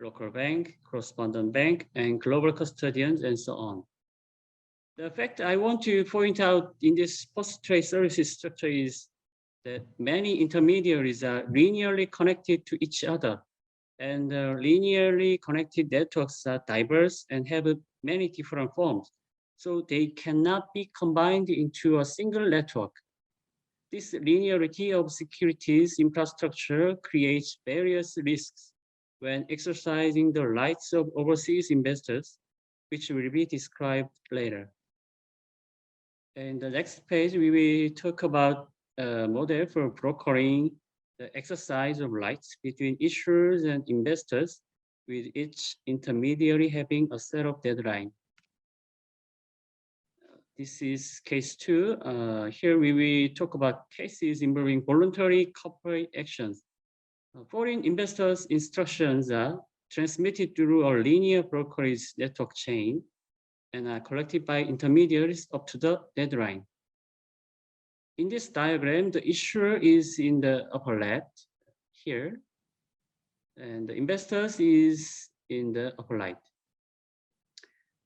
local bank, correspondent bank, and global custodians, and so on. The fact I want to point out in this post-trade services structure is that many intermediaries are linearly connected to each other, and linearly connected networks are diverse and have many different forms, so they cannot be combined into a single network. This linearity of securities infrastructure creates various risks when exercising the rights of overseas investors, which will be described later. In the next page, we will talk about a model for brokering the exercise of rights between issuers and investors, with each intermediary having a set of deadline. This is case 2. Here we will talk about cases involving voluntary corporate actions. Foreign investors' instructions are transmitted through a linear brokerage network chain and are collected by intermediaries up to the deadline. In this diagram, the issuer is in the upper left here, and the investors is in the upper right.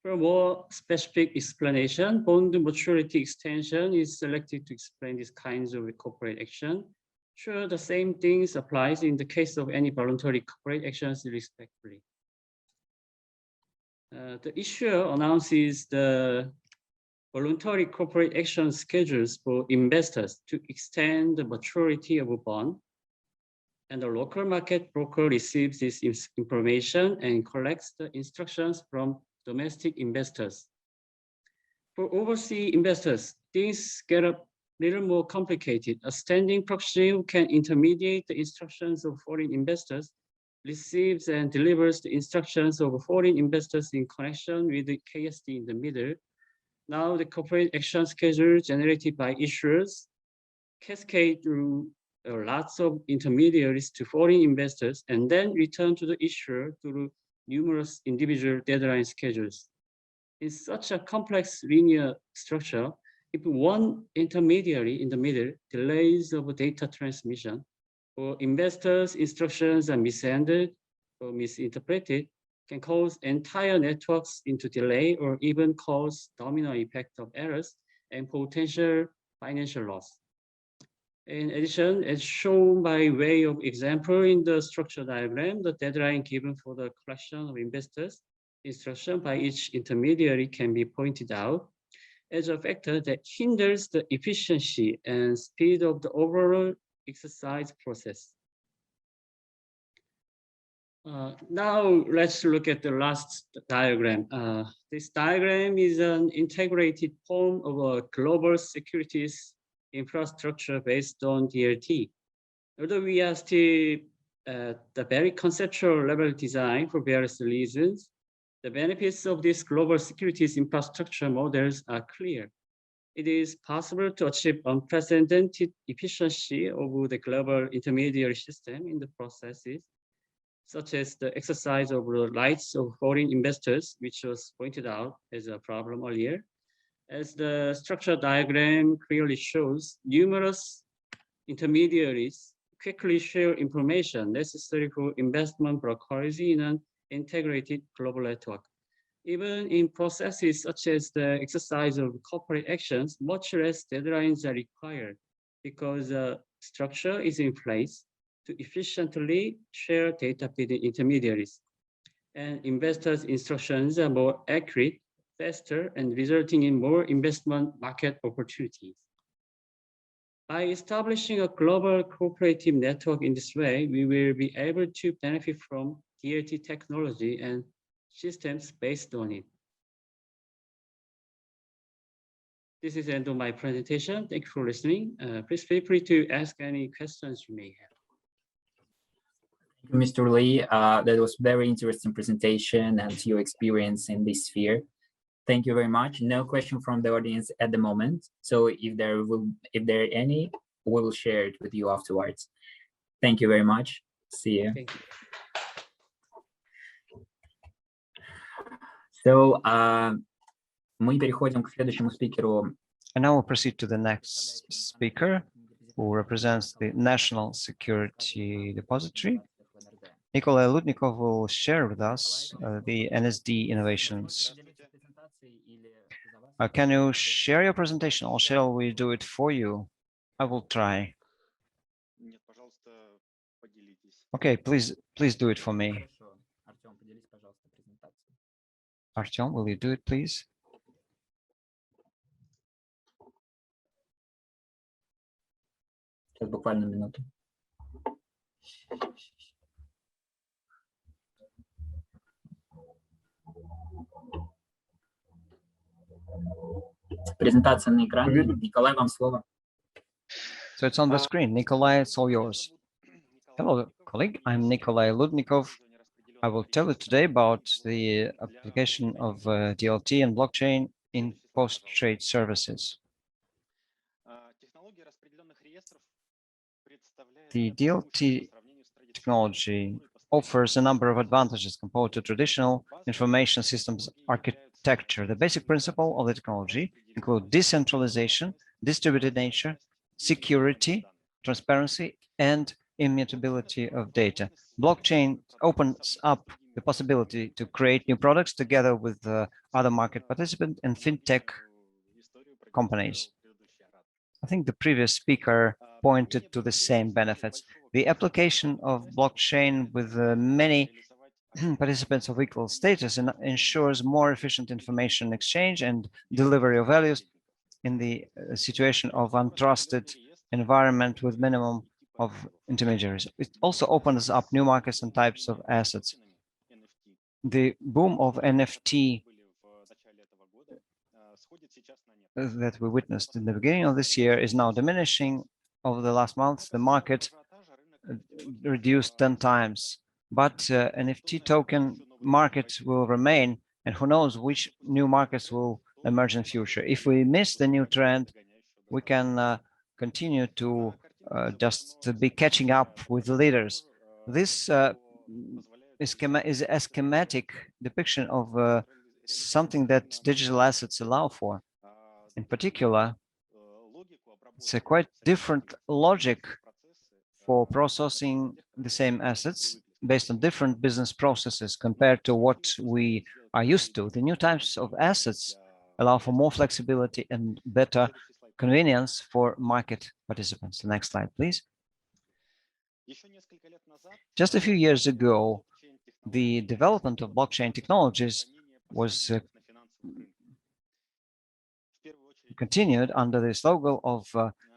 For a more specific explanation, bond maturity extension is selected to explain these kinds of corporate action. Sure, the same things applies in the case of any voluntary corporate actions respectively. The issuer announces the voluntary corporate action schedules for investors to extend the maturity of a bond, and the local market broker receives this information and collects the instructions from domestic investors. For overseas investors, things get a little more complicated. A standing proxy who can intermediate the instructions of foreign investors receives and delivers the instructions of foreign investors in connection with the KSD in the middle. Now the corporate action schedule generated by issuers cascade through lots of intermediaries to foreign investors and then return to the issuer through numerous individual deadline schedules. In such a complex linear structure, if one intermediary in the middle delays of data transmission, or investors' instructions are mishandled or misinterpreted, can cause entire networks into delay or even cause domino effect of errors and potential financial loss. In addition, as shown by way of example in the structure diagram, the deadline given for the collection of investors' instruction by each intermediary can be pointed out as a factor that hinders the efficiency and speed of the overall exercise process. Now let's look at the last diagram. This diagram is an integrated form of a global securities infrastructure based on DLT. Although we are still at the very conceptual level design for various reasons, the benefits of these global securities infrastructure models are clear. It is possible to achieve unprecedented efficiency of the global intermediary system in the processes, such as the exercise of the rights of foreign investors, which was pointed out as a problem earlier. As the structure diagram clearly shows, numerous intermediaries quickly share information necessary for investment brokerage in an integrated global network. Even in processes such as the exercise of corporate actions, much less deadlines are required because the structure is in place to efficiently share data between intermediaries. And investors' instructions are more accurate, faster, and resulting in more investment market opportunities. By establishing a global cooperative network in this way, we will be able to benefit from DLT technology and systems based on it. This is the end of my presentation. Thank you for listening. Please feel free to ask any questions you may have. Thank you, Mr. Lee. That was very interesting presentation and your experience in this sphere. Thank you very much. No question from the audience at the moment. So if there are any, we will share it with you afterwards. Thank you very much. See you. Thank you. So, мы переходим к следующему спикеру. And now we'll proceed to the next speaker, who represents the National Security Depository. Nikolai Ludnikov will share with us the NSD innovations. Can you share your presentation, or shall we do it for you? I will try. Okay, please do it for me. Artyom, will you do it, please? Сейчас буквально минуту. Презентация на экране. Николай, вам слово. So it's on the screen. Nikolai, it's all yours. Hello, colleague. I'm Nikolai Ludnikov. I will tell you today about the application of DLT and blockchain in post-trade services. The DLT technology offers a number of advantages compared to traditional information systems architecture. The basic principle of the technology include decentralization, distributed nature, security, transparency, and immutability of data. Blockchain opens up the possibility to create new products together with other market participants and fintech companies. I think the previous speaker pointed to the same benefits. The application of blockchain with many participants of equal status ensures more efficient information exchange and delivery of values in the situation of untrusted environment with minimum of intermediaries. It also opens up new markets and types of assets. The boom of NFT that we witnessed in the beginning of this year is now diminishing. Over the last months, the market reduced 10 times, but NFT token market will remain, and who knows which new markets will emerge in future. If we miss the new trend, we can continue to just be catching up with the leaders. This is a schematic depiction of something that digital assets allow for. In particular, it's a quite different logic for processing the same assets based on different business processes compared to what we are used to. The new types of assets allow for more flexibility and better convenience for market participants. The next slide, please. Just a few years ago, the development of blockchain technologies was continued under the slogan of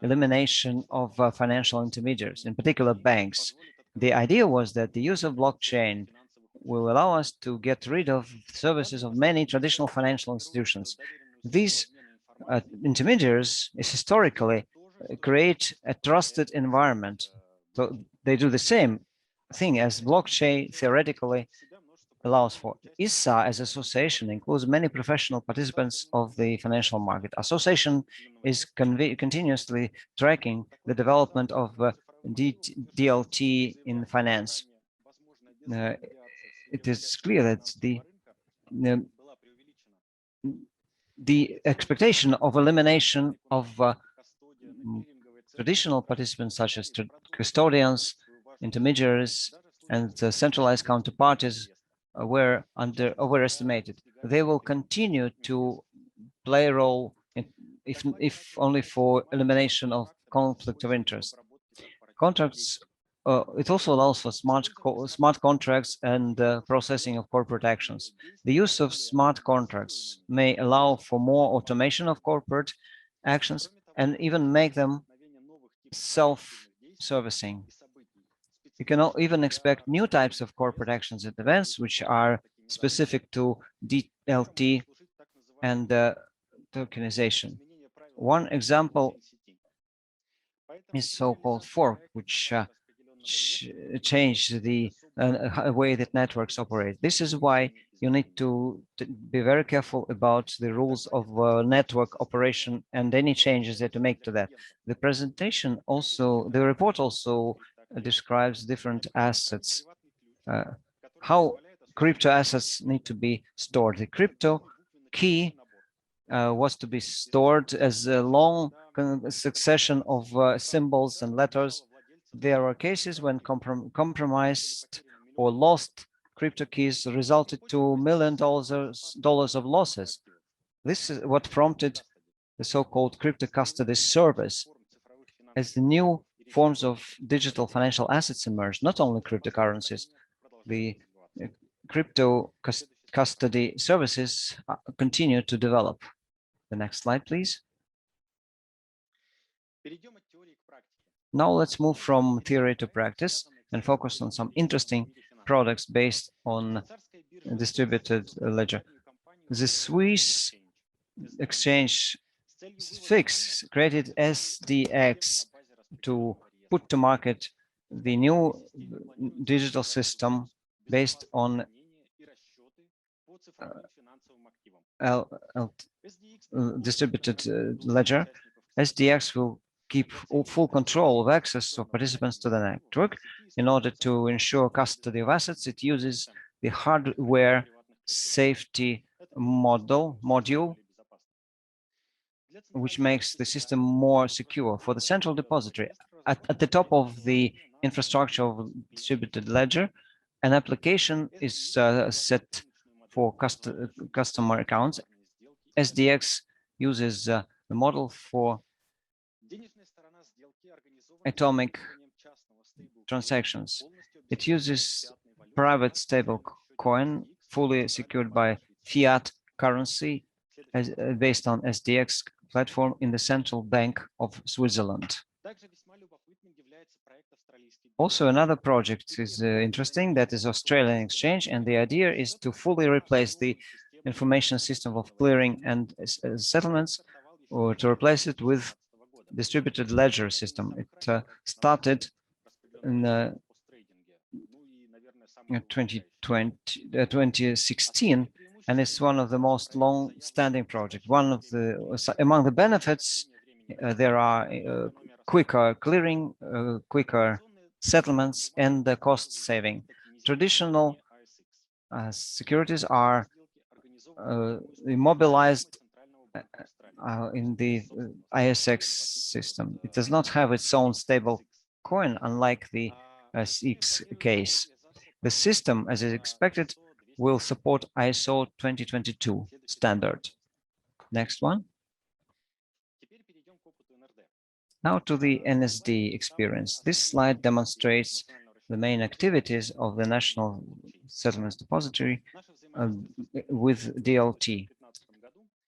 elimination of financial intermediaries, in particular banks. The idea was that the use of blockchain will allow us to get rid of services of many traditional financial institutions. These intermediaries historically create a trusted environment. So they do the same thing as blockchain theoretically allows for. ISA as association includes many professional participants of the financial market. Association is continuously tracking the development of DLT in finance. It is clear that the expectation of elimination of traditional participants such as custodians, intermediaries, and centralized counterparties were overestimated. They will continue to play a role if only for elimination of conflict of interest. Contracts, it also allows for smart contracts and processing of corporate actions. The use of smart contracts may allow for more automation of corporate actions and even make them self-servicing. You can even expect new types of corporate actions and events which are specific to DLT and tokenization. One example is so-called fork, which changed the way that networks operate. This is why you need to be very careful about the rules of network operation and any changes that you make to that. The presentation also, the report also describes different assets, how crypto assets need to be stored. The crypto key was to be stored as a long succession of symbols and letters. There are cases when compromised or lost crypto keys resulted to $1 million of losses. This is what prompted the so-called crypto custody service. As the new forms of digital financial assets emerge, not only cryptocurrencies, the crypto custody services continue to develop. The next slide, please. Now let's move from theory to practice and focus on some interesting products based on distributed ledger. The Swiss exchange FIX created SDX to put to market the new digital system based on distributed ledger. SDX will keep full control of access of participants to the network. In order to ensure custody of assets, it uses the hardware safety module, which makes the system more secure. For the central depository, at the top of the infrastructure of distributed ledger, an application is set for customer accounts. SDX uses the model for atomic transactions. It uses private stable coin fully secured by fiat currency based on SDX platform in the Central Bank of Switzerland. Also, another project is interesting, that is Australian Exchange, and the idea is to fully replace the information system of clearing and settlements, or to replace it with distributed ledger system. It started in 2016, and it's one of the most long-standing projects. One of the among the benefits, there are quicker clearing, quicker settlements, and the cost saving. Traditional securities are immobilized in the AECSD system. It does not have its own stable coin, unlike the SX case. The system, as is expected, will support ISO 2022 standard. Next one. Now to the NSD experience. This slide demonstrates the main activities of the National Settlements Depository with DLT.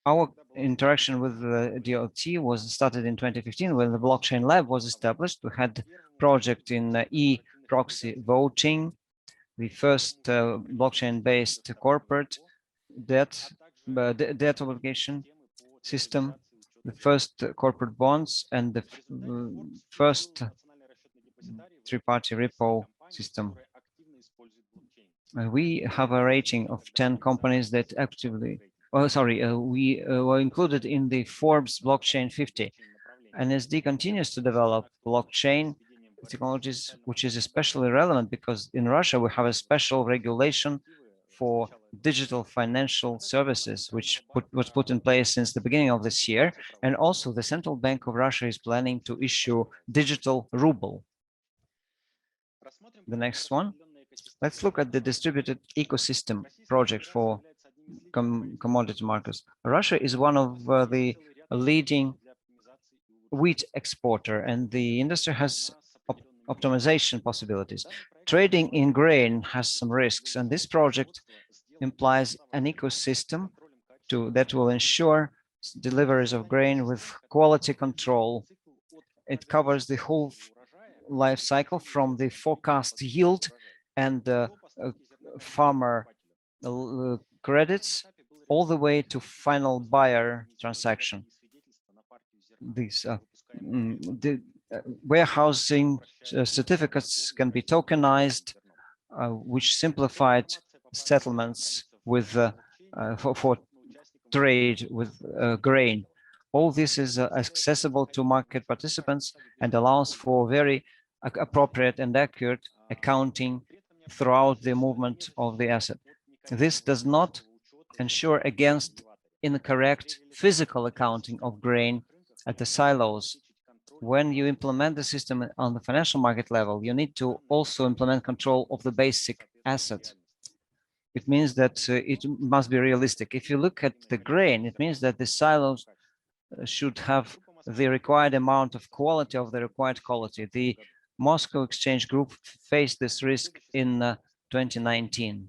Our interaction with the DLT was started in 2015 when the blockchain lab was established. We had a project in e-proxy voting, the first blockchain-based corporate debt obligation system, the first corporate bonds, and the first three-party repo system. We have a rating of 10 companies that actively, we were included in the Forbes Blockchain 50. NSD continues to develop blockchain technologies, which is especially relevant because in Russia we have a special regulation for digital financial services, which was put in place since the beginning of this year. And also the Central Bank of Russia is planning to issue digital ruble. The next one. Let's look at the distributed ecosystem project for commodity markets. Russia is one of the leading wheat exporter, and the industry has optimization possibilities. Trading in grain has some risks, and this project implies an ecosystem that will ensure deliveries of grain with quality control. It covers the whole life cycle from the forecast yield and farmer credits all the way to final buyer transaction. These warehousing certificates can be tokenized, which simplified settlements with for trade with grain. All this is accessible to market participants and allows for very appropriate and accurate accounting throughout the movement of the asset. This does not ensure against incorrect physical accounting of grain at the silos. When you implement the system on the financial market level, you need to also implement control of the basic asset. It means that it must be realistic. If you look at the grain, it means that the silos should have the required amount of quality of the required quality. The Moscow Exchange Group faced this risk in 2019.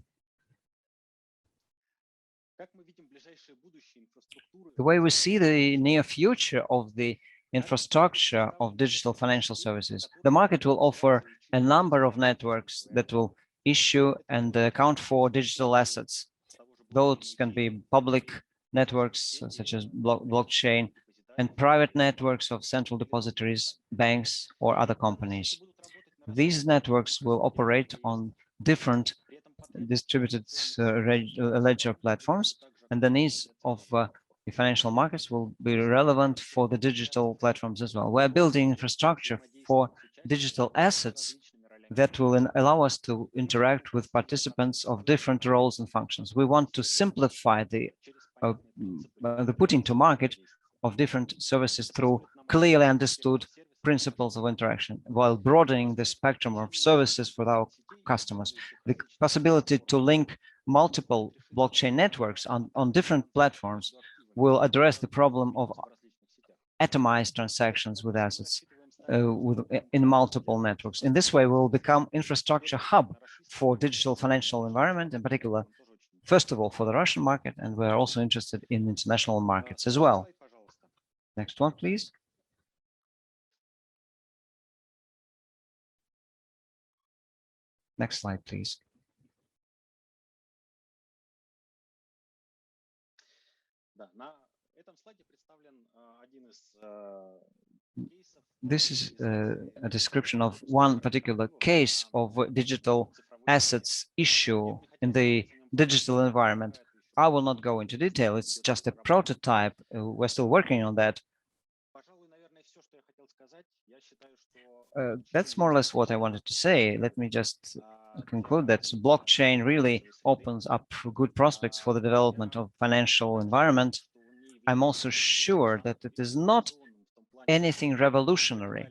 The way we see the near future of the infrastructure of digital financial services, the market will offer a number of networks that will issue and account for digital assets. Those can be public networks such as blockchain and private networks of central depositories, banks, or other companies. These networks will operate on different distributed ledger platforms, and the needs of the financial markets will be relevant for the digital platforms as well. We're building infrastructure for digital assets that will allow us to interact with participants of different roles and functions. We want to simplify the putting to market of different services through clearly understood principles of interaction, while broadening the spectrum of services for our customers. The possibility to link multiple blockchain networks on different platforms will address the problem of atomized transactions with assets in multiple networks. In this way, we will become infrastructure hub for digital financial environment, in particular, first of all, for the Russian market, and we're also interested in international markets as well. Next one, please. Next slide, please. This is a description of one particular case of digital assets issue in the digital environment. I will not go into detail. It's just a prototype. We're still working on that. That's more or less what I wanted to say. Let me just conclude that blockchain really opens up good prospects for the development of financial environment. I'm also sure that it is not anything revolutionary,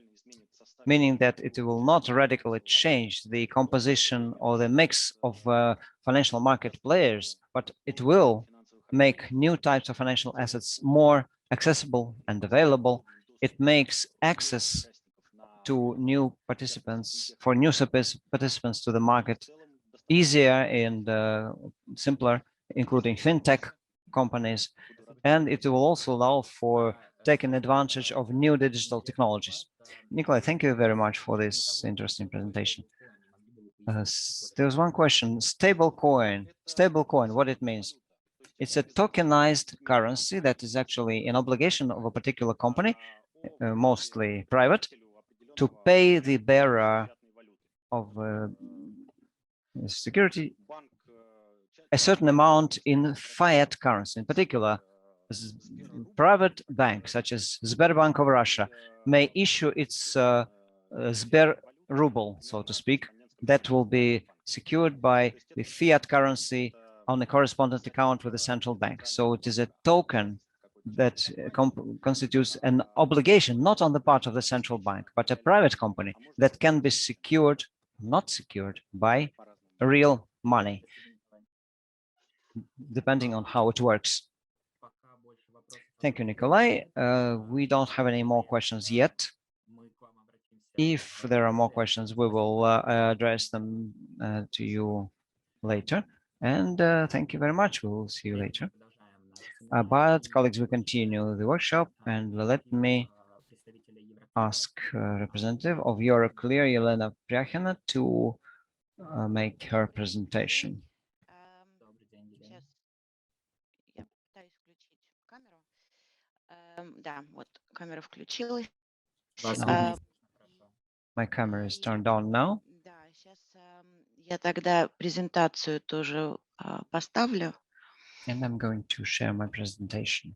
meaning that it will not radically change the composition or the mix of financial market players, but it will make new types of financial assets more accessible and available. It makes access to new participants, for new participants to the market easier and simpler, including fintech companies, and it will also allow for taking advantage of new digital technologies. Nikolai, thank you very much for this interesting presentation. There's one question, stablecoin, what it means? It's a tokenized currency that is actually an obligation of a particular company, mostly private, to pay the bearer of security a certain amount in fiat currency. In particular, private banks such as Sberbank of Russia may issue its Sber ruble, so to speak, that will be secured by the fiat currency on a correspondent account with the central bank. So it is a token that constitutes an obligation, not on the part of the central bank, but a private company that can be secured, not secured by real money, depending on how it works. Thank you, Nikolai. We don't have any more questions yet. If there are more questions, we will address them to you later. And thank you very much. We will see you later. But colleagues, we continue the workshop, and let me ask representative of Euroclear, Elena Pryakhina, to make her presentation. My camera is turned on now. And I'm going to share my presentation.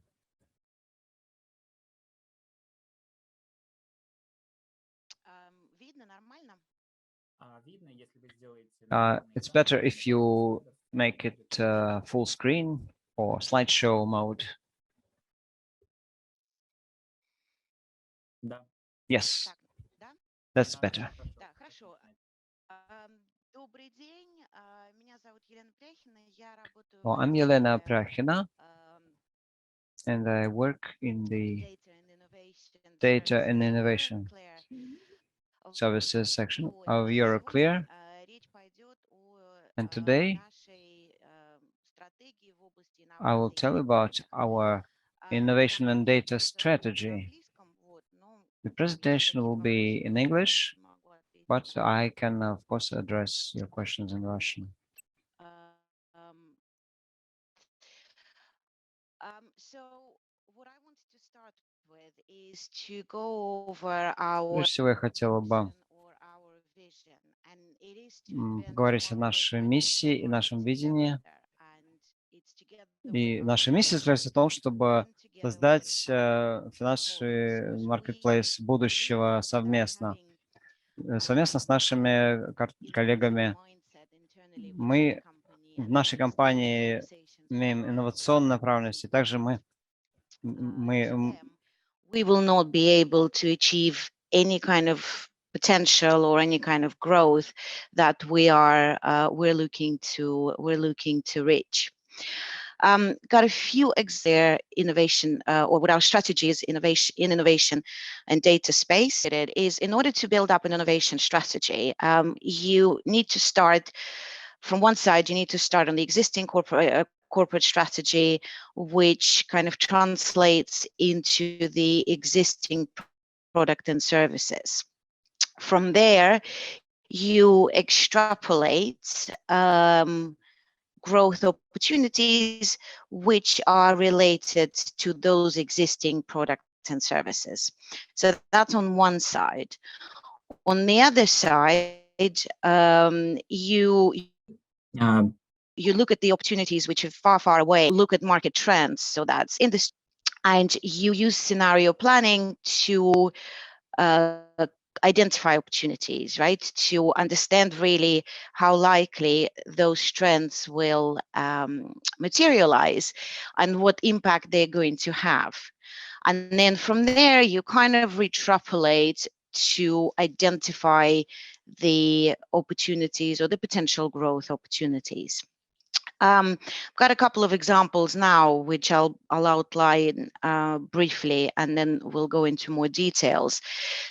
It's better if you make it full screen or slideshow mode. Yes, that's better. Well, I'm Elena Pryakhina, and I work in the Data and Innovation Services section of Euroclear. And today, I will tell you about our innovation and data strategy. The presentation will be in English, but I can, of course, address your questions in Russian. Прежде всего, я хотела бы поговорить о нашей миссии и нашем видении. И наша миссия заключается в том, чтобы создать финансовый маркетплейс будущего совместно с нашими коллегами. Мы в нашей компании имеем инновационную направленность, и также we will not be able to achieve any kind of potential or any kind of growth that we're looking to reach. Got a few there innovation or what our strategy is innovation and data space. It is in order to build up an innovation strategy, you need to start from one side. You need to start on the existing corporate strategy, which kind of translates into the existing product and services. From there, you extrapolate growth opportunities which are related to those existing products and services. So that's on one side. On the other side, you look at the opportunities which are far, far away, look at market trends. So that's industry, and you use scenario planning to identify opportunities, right? To understand really how likely those trends will materialize and what impact they're going to have. And then from there, you kind of extrapolate to identify the opportunities or the potential growth opportunities. I've got a couple of examples now, which I'll outline briefly, and then we'll go into more details.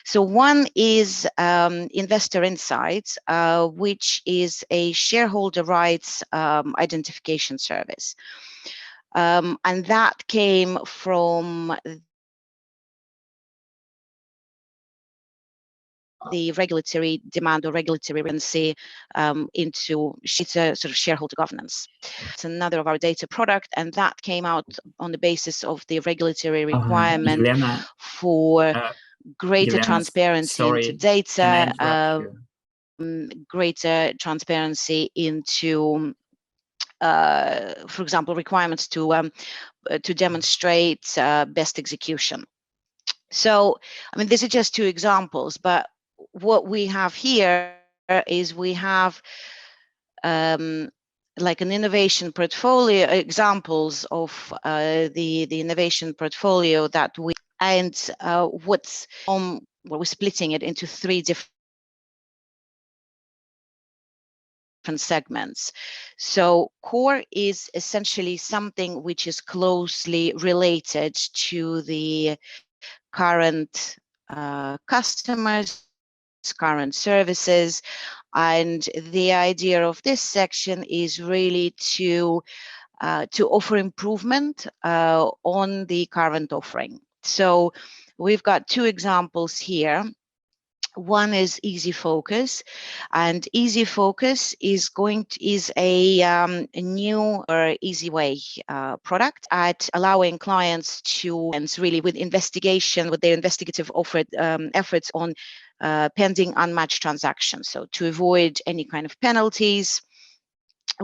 So one is Investor Insights, which is a shareholder rights identification service. And that came from the regulatory demand or regulatory agency into sort of shareholder governance. It's another of our data product, and that came out on the basis of the regulatory requirement Elena, for greater transparency into data, greater transparency into, for example, requirements to demonstrate best execution. So, I mean, these are just two examples, but what we have here is we have like an innovation portfolio, examples of the innovation portfolio that we, and what's well, we're splitting it into three different segments. So core is essentially something which is closely related to the current customers, current services, and the idea of this section is really to offer improvement on the current offering. So we've got two examples here. One is Easy Focus, and Easy Focus is a new or easy way product at allowing clients to, and really with investigation, with their investigative efforts on pending unmatched transactions. So to avoid any kind of penalties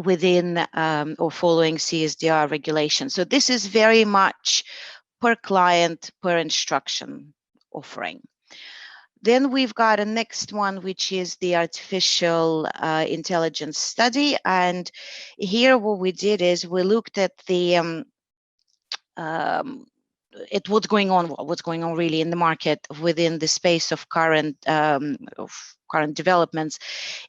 within or following CSDR regulation. So this is very much per client, per instruction offering. Then we've got a next one, which is the artificial intelligence study. And here what we did is we looked at the what's going on really in the market within the space of current developments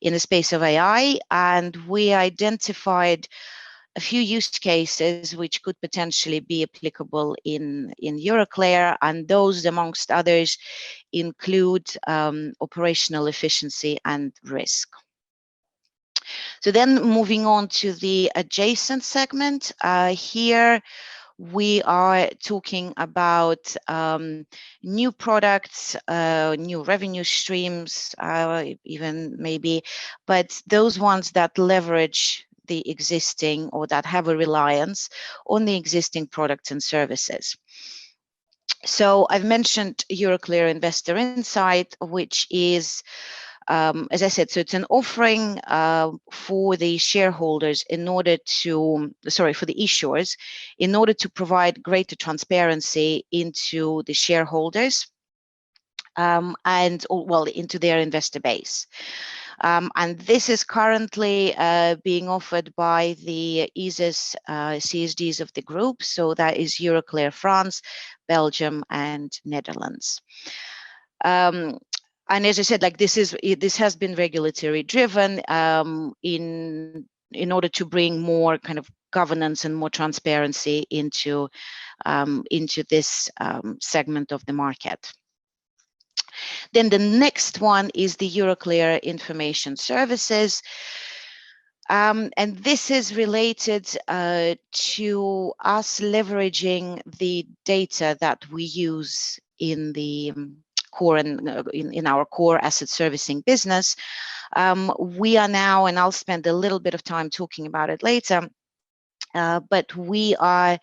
in the space of AI, and we identified a few use cases which could potentially be applicable in Euroclear, and those, amongst others, include operational efficiency and risk. So then moving on to the adjacent segment, here we are talking about new products, new revenue streams, even maybe, but those ones that leverage the existing or that have a reliance on the existing products and services. So I've mentioned Euroclear Investor Insight, which is, as I said, so it's an offering for the shareholders in order to, for the issuers, in order to provide greater transparency into the shareholders and, well, into their investor base. And this is currently being offered by the AECSDs of the group. So that is Euroclear France, Belgium, and Netherlands. And as I said, like this has been regulatory driven. In in order to bring more kind of governance and more transparency into this segment of the market. Then the next one is the Euroclear Information Services. And this is related to us leveraging the data that we use in the core and in our core asset servicing business. We are now, and I'll spend a little bit of time talking about it later, but we are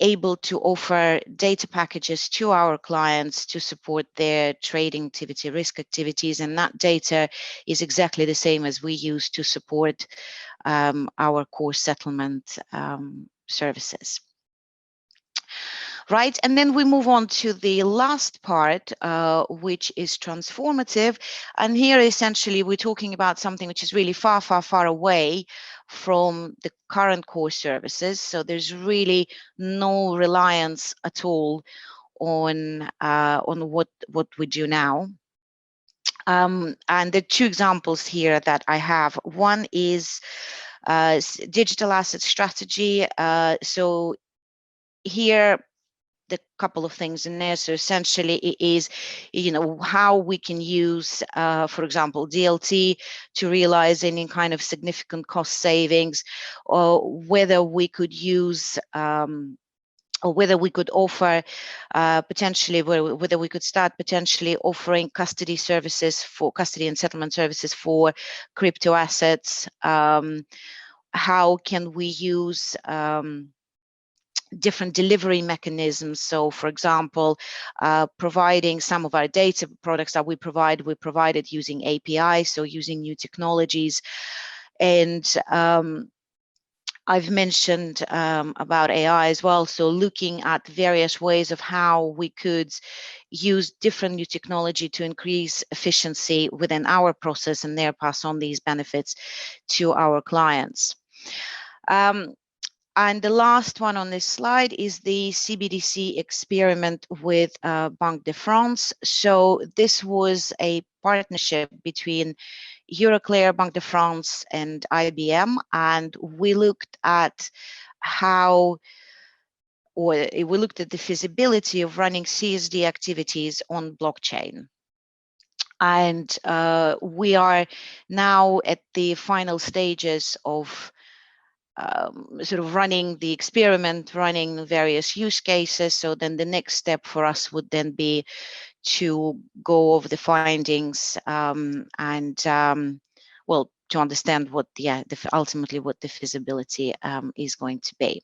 able to offer data packages to our clients to support their trading activity, risk activities, and that data is exactly the same as we use to support our core settlement services. Right, and then we move on to the last part, which is transformative. And here, essentially, we're talking about something which is really far, far, far away from the current core services. So there's really no reliance at all on what we do now. And the two examples here that I have. One is digital asset strategy. So here, the couple of things in there. So essentially it is, how we can use, for example, DLT to realize any kind of significant cost savings, or whether we could use, or whether we could offer potentially, whether we could start potentially offering custody services for custody and settlement services for crypto assets. How can we use different delivery mechanisms? So, for example, providing some of our data products that we provided using API, so using new technologies. And I've mentioned about AI as well, so looking at various ways of how we could use different new technology to increase efficiency within our process and there pass on these benefits to our clients. And the last one on this slide is the CBDC experiment with Banque de France. So this was a partnership between Euroclear, Banque de France, and IBM, and we looked at we looked at the feasibility of running CSD activities on blockchain. And we are now at the final stages of sort of running the experiment, running various use cases. So then the next step for us would then be to go over the findings well, to understand what ultimately what the feasibility is going to be.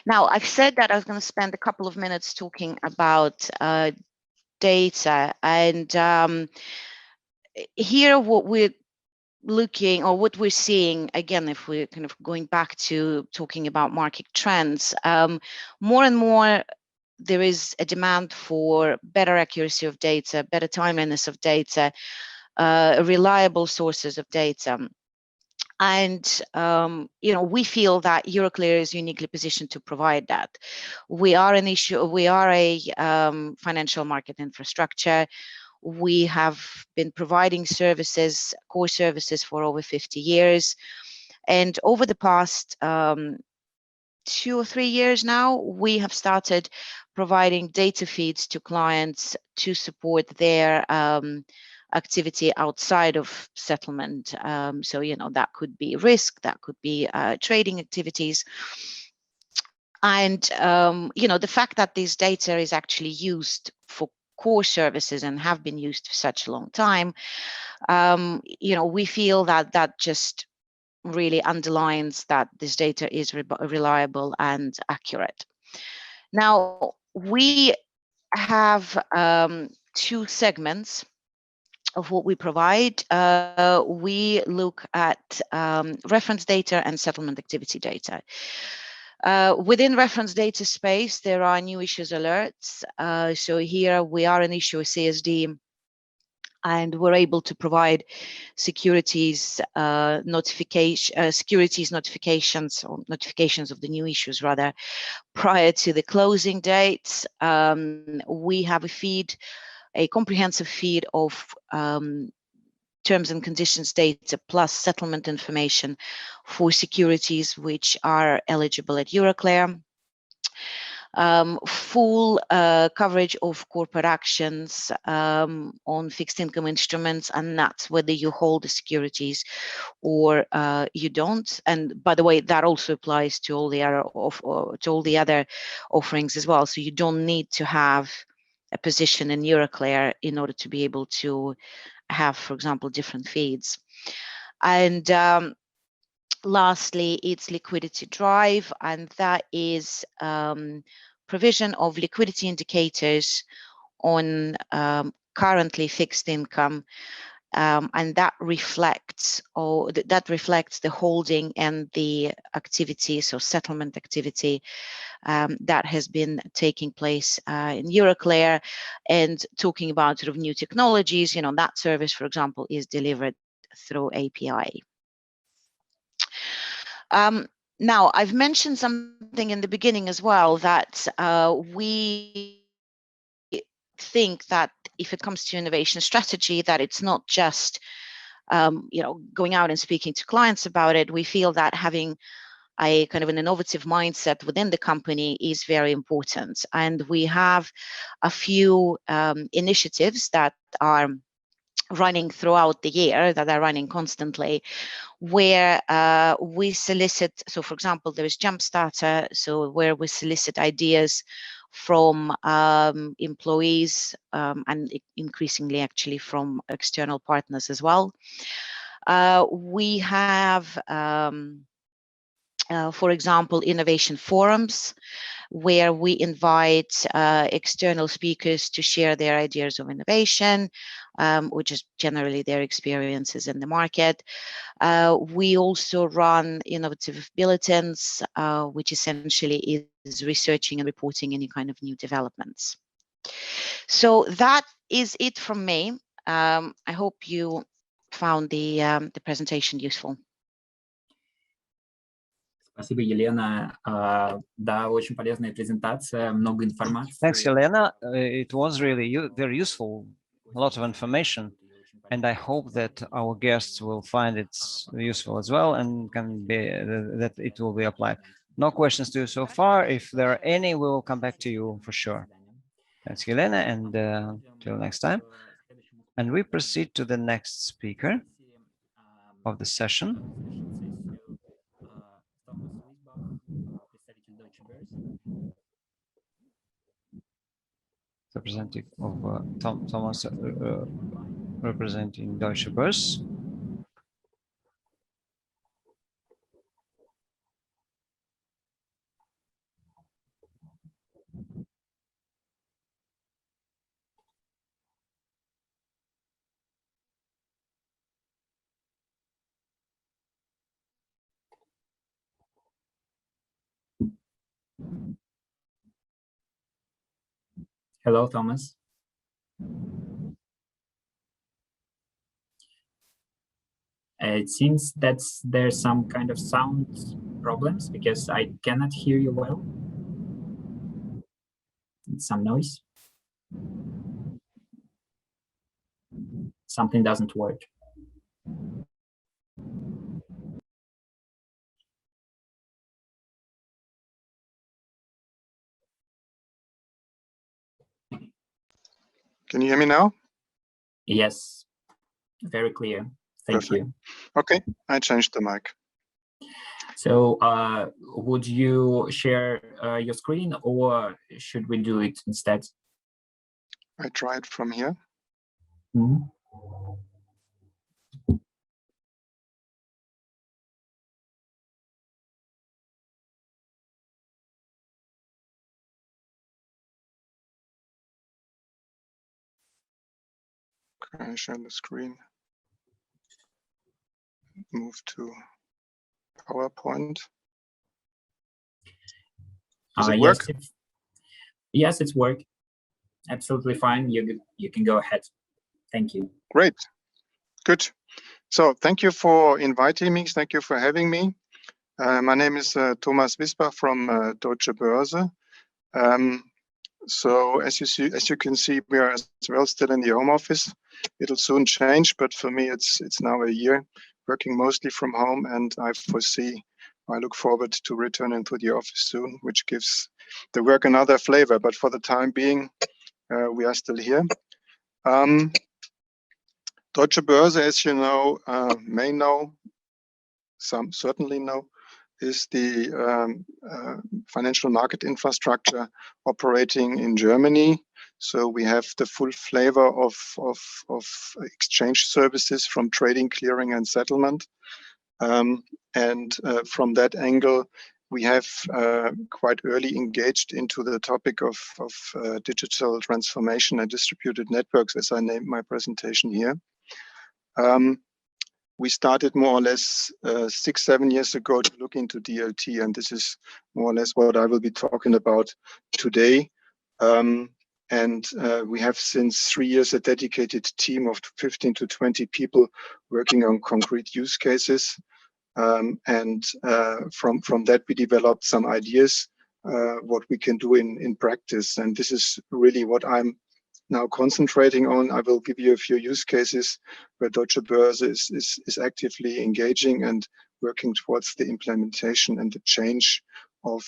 Now, I've said that I was going to spend a couple of minutes talking about data, and here what we're looking, or what we're seeing, again, if we're kind of going back to talking about market trends, more and more there is a demand for better accuracy of data, better timeliness of data, reliable sources of data. And we feel that Euroclear is uniquely positioned to provide that. We are a financial market infrastructure. We have been providing services, core services, for over 50 years. And over the past 2 or 3 years now, we have started providing data feeds to clients to support their activity outside of settlement. So, that could be risk, that could be trading activities. And, the fact that this data is actually used for core services and have been used for such a long time, we feel that just really underlines that this data is reliable and accurate. Now, we have 2 segments of what we provide. We look at reference data and settlement activity data. Within reference data space, there are new issues alerts. So here we are an issuer CSD, and we're able to provide securities notifications, or notifications of the new issues rather, prior to the closing dates. We have a comprehensive feed of terms and conditions data plus settlement information for securities which are eligible at Euroclear. Full coverage of corporate actions on fixed income instruments, and that's whether you hold the securities or you don't. And by the way, that also applies to all the other offerings as well. So you don't need to have a position in Euroclear in order to be able to have, for example, different feeds. And lastly, it's liquidity drive, and that is provision of liquidity indicators on currently fixed income, and that reflects the holding and the activity, so settlement activity that has been taking place in Euroclear. And talking about sort of new technologies, that service, for example, is delivered through API. Now, I've mentioned something in the beginning as well, that we think that if it comes to innovation strategy, that it's not just going out and speaking to clients about it. We feel that having a kind of an innovative mindset within the company is very important. And we have a few initiatives that are running throughout the year, that are running constantly, where we solicit. So for example, there is Jumpstarter, so where we solicit ideas from employees and increasingly actually from external partners as well. We have, for example, innovation forums, where we invite external speakers to share their ideas of innovation, which is generally their experiences in the market. We also run innovative bulletins, which essentially is researching and reporting any kind of new developments. So that is it from me. I hope you found the presentation useful. Спасибо, Елена. Да, очень полезная презентация, много информации. Thanks, Елена. It was really very useful, a lot of information, and I hope that our guests will find it useful as well, and that it will be applied. No questions to you so far. If there are any, we will come back to you for sure. Thanks, Елена, and till next time. And we proceed to the next speaker of the session. Representative of Thomas representing Deutsche Börse. Hello, Thomas. It seems that there's some kind of sound problems because I cannot hear you well. It's some noise. Something doesn't work. Can you hear me now? Yes, very clear. Thank you. Okay, I changed the mic. So would you share your screen, or should we do it instead? I try it from here. Mm-hmm. Can I share the screen? Move to PowerPoint. Does it work? Yes, it's work. Absolutely fine. You can go ahead. Thank you. Great. Good. So thank you for inviting me. Thank you for having me. My name is Thomas Wisbach from Deutsche Börse. So as you can see, we are as well still in the home office. It'll soon change, but for me, it's now a year working mostly from home, and I look forward to returning to the office soon, which gives the work another flavor. But for the time being, we are still here. Deutsche Börse, as you know, may know, some certainly know, is the financial market infrastructure operating in Germany. So we have the full flavor of exchange services from trading, clearing, and settlement. And from that angle, we have quite early engaged into the topic of digital transformation and distributed networks, as I named my presentation here. We started more or less 6-7 years ago to look into DLT, and this is more or less what I will be talking about today. We have since 3 years a dedicated team of 15 to 20 people working on concrete use cases. From that, we developed some ideas what we can do in practice. And this is really what I'm now concentrating on. I will give you a few use cases where Deutsche Börse is actively engaging and working towards the implementation and the change of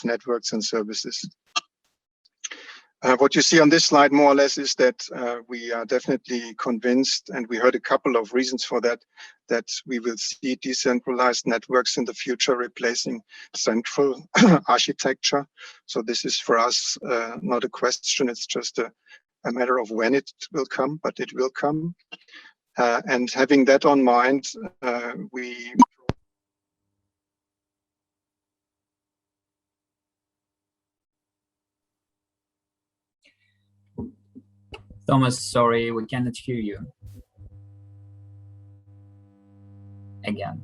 networks and services. What you see on this slide more or less is that we are definitely convinced, and we heard a couple of reasons for that, that we will see decentralized networks in the future replacing central architecture. So this is for us not a question, it's just a matter of when it will come, but it will come. And having that on mind, we Thomas, sorry, we cannot hear you. Again.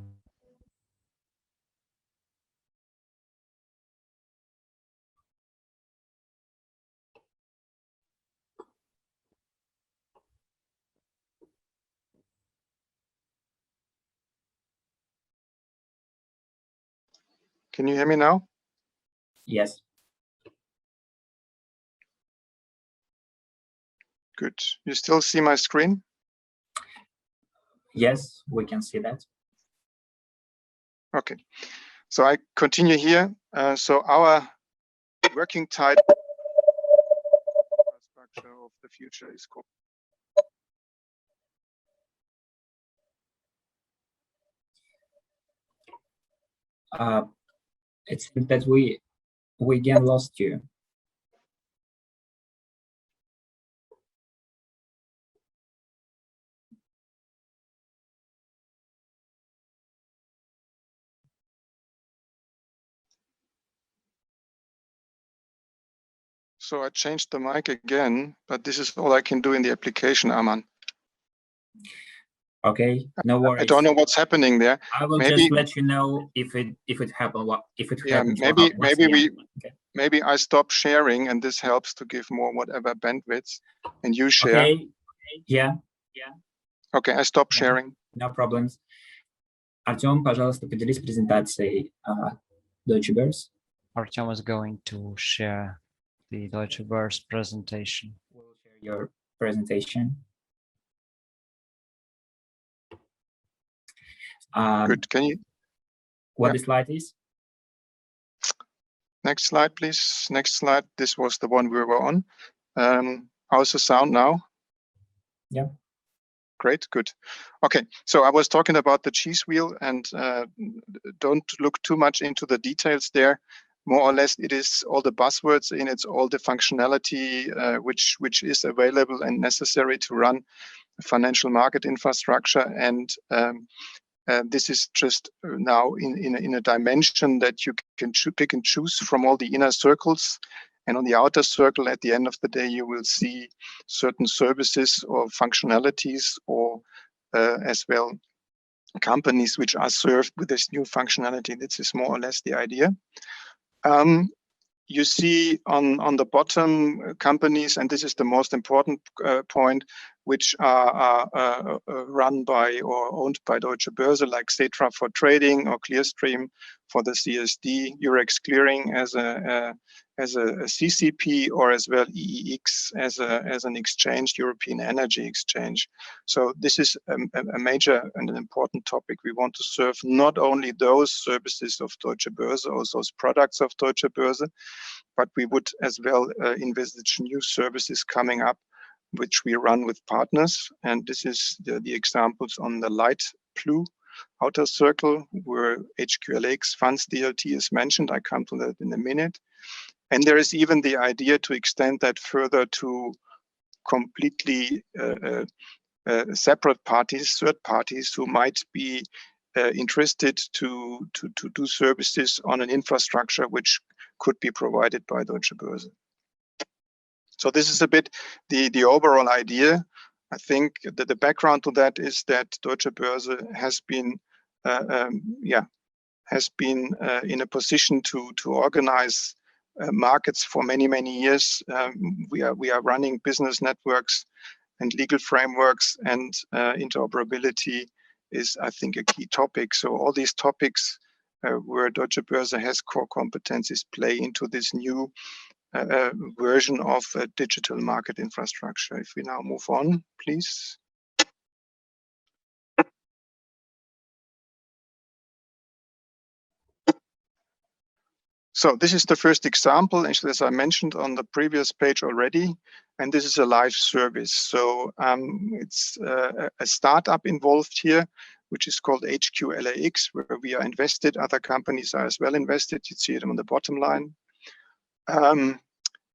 Can you hear me now? Yes. Good. You still see my screen? Yes, we can see that. Okay. So I continue here. So our working title infrastructure of the future is called. It's that we again lost you. So I changed the mic again, but this is all I can do in the application, Aman. Okay, no worries. I don't know what's happening there. I will just let you know if it happened. Maybe I stop sharing, and this helps to give more whatever bandwidth, and you share. Okay. Yeah. Okay, I stop sharing. No problems. Артем, пожалуйста, поделись презентацией Deutsche Börse. Artyom is going to share the Deutsche Börse presentation. We'll share your presentation. Good. Can you? What the slide is? Next slide, please. Next slide. This was the one we were on. How's the sound now? Yeah. Great, good. Okay, so I was talking about the cheese wheel, and don't look too much into the details there. More or less, it is all the buzzwords in it, all the functionality which is available and necessary to run financial market infrastructure. And this is just now in a dimension that you can pick and choose from all the inner circles. And on the outer circle, at the end of the day, you will see certain services or functionalities, or as well companies which are served with this new functionality. This is more or less the idea. You see on the bottom companies, and this is the most important point, which are run by or owned by Deutsche Börse, like Xetra for trading or Clearstream for the CSD, Eurex Clearing as a CCP, or as well EEX as an exchange, European Energy Exchange. So this is a major and an important topic. We want to serve not only those services of Deutsche Börse or those products of Deutsche Börse, but we would as well envisage new services coming up, which we run with partners. And this is the examples on the light blue outer circle, where HQLX Funds DLT is mentioned. I come to that in a minute. And there is even the idea to extend that further to completely separate parties, third parties, who might be interested to do services on an infrastructure which could be provided by Deutsche Börse. So this is a bit the overall idea. I think that the background to that is that Deutsche Börse has been in a position to organize markets for many years. We are running business networks and legal frameworks, and interoperability is, I think, a key topic. So all these topics where Deutsche Börse has core competencies play into this new version of a digital market infrastructure. If we now move on, please. So this is the first example, actually, as I mentioned on the previous page already, and this is a live service. So it's a startup involved here, which is called HQLAX, where we are invested. Other companies are as well invested. You see it on the bottom line.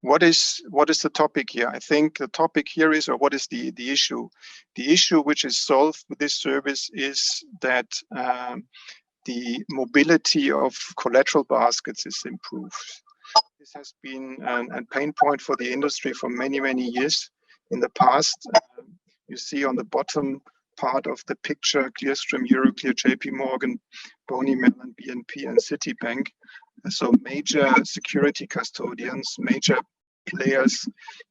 What is the topic here? I think the topic here is, or what is the issue? The issue which is solved with this service is that the mobility of collateral baskets is improved. This has been a pain point for the industry for many years in the past. You see on the bottom part of the picture, Clearstream, Euroclear, JP Morgan, Boni Mellon, BNP, and Citibank. So major security custodians, major players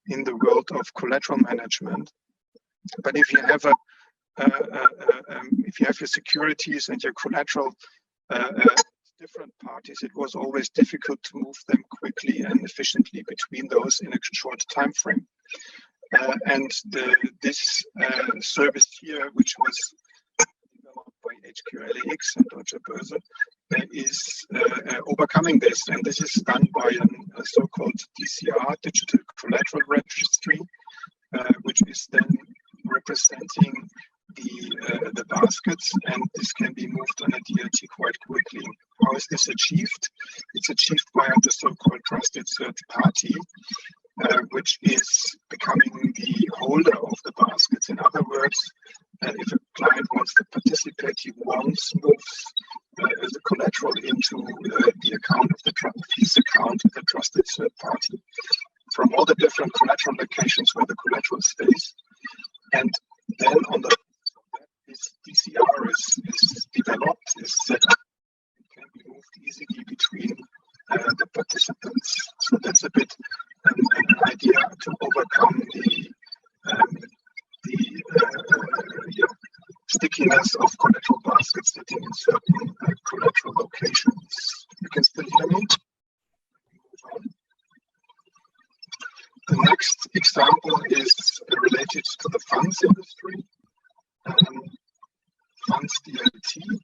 in the world of collateral management. But if you have your securities and your collateral different parties, it was always difficult to move them quickly and efficiently between those in a short time frame. And this service here, which was developed by HQLAX and Deutsche Börse, is overcoming this. And this is done by a so-called DCR, Digital Collateral Registry, which is then representing the baskets, and this can be moved on a DLT quite quickly. How is this achieved? It's achieved via the so-called trusted third party, which is becoming the holder of the baskets. In other words, if a client wants to participate, he moves the collateral into the account of his account of the trusted third party from all the different collateral locations where the collateral stays. And then on the this DCR is developed, is set up, it can be moved easily between the participants. So that's a bit an idea to overcome the stickiness of collateral baskets sitting in certain collateral locations. You can still hear me? Move on. The next example is related to the funds industry. Funds DLT,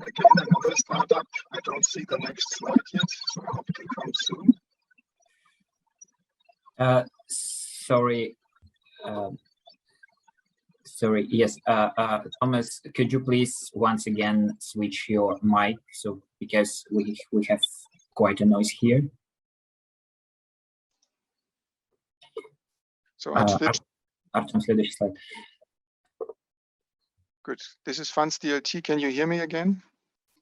again, another startup. I don't see the next slide yet, so I hope it will come soon. Sorry, yes, Thomas, could you please once again switch your mic, so because we have quite a noise here. So actually, Artem, следующий slide. Good. This is Funds DLT. Can you hear me again?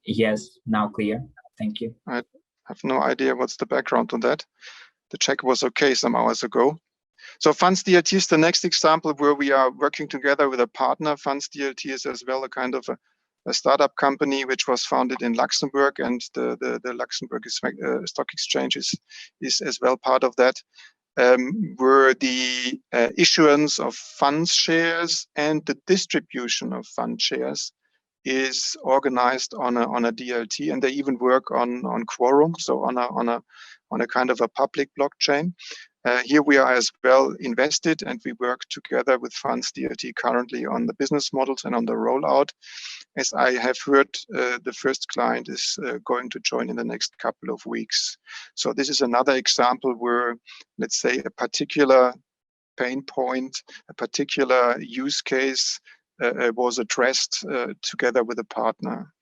Yes, now clear. Thank you. I have no idea what's the background on that. The check was okay some hours ago. So Funds DLT is the next example where we are working together with a partner. Funds DLT is as well a kind of a startup company which was founded in Luxembourg, and the Luxembourg Stock Exchange is as well part of that. where the issuance of fund shares and the distribution of fund shares is organized on a DLT, and they even work on Quorum, so on a kind of a public blockchain. Here we are as well invested, and we work together with Funds DLT currently on the business models and on the rollout. As I have heard, the first client is going to join in the next couple of weeks. So this is another example where, let's say, a particular pain point, a particular use case was addressed together with a partner.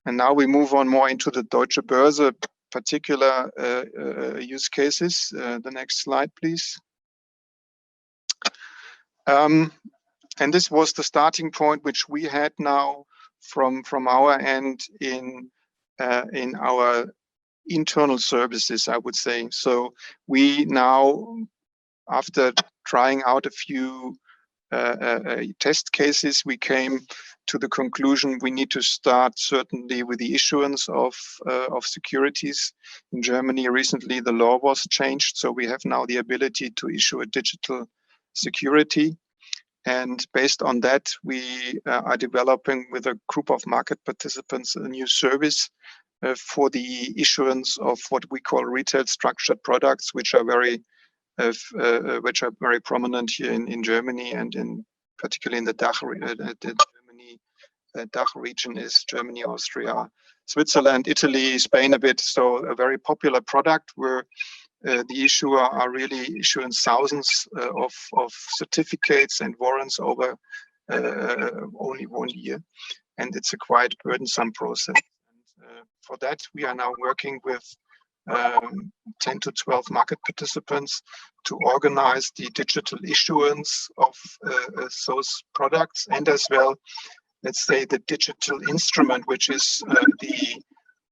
And now we move on more into the Deutsche Börse particular use cases. The next slide, please. And this was the starting point which we had now from our end in our internal services, I would say. So we now, after trying out a few test cases, we came to the conclusion we need to start certainly with the issuance of securities. In Germany recently the law was changed, so we have now the ability to issue a digital security, and based on that we are developing with a group of market participants a new service for the issuance of what we call retail structured products, which are very prominent here in Germany, and in particularly in the DACH region is Germany, Austria, Switzerland, Italy, Spain a bit. So a very popular product where the issuer are really issuing thousands of certificates and warrants over only 1 year, and it's a quite burdensome process. And, for that, we are now working with 10 to 12 market participants to organize the digital issuance of those products, and as well, let's say, the digital instrument, which is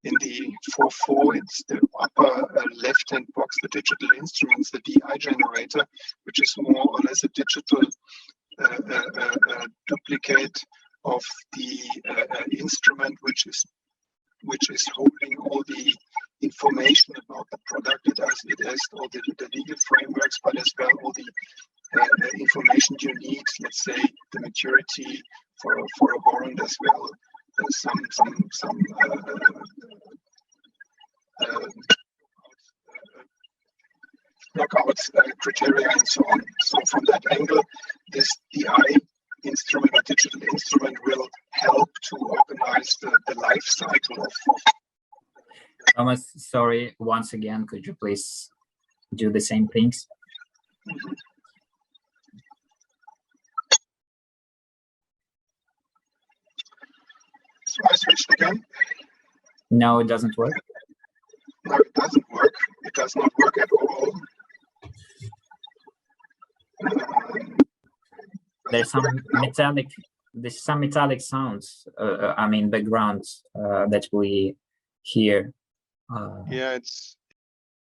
in the 4.4, it's the upper left-hand box, the digital instruments, the DI generator, which is more or less a digital duplicate of the instrument, which is holding all the information about the product. It has all the legal frameworks, but as well all the information you need, let's say the maturity for a warrant, as well some knockout criteria and so on. So from that angle, this DI instrument or digital instrument will help to organize the life cycle of. Thomas, sorry, once again, could you please do the same things? Mm-hmm. So I switched again. No, it doesn't work. No, it doesn't work. It does not work at all. There's some metallic sounds. I mean, backgrounds that we hear. Yeah,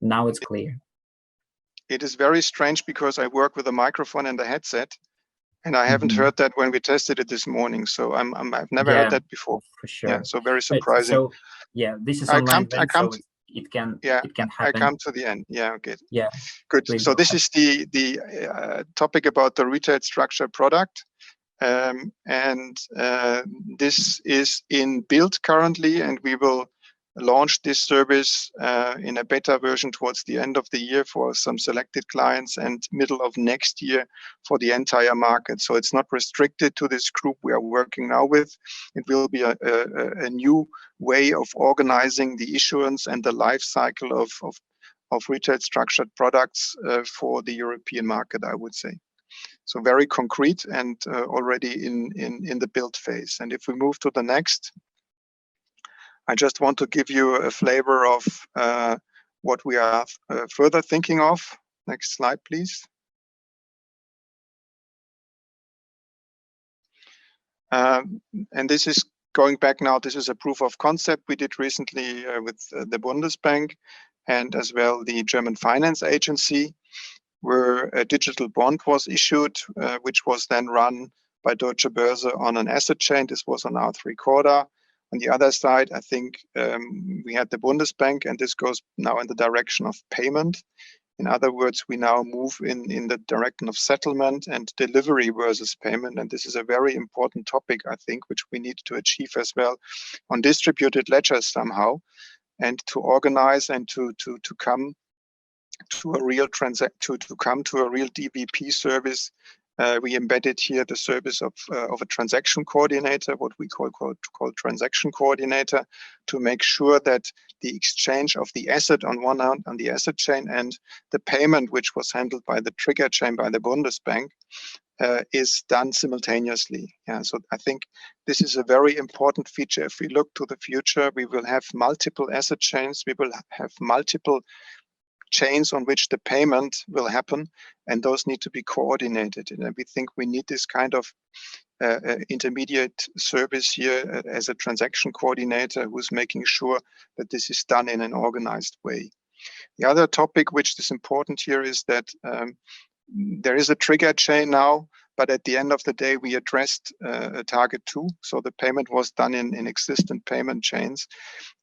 now it's clear. It is very strange because I work with a microphone and a headset, and I haven't heard that when we tested it this morning. So I've never heard that before. For sure. Yeah, so very surprising. So yeah, this is online. It can happen. I come to the end. Yeah, okay. Yeah. Good. So this is the topic about the retail structured product. And this is in build currently, and we will launch this service in a beta version towards the end of the year for some selected clients, and middle of next year for the entire market. So it's not restricted to this group we are working now with. It will be a new way of organizing the issuance and the life cycle of retail structured products for the European market, I would say. So very concrete and already in the build phase. And if we move to the next, I just want to give you a flavor of what we are further thinking of. Next slide, please. And this is going back now. This is a proof of concept we did recently with the Bundesbank and as well the German Finance Agency, where a digital bond was issued, which was then run by Deutsche Börse on an asset chain. This was on our 3-quarter. On the other side, I think we had the Bundesbank, and this goes now in the direction of payment. In other words, we now move in the direction of settlement and delivery versus payment. And this is a very important topic, I think, which we need to achieve as well on distributed ledgers somehow, and to organize and to come to a real DVP service. We embedded here the service of a transaction coordinator, what we call transaction coordinator, to make sure that the exchange of the asset on one hand on the asset chain and the payment, which was handled by the trigger chain by the Bundesbank, is done simultaneously. Yeah, so I think this is a very important feature. If we look to the future, we will have multiple asset chains. We will have multiple chains on which the payment will happen, and those need to be coordinated. And we think we need this kind of intermediate service here as a transaction coordinator who's making sure that this is done in an organized way. The other topic which is important here is that there is a trigger chain now, but at the end of the day, we addressed target 2. So the payment was done in existing payment chains.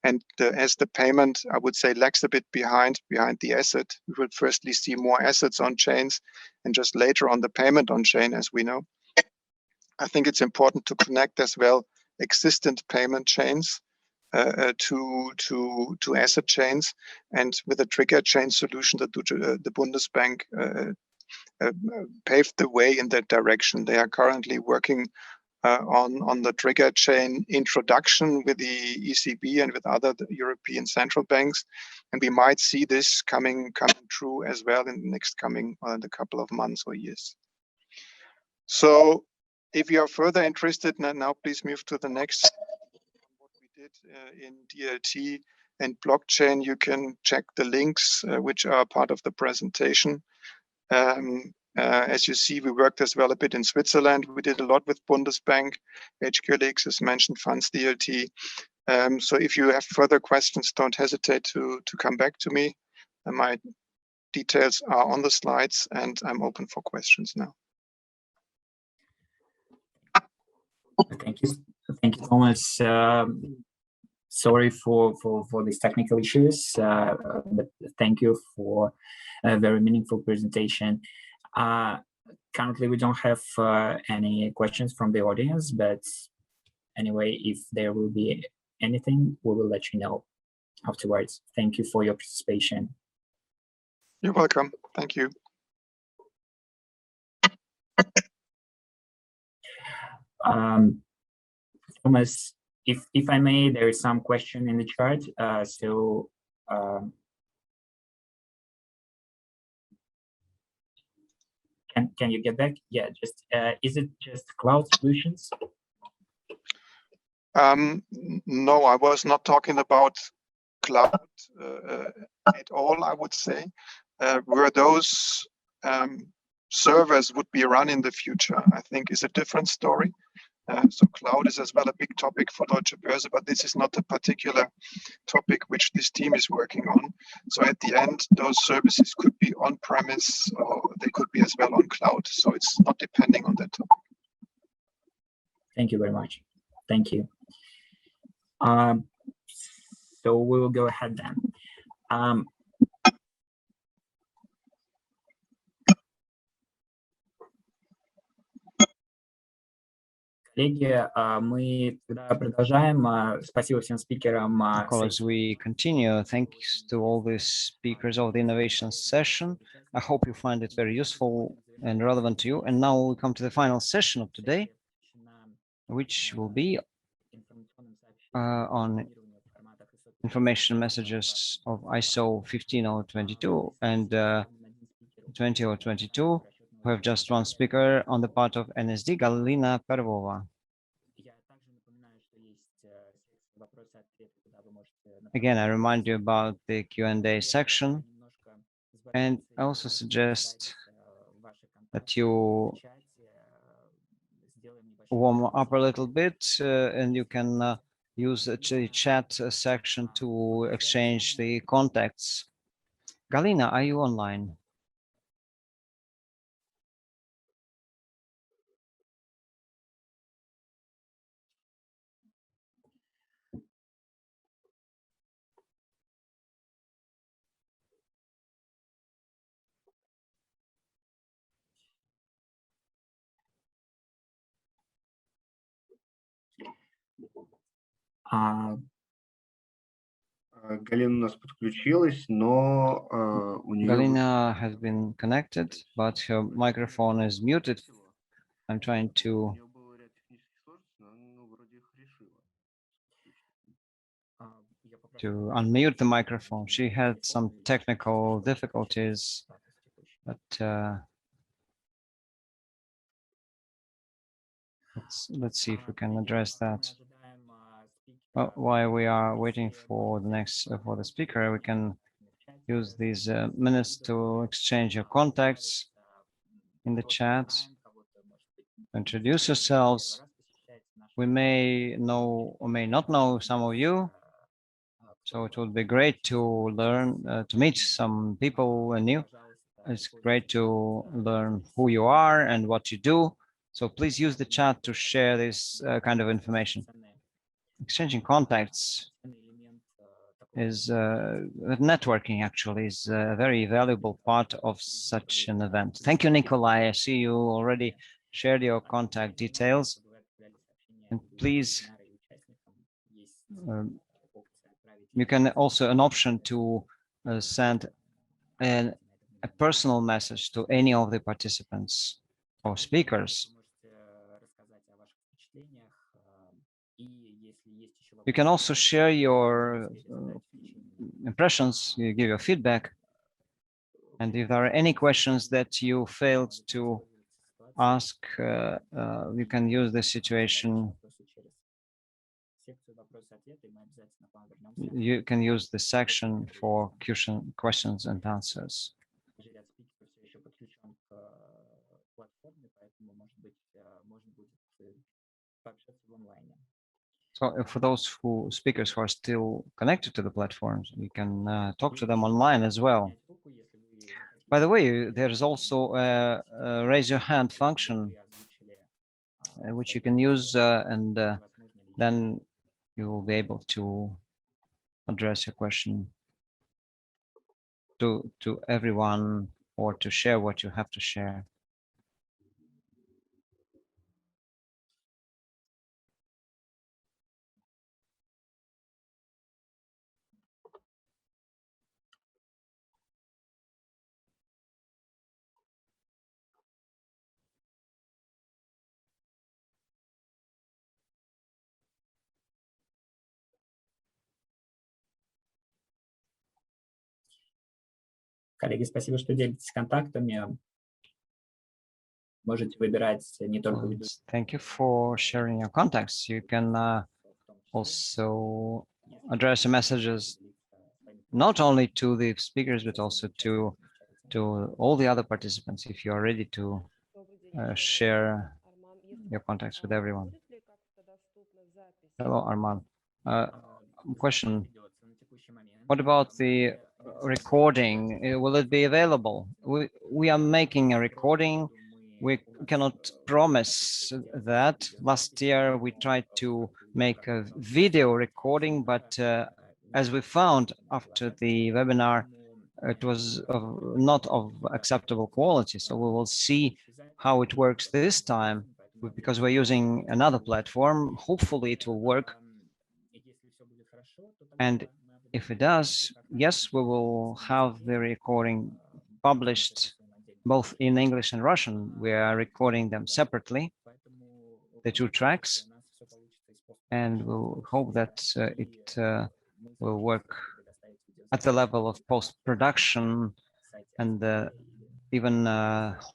And as the payment, I would say, lags a bit behind the asset, we will firstly see more assets on chains and just later on the payment on chain, as we know. I think it's important to connect as well existing payment chains to asset chains. And with a trigger chain solution that the Bundesbank paved the way in that direction. They are currently working on the trigger chain introduction with the ECB and with other European central banks, and we might see this coming true as well in the next coming the couple of months or years. So, if you are further interested, now please move to the next. What we did in DLT and blockchain, you can check the links which are part of the presentation. As you see, we worked as well a bit in Switzerland. We did a lot with Bundesbank, HQLX, as mentioned, funds DLT. So if you have further questions, don't hesitate to come back to me. My details are on the slides, and I'm open for questions now. Thank you so much. Sorry for these technical issues, but thank you for a very meaningful presentation. Currently, we don't have any questions from the audience, but anyway, if there will be anything, we will let you know afterwards. Thank you for your participation. You're welcome. Thank you. Thomas, if I may, there is some question in the chat. Can you get back? Yeah, just is it just cloud solutions? No, I was not talking about cloud at all, I would say. Where those servers would be run in the future, I think is a different story. So cloud is as well a big topic for Deutsche Börse, but this is not a particular topic which this team is working on. So at the end, those services could be on-premise or they could be as well on cloud. So it's not depending on that topic. Thank you very much. Thank you. So we will go ahead then. Коллеги, мы тогда продолжаем. Спасибо всем спикерам. Of course, we continue. Thanks to all the speakers of the innovation session. I hope you find it very useful and relevant to you. And now we come to the final session of today, which will be on information messages of ISO 15022 and 20022. We have just one speaker on the part of NSD, Galina Pervova. Again, I remind you about the Q&A section, and I also suggest that you warm up a little bit, and you can use the chat section to exchange the contacts. Galina, are you online? Галина у нас подключилась, но у нее... Galina has been connected, but her microphone is muted. I'm trying to unmute the microphone. She had some technical difficulties, but let's see if we can address that. While we are waiting for the next for the speaker, we can use these minutes to exchange your contacts in the chat. Introduce yourselves. We may know or may not know some of you, so it would be great to learn to meet some people new. It's great to learn who you are and what you do. So please use the chat to share this kind of information. Exchanging contacts is networking actually is a very valuable part of such an event. Thank you, Nikolai. I see you already shared your contact details. And please, you can also an option to send a personal message to any of the participants or speakers. You can also share your impressions, you give your feedback. And if there are any questions that you failed to ask, you can use this situation. You can use the section for questions and answers. So for those speakers who are still connected to the platforms, you can talk to them online as well. By the way, there's also a raise your hand function, which you can use, and then you will be able to address your question to everyone or to share what you have to share. Коллеги, спасибо, что делитесь контактами. Можете выбирать не только... Thank you for sharing your contacts. You can also address your messages not only to the speakers, but also to all the other participants if you are ready to share your contacts with everyone. Hello, Arman. Question. What about the recording? Will it be available? We are making a recording. We cannot promise that. Last year, we tried to make a video recording, but as we found after the webinar, it was not of acceptable quality. So we will see how it works this time, because we're using another platform. Hopefully it will work. And if it does, yes, we will have the recording published both in English and Russian. We are recording them separately, the two tracks, and we'll hope that it will work at the level of post-production, and even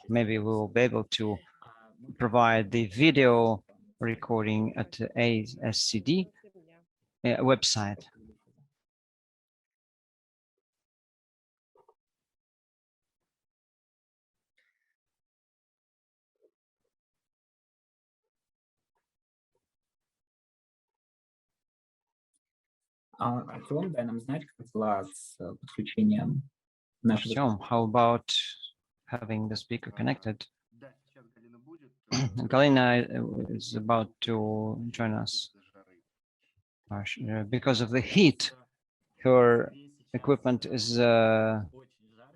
maybe we will be able to provide the video recording at the AECSD website. Артем, дай нам знать, как дела с подключением нашего... How about having the speaker connected? Galina is about to join us. Because of the heat, her equipment is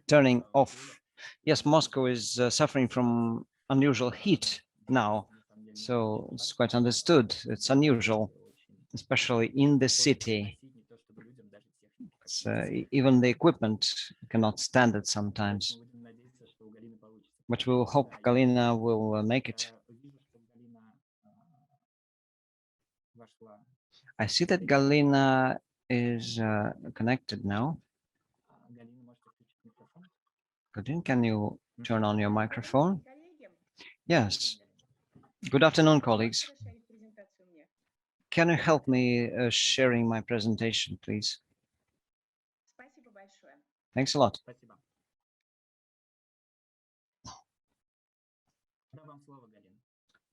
turning off. Yes, Moscow is suffering from unusual heat now, so it's quite understood. It's unusual. especially in the city. Even the equipment cannot stand it sometimes. But we will hope Galina will make it. I see that Galina is connected now. Galina, can you turn on your microphone? Yes. Good afternoon, colleagues. Can you help me sharing my presentation, please? Thanks a lot.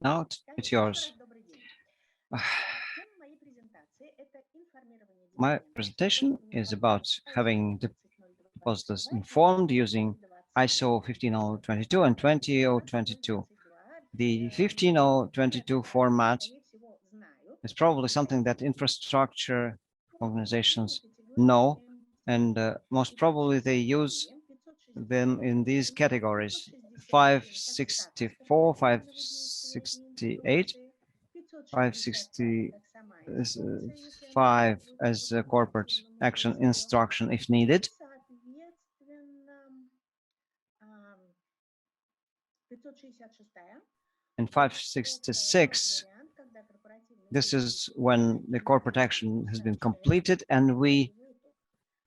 Now it's yours. My presentation is about having depositors informed using ISO 15022 and 20022. The 15022 format is probably something that infrastructure organizations know, and most probably they use them in these categories: 564, 568, 565 as a corporate action instruction if needed. And 566, this is when the corporate action has been completed and we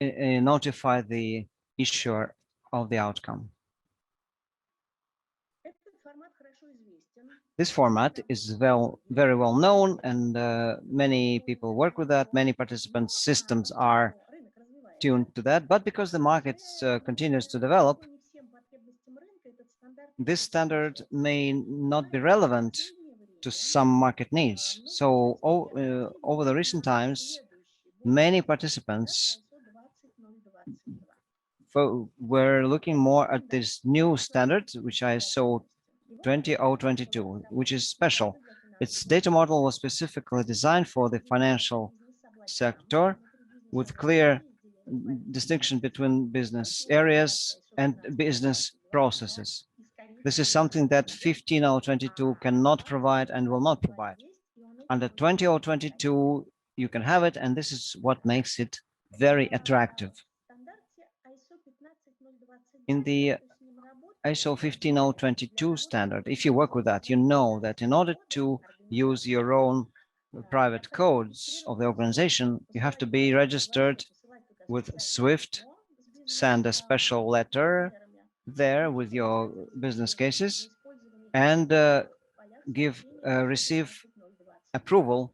notify the issuer of the outcome. This format is very well known, and many people work with that. Many participants' systems are tuned to that, but because the market continues to develop, this standard may not be relevant to some market needs. So over the recent times, many participants were looking more at this new standard, which I saw 20022, which is special. Its data model was specifically designed for the financial sector with clear distinction between business areas and business processes. This is something that 15022 cannot provide and will not provide. Under 20022, you can have it, and this is what makes it very attractive. In the ISO 15022 standard, if you work with that, you know that in order to use your own private codes of the organization, you have to be registered with SWIFT, send a special letter there with your business cases, and receive approval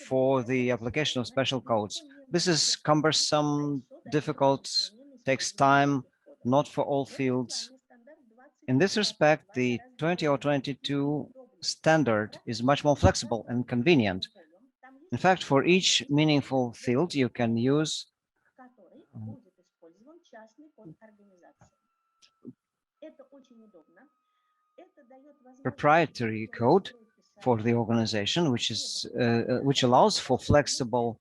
for the application of special codes. This is cumbersome, difficult, takes time, not for all fields. In this respect, the 20022 standard is much more flexible and convenient. In fact, for each meaningful field, you can use proprietary code for the organization, which allows for flexible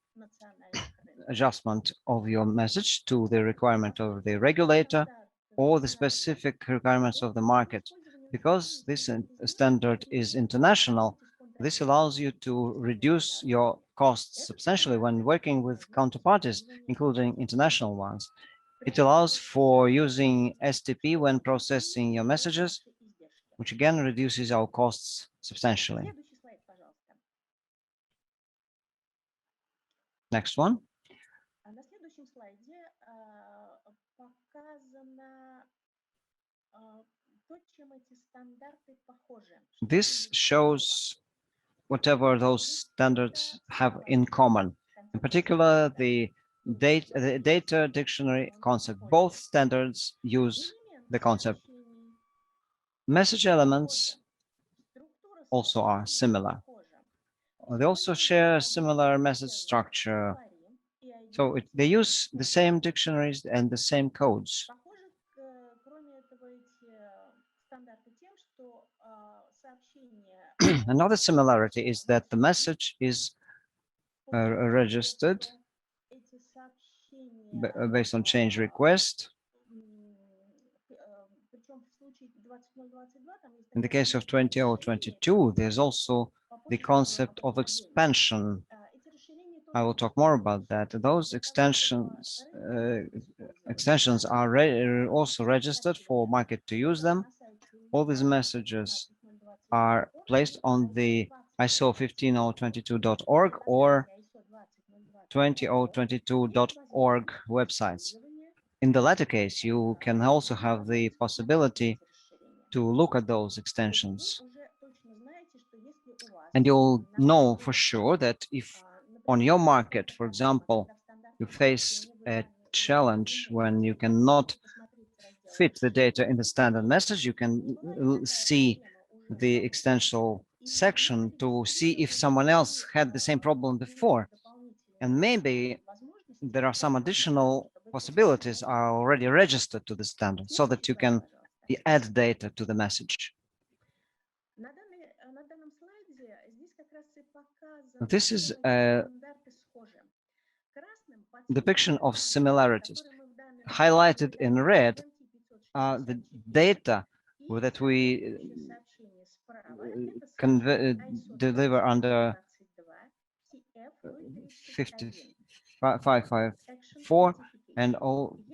adjustment of your message to the requirement of the regulator or the specific requirements of the market. Because this standard is international, this allows you to reduce your costs substantially when working with counterparties, including international ones. It allows for using STP when processing your messages, which again reduces our costs substantially. Next one. This shows whatever those standards have in common. In particular, the data dictionary concept. Both standards use the concept. Message elements also are similar. They also share a similar message structure. So they use the same dictionaries and the same codes. Another similarity is that the message is registered based on change request. In the case of 20022, there's also the concept of expansion. I will talk more about that. Those extensions are also registered for market to use them. All these messages are placed on the ISO 15022.org or 20022.org websites. In the latter case, you can also have the possibility to look at those extensions. And you'll know for sure that if on your market, for example, you face a challenge when you cannot fit the data in the standard message, you can see the extension section to see if someone else had the same problem before. And maybe there are some additional possibilities are already registered to the standard so that you can add data to the message. This is a depiction of similarities. Highlighted in red are the data that we deliver under 554 and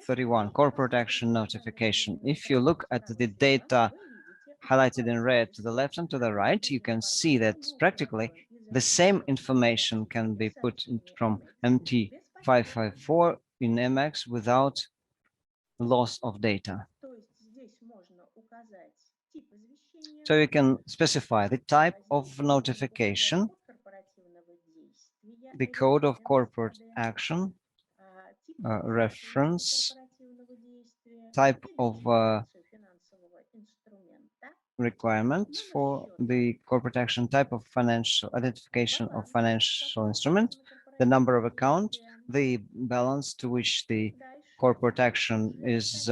031 corporate action notification. If you look at the data highlighted in red to the left and to the right, you can see that practically the same information can be put from MT554 in MX without loss of data. So you can specify the type of notification, the code of corporate action, reference, type of requirement for the corporate action, type of financial identification of financial instrument, the number of account, the balance to which the corporate action is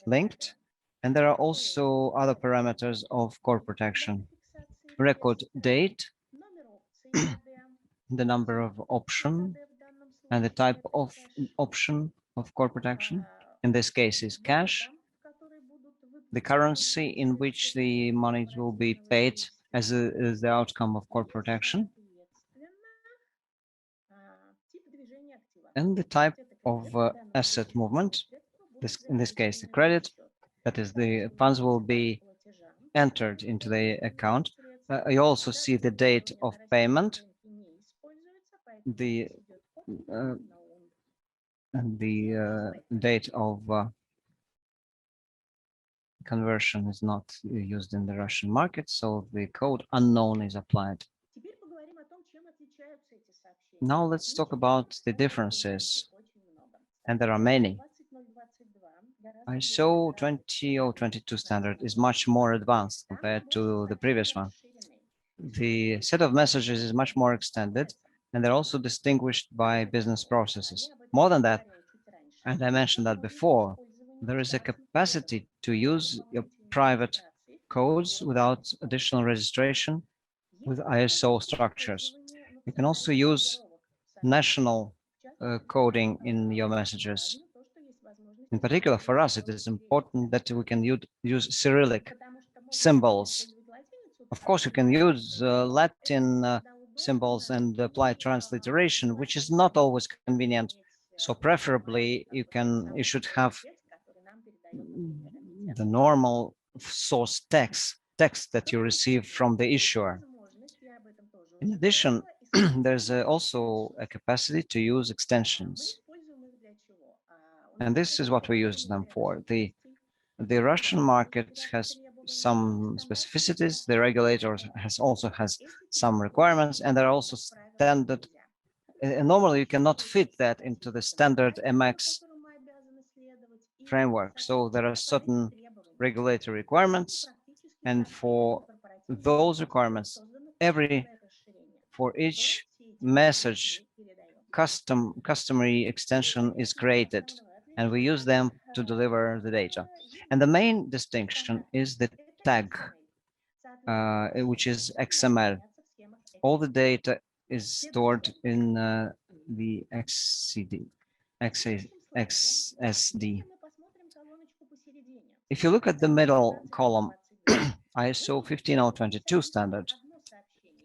linked, and there are also other parameters of corporate action. Record date, the number of option, and the type of option of corporate action. In this case is cash, the currency in which the money will be paid as the outcome of corporate action, and the type of asset movement, in this case the credit, that is the funds will be entered into the account. You also see the date of payment, the date of conversion is not used in the Russian market, so the code unknown is applied. Now let's talk about the differences, and there are many. ISO 20022 standard is much more advanced compared to the previous one. The set of messages is much more extended, and they're also distinguished by business processes. More than that, and I mentioned that before, there is a capacity to use your private codes without additional registration with ISO structures. You can also use national coding in your messages. In particular, for us, it is important that we can use Cyrillic symbols. Of course, you can use Latin symbols and apply transliteration, which is not always convenient. So preferably, you should have the normal source text that you receive from the issuer. In addition, there's also a capacity to use extensions. And this is what we use them for. The Russian market has some specificities. The regulator also has some requirements, and there are also standard. Normally, you cannot fit that into the standard MX framework. So there are certain regulatory requirements, and for those requirements, for each message, customary extension is created, and we use them to deliver the data. And the main distinction is the tag, which is XML. All the data is stored in the AECSD. If you look at the middle column, ISO 15022 standard,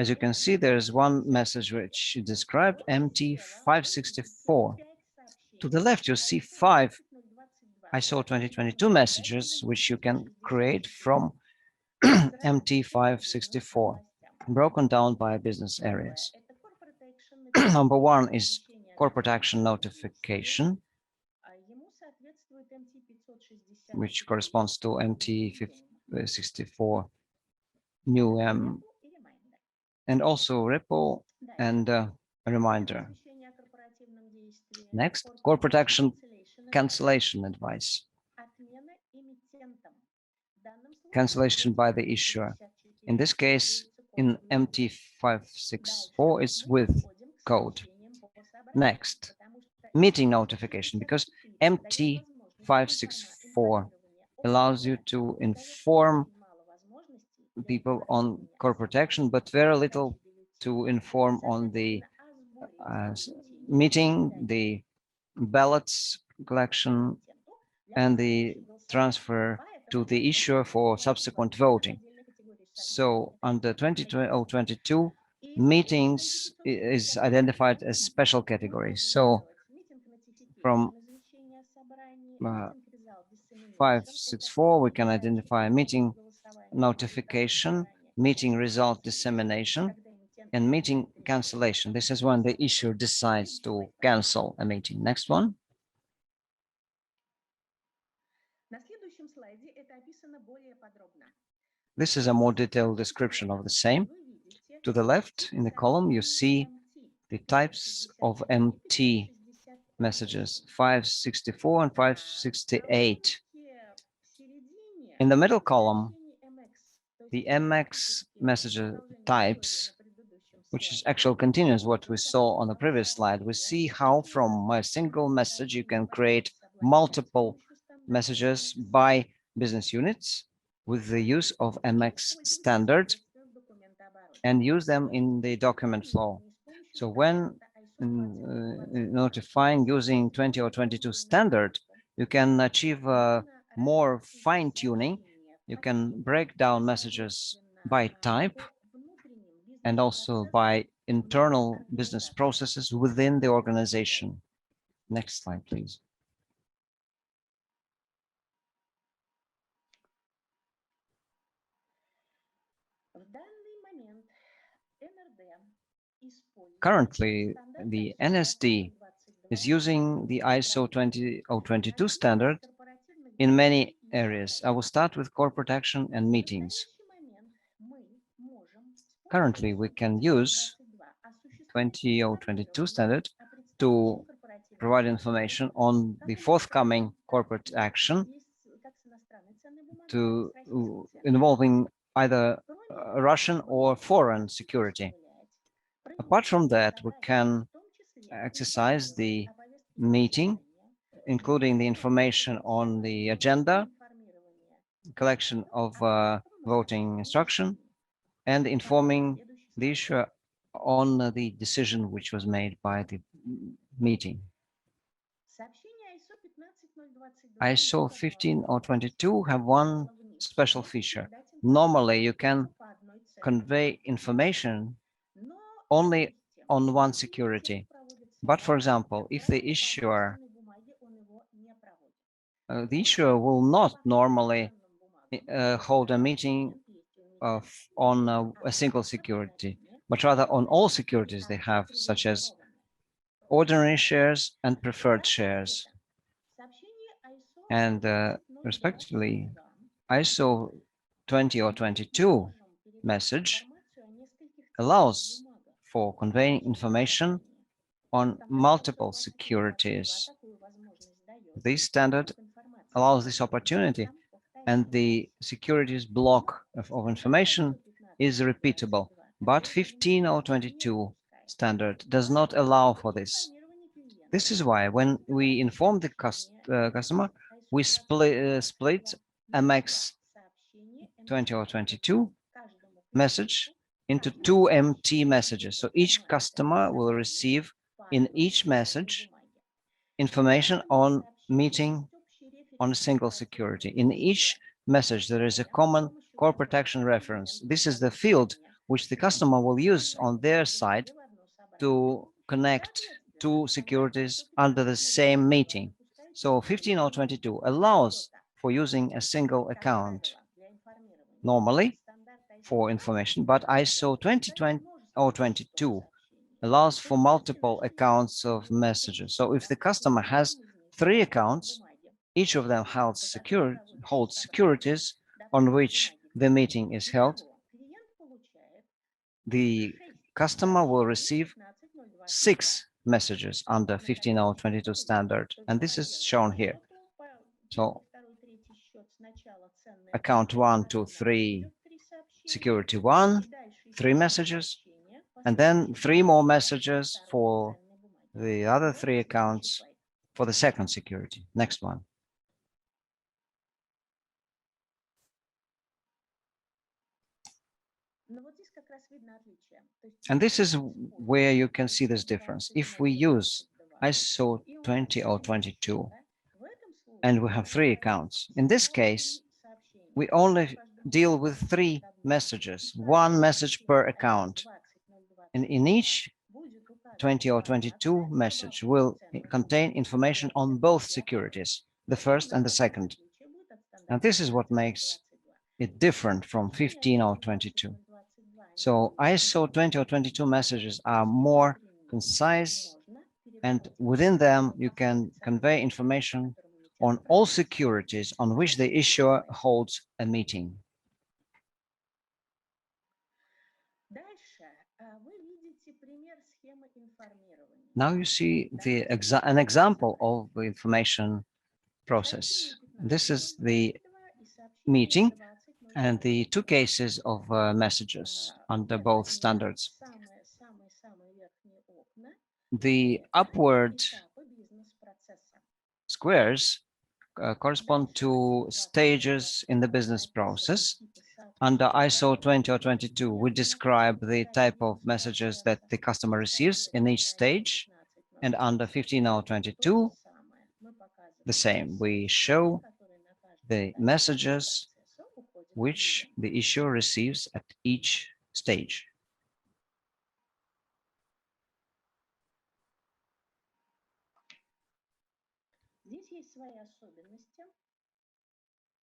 As you can see, there's one message which is described MT564. To the left, you see 5 ISO 2022 messages, which you can create from MT564, broken down by business areas. Number 1 is corporate action notification, which corresponds to MT64 new and also repo and a reminder. Next, corporate action cancellation advice. Cancellation by the issuer. In this case, in MT564, it's with code. Next, meeting notification, because MT564 allows you to inform people on corporate action, but very little to inform on the meeting, the ballots collection, and the transfer to the issuer for subsequent voting. So under 2022, meetings is identified as special category. So from 564, we can identify meeting notification, meeting result dissemination, and meeting cancellation. This is when the issuer decides to cancel a meeting. Next one. This is a more detailed description of the same. To the left in the column, you see the types of MT messages, 564 and 568. In the middle column, the MX message types, which is actually continues what we saw on the previous slide. We see how from a single message you can create multiple messages by business units with the use of MX standard and use them in the document flow. So when notifying using 20 or 22 standard, you can achieve more fine-tuning. You can break down messages by type and also by internal business processes within the organization. Next slide, please. Currently, the NSD is using the ISO 20022 standard in many areas. I will start with corporate action and meetings. Currently, we can use 20022 standard to provide information on the forthcoming corporate action involving either Russian or foreign security. Apart from that, we can exercise the meeting, including the information on the agenda, collection of voting instruction, and informing the issuer on the decision which was made by the meeting. ISO 15022 have one special feature. Normally, you can convey information only on one security. But for example, if the issuer will not normally hold a meeting on a single security, but rather on all securities they have, such as ordinary shares and preferred shares. And respectively, ISO 20 or 22 message allows for conveying information on multiple securities. This standard allows this opportunity, and the securities block of information is repeatable. But 15 or 22 standard does not allow for this. This is why when we inform the customer, we split MX 20 or 22 message into 2 MT messages. So each customer will receive in each message information on meeting on a single security. In each message, there is a common corporate action reference. This is the field which the customer will use on their side to connect two securities under the same meeting. So 15022 allows for using a single account normally for information, but ISO 20022 allows for multiple accounts of messages. So if the customer has 3 accounts, each of them holds securities on which the meeting is held, the customer will receive 6 messages under 15022 standard, and this is shown here. So account 1, 2, 3, security 1, 3 messages, and then 3 more messages for the other 3 accounts for the second security. Next one. And this is where you can see this difference. If we use ISO 20022 and we have 3 accounts, in this case, we only deal with 3 messages, 1 message per account. And in each 20022 message will contain information on both securities, the first and the second. And this is what makes it different from 15022. So ISO 20022 messages are more concise, and within them you can convey information on all securities on which the issuer holds a meeting. Now you see an example of the information process. This is the meeting and the 2 cases of messages under both standards. The upward squares correspond to stages in the business process. Under ISO 20022, we describe the type of messages that the customer receives in each stage, and under 15022, the same. We show the messages which the issuer receives at each stage.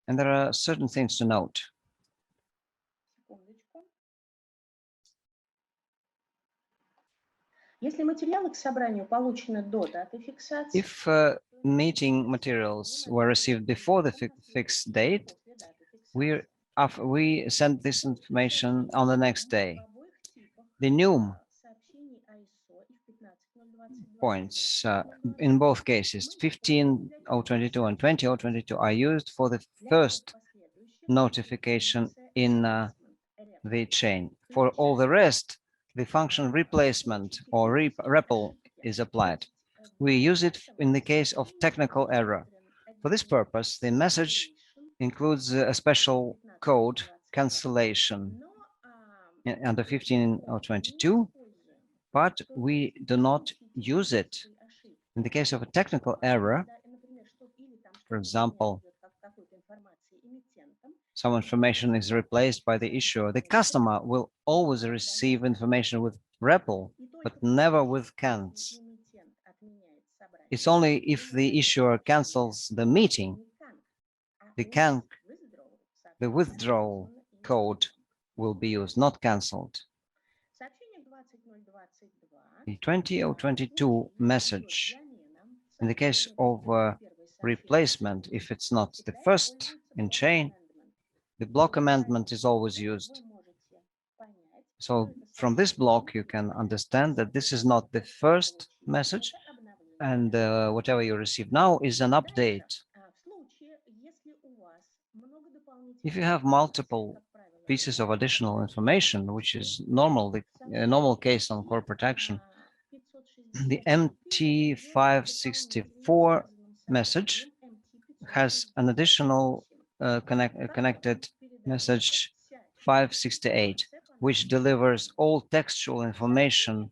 And there are certain things to note. If meeting materials were received before the fixed date, we send this information on the next day. The new points in both cases, 15022 and 20022, are used for the first notification in the chain. For all the rest, the function replacement or REPL is applied. We use it in the case of technical error. For this purpose, the message includes a special code cancellation under 15022, but we do not use it. In the case of a technical error, for example, some information is replaced by the issuer, the customer will always receive information with REPL, but never with cans. It's only if the issuer cancels the meeting, the withdrawal code will be used, not canceled. The 20022 message, in the case of replacement, if it's not the first in chain, the block amendment is always used. So from this block, you can understand that this is not the first message, and whatever you receive now is an update. If you have multiple pieces of additional information, which is a normal case on corporate action, the MT564 message has an additional connected message 568, which delivers all textual information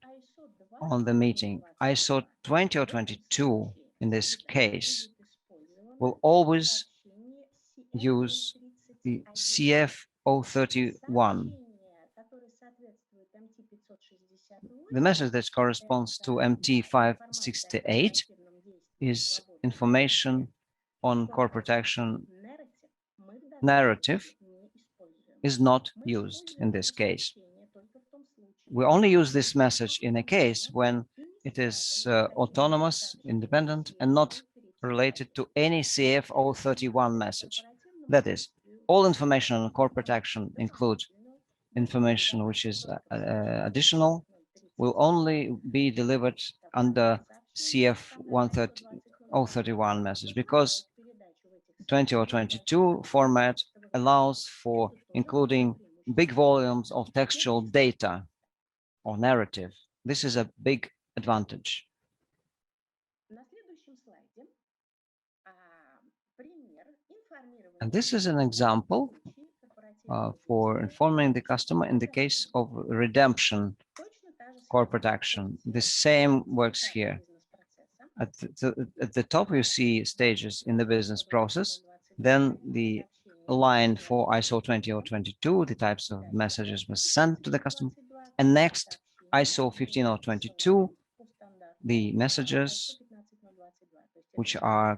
on the meeting. ISO 20022 in this case will always use the CF031, The message that corresponds to MT568 is information on corporate action. Narrative is not used in this case. We only use this message in a case when it is autonomous, independent, and not related to any CF031 message. That is, all information on corporate action include information which is additional, will only be delivered under CF031 message, because 20 or 22 format allows for including big volumes of textual data or narrative. This is a big advantage. And this is an example for informing the customer in the case of redemption corporate action. The same works here. At the top, you see stages in the business process, then the line for ISO 20022, the types of messages were sent to the customer, and next ISO 15022, the messages which are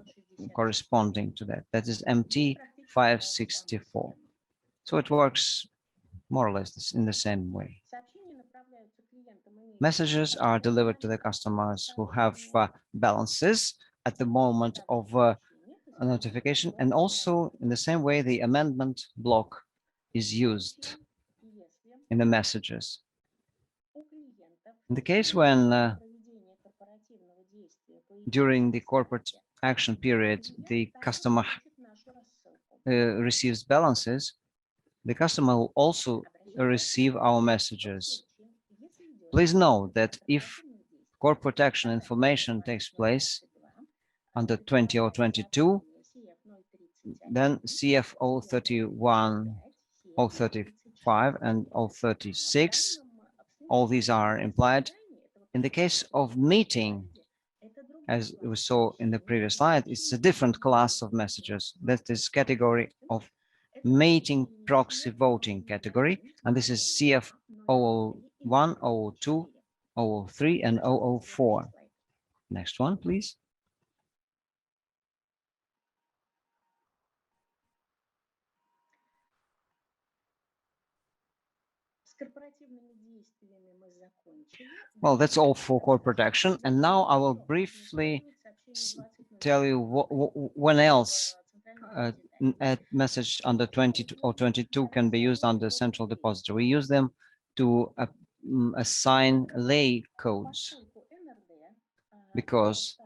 corresponding to that. That is MT564. So it works more or less in the same way. Messages are delivered to the customers who have balances at the moment of a notification, and also in the same way the amendment block is used in the messages. In the case when during the corporate action period the customer receives balances, the customer will also receive our messages. Please note that if corporate action information takes place under 20 or 22, then CF031, 035, and 036, all these are implied. In the case of meeting, as we saw in the previous slide, it's a different class of messages. That is category of meeting proxy voting category, and this is CF001, 002, 003, and 004. Next one, please. Well, that's all for corporate action. And now I will briefly tell you when else a message under 20 or 22 can be used under central depository. We use them to assign lay codes, because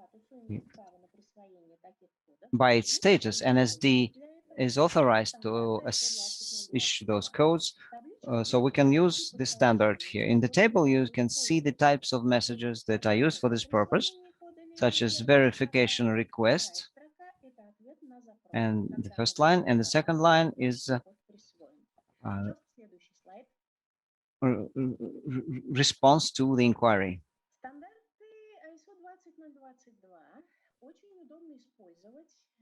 by its status, NSD is authorized to issue those codes. So we can use this standard here. In the table, you can see the types of messages that are used for this purpose, such as verification request. And the first line, and the second line is response to the inquiry.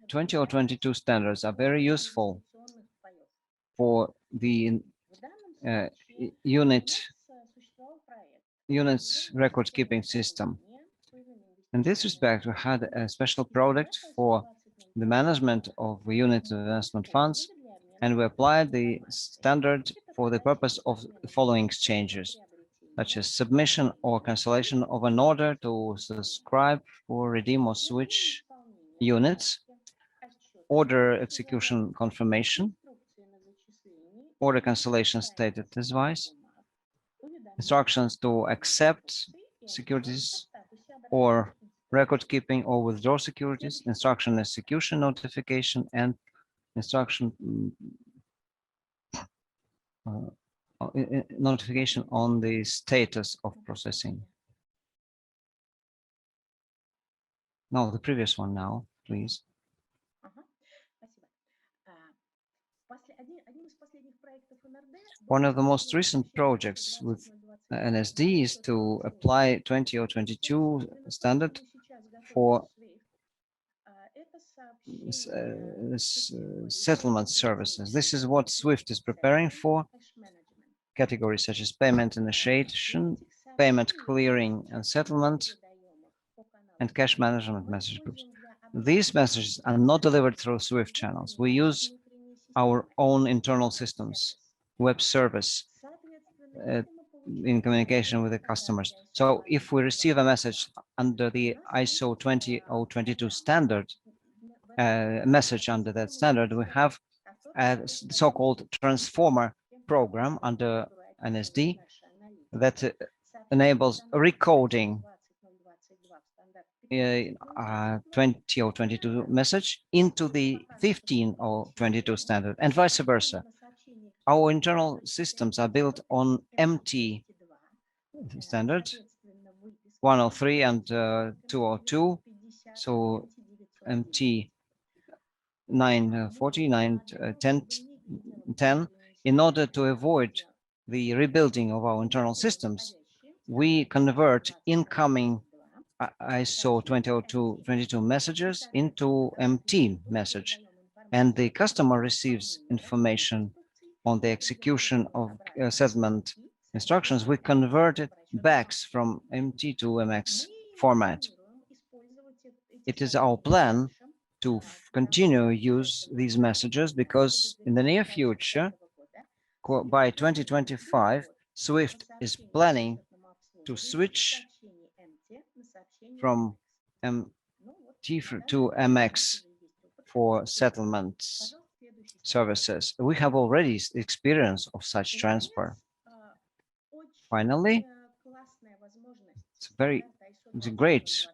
20 or 22 standards are very useful for the unit's record keeping system. In this respect, we had a special product for the management of unit investment funds, and we applied the standard for the purpose of the following exchanges, such as submission or cancellation of an order to subscribe or redeem or switch units, order execution confirmation, order cancellation stated advice, instructions to accept securities or record keeping or withdraw securities, instruction execution notification, and instruction notification on the status of processing. No, the previous one now, please. One of the most recent projects with NSD is to apply 20 or 22 standard for settlement services. This is what SWIFT is preparing for. categories such as payment initiation, payment clearing and settlement, and cash management message groups. These messages are not delivered through SWIFT channels. We use our own internal systems, web service, in communication with the customers. So if we receive a message under the ISO 20022 standard, message under that standard, we have a so-called transformer program under NSD that enables recoding 20/22 message into the 15/22 standard and vice versa. Our internal systems are built on MT standard 103 and 202. So MT 940, 910, in order to avoid the rebuilding of our internal systems, we convert incoming ISO 20022 messages into MT message, and the customer receives information on the execution of settlement instructions. We convert it back from MT to MX format. It is our plan to continue use these messages because in the near future, by 2025, SWIFT is planning to switch from MT to MX for settlements services. We have already experience of such transfer. Finally, it's a great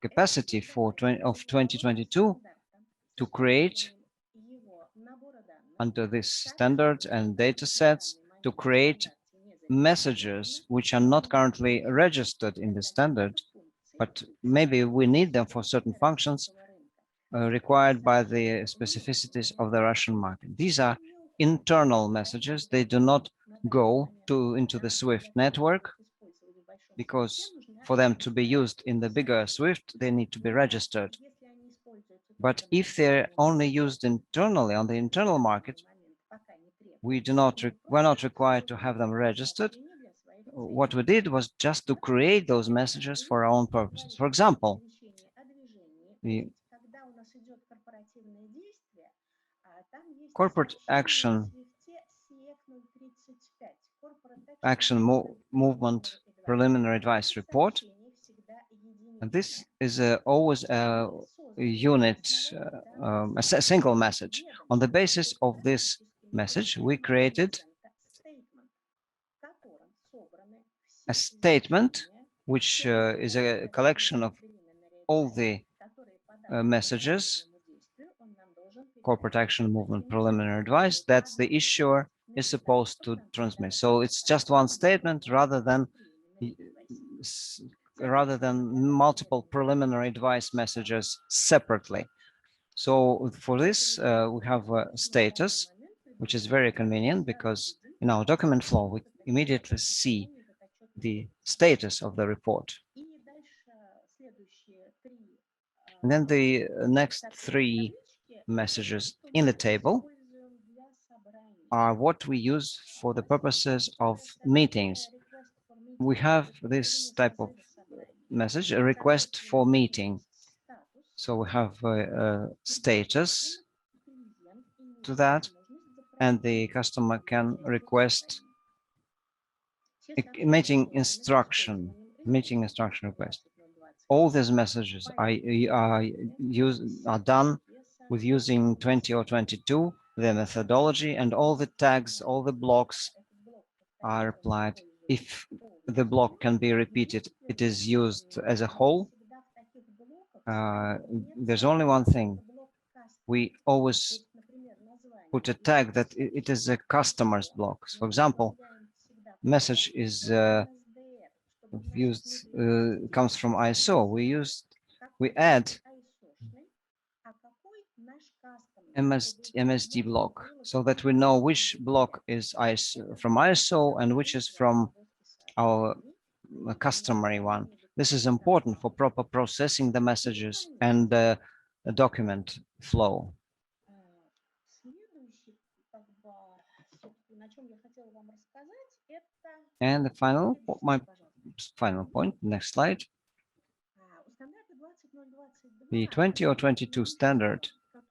capacity for 2022 to create under this standard and data sets to create messages which are not currently registered in the standard, but maybe we need them for certain functions required by the specificities of the Russian market. These are internal messages. They do not go into the SWIFT network because for them to be used in the bigger SWIFT, they need to be registered. But if they're only used internally on the internal market, we're not required to have them registered. What we did was just to create those messages for our own purposes. For example, the corporate action movement preliminary advice report. And this is always a unit, a single message. On the basis of this message, we created a statement, which is a collection of all the messages, corporate action movement preliminary advice, that the issuer is supposed to transmit. So it's just one statement rather than multiple preliminary advice messages separately. So for this, we have a status, which is very convenient because in our document flow, we immediately see the status of the report. And then the next three messages in the table are what we use for the purposes of meetings. We have this type of message, a request for meeting. So we have a status to that, and the customer can request a meeting instruction request. All these messages are done with using 20 or 22, the methodology, and all the tags, all the blocks are applied. If the block can be repeated, it is used as a whole. There's only one thing. We always put a tag that it is a customer's block. For example, message is comes from ISO. We add MSD block so that we know which block is from ISO and which is from our customary one. This is important for proper processing the messages and the document flow. And my final point, next slide. The 20/22 standard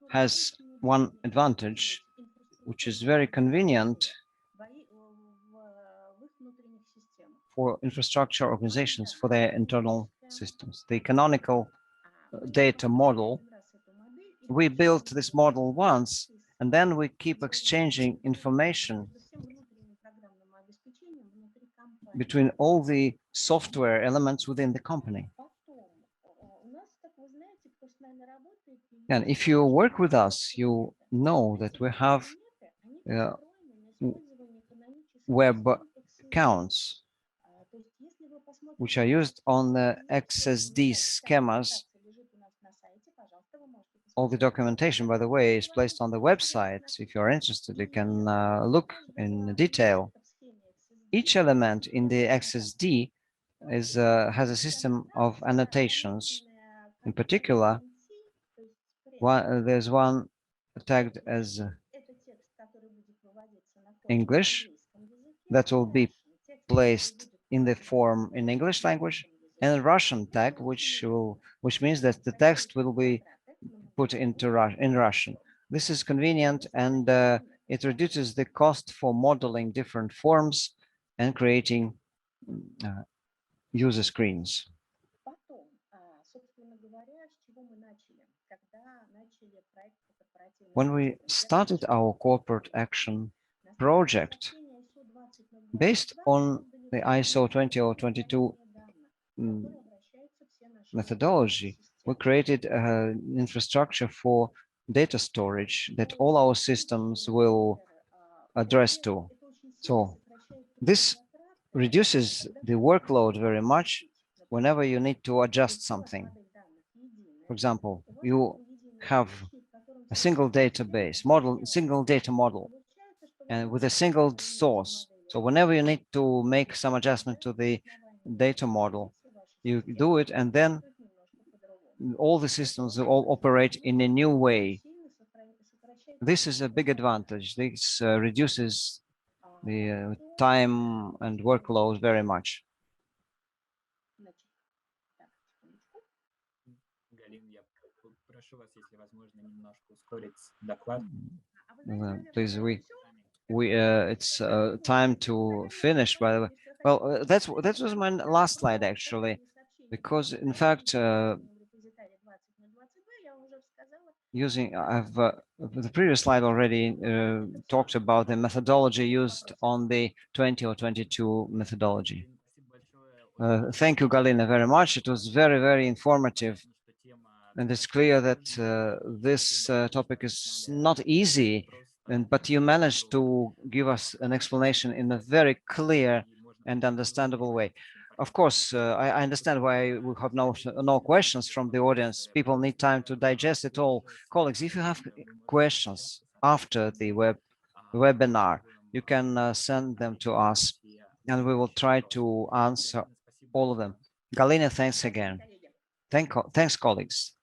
has one advantage, which is very convenient for infrastructure organizations for their internal systems. The canonical data model, we built this model once, and then we keep exchanging information between all the software elements within the company. And if you work with us, you know that we have web accounts which are used on the AECSD schemas. All the documentation, by the way, is placed on the website. If you're interested, you can look in detail. Each element in the AECSD has a system of annotations. In particular, there's one tagged as English that will be placed in the form in English language, and a Russian tag, which means that the text will be put into in Russian. This is convenient, and it reduces the cost for modeling different forms and creating user screens. When we started our corporate action project, based on the ISO 20022 methodology, we created an infrastructure for data storage that all our systems will address to. So this reduces the workload very much whenever you need to adjust something. For example, you have a single database model, single data model, and with a single source. So whenever you need to make some adjustment to the data model, you do it, and then all the systems all operate in a new way. This is a big advantage. This reduces the time and workload very much. Please, it's time to finish. By the way, well, that was my last slide actually, because in fact, I've the previous slide already talked about the methodology used on the 20/22 methodology. Thank you, Galina, very much. It was very, very informative. And it's clear that this topic is not easy, but you managed to give us an explanation in a very clear and understandable way. Of course, I understand why we have no questions from the audience. People need time to digest it all. Colleagues, if you have questions after the webinar, you can send them to us, and we will try to answer all of them. Galina, thanks again. Thanks, colleagues.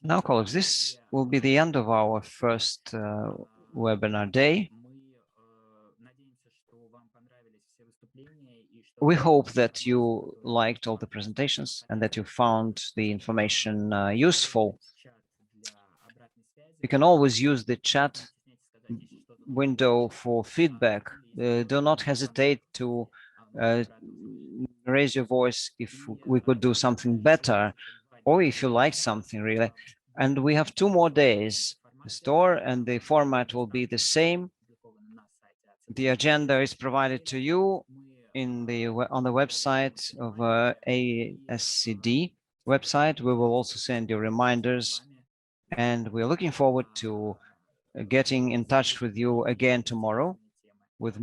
Now, colleagues, this will be the end of our first webinar day. We hope that you liked all the presentations and that you found the information useful. You can always use the chat window for feedback. Do not hesitate to raise your voice if we could do something better, or if you like something really. And we have 2 more days. The store and the format will be the same. The agenda is provided to you on the website of AECSD website. We will also send you reminders, and we're looking forward to getting in touch with you again tomorrow with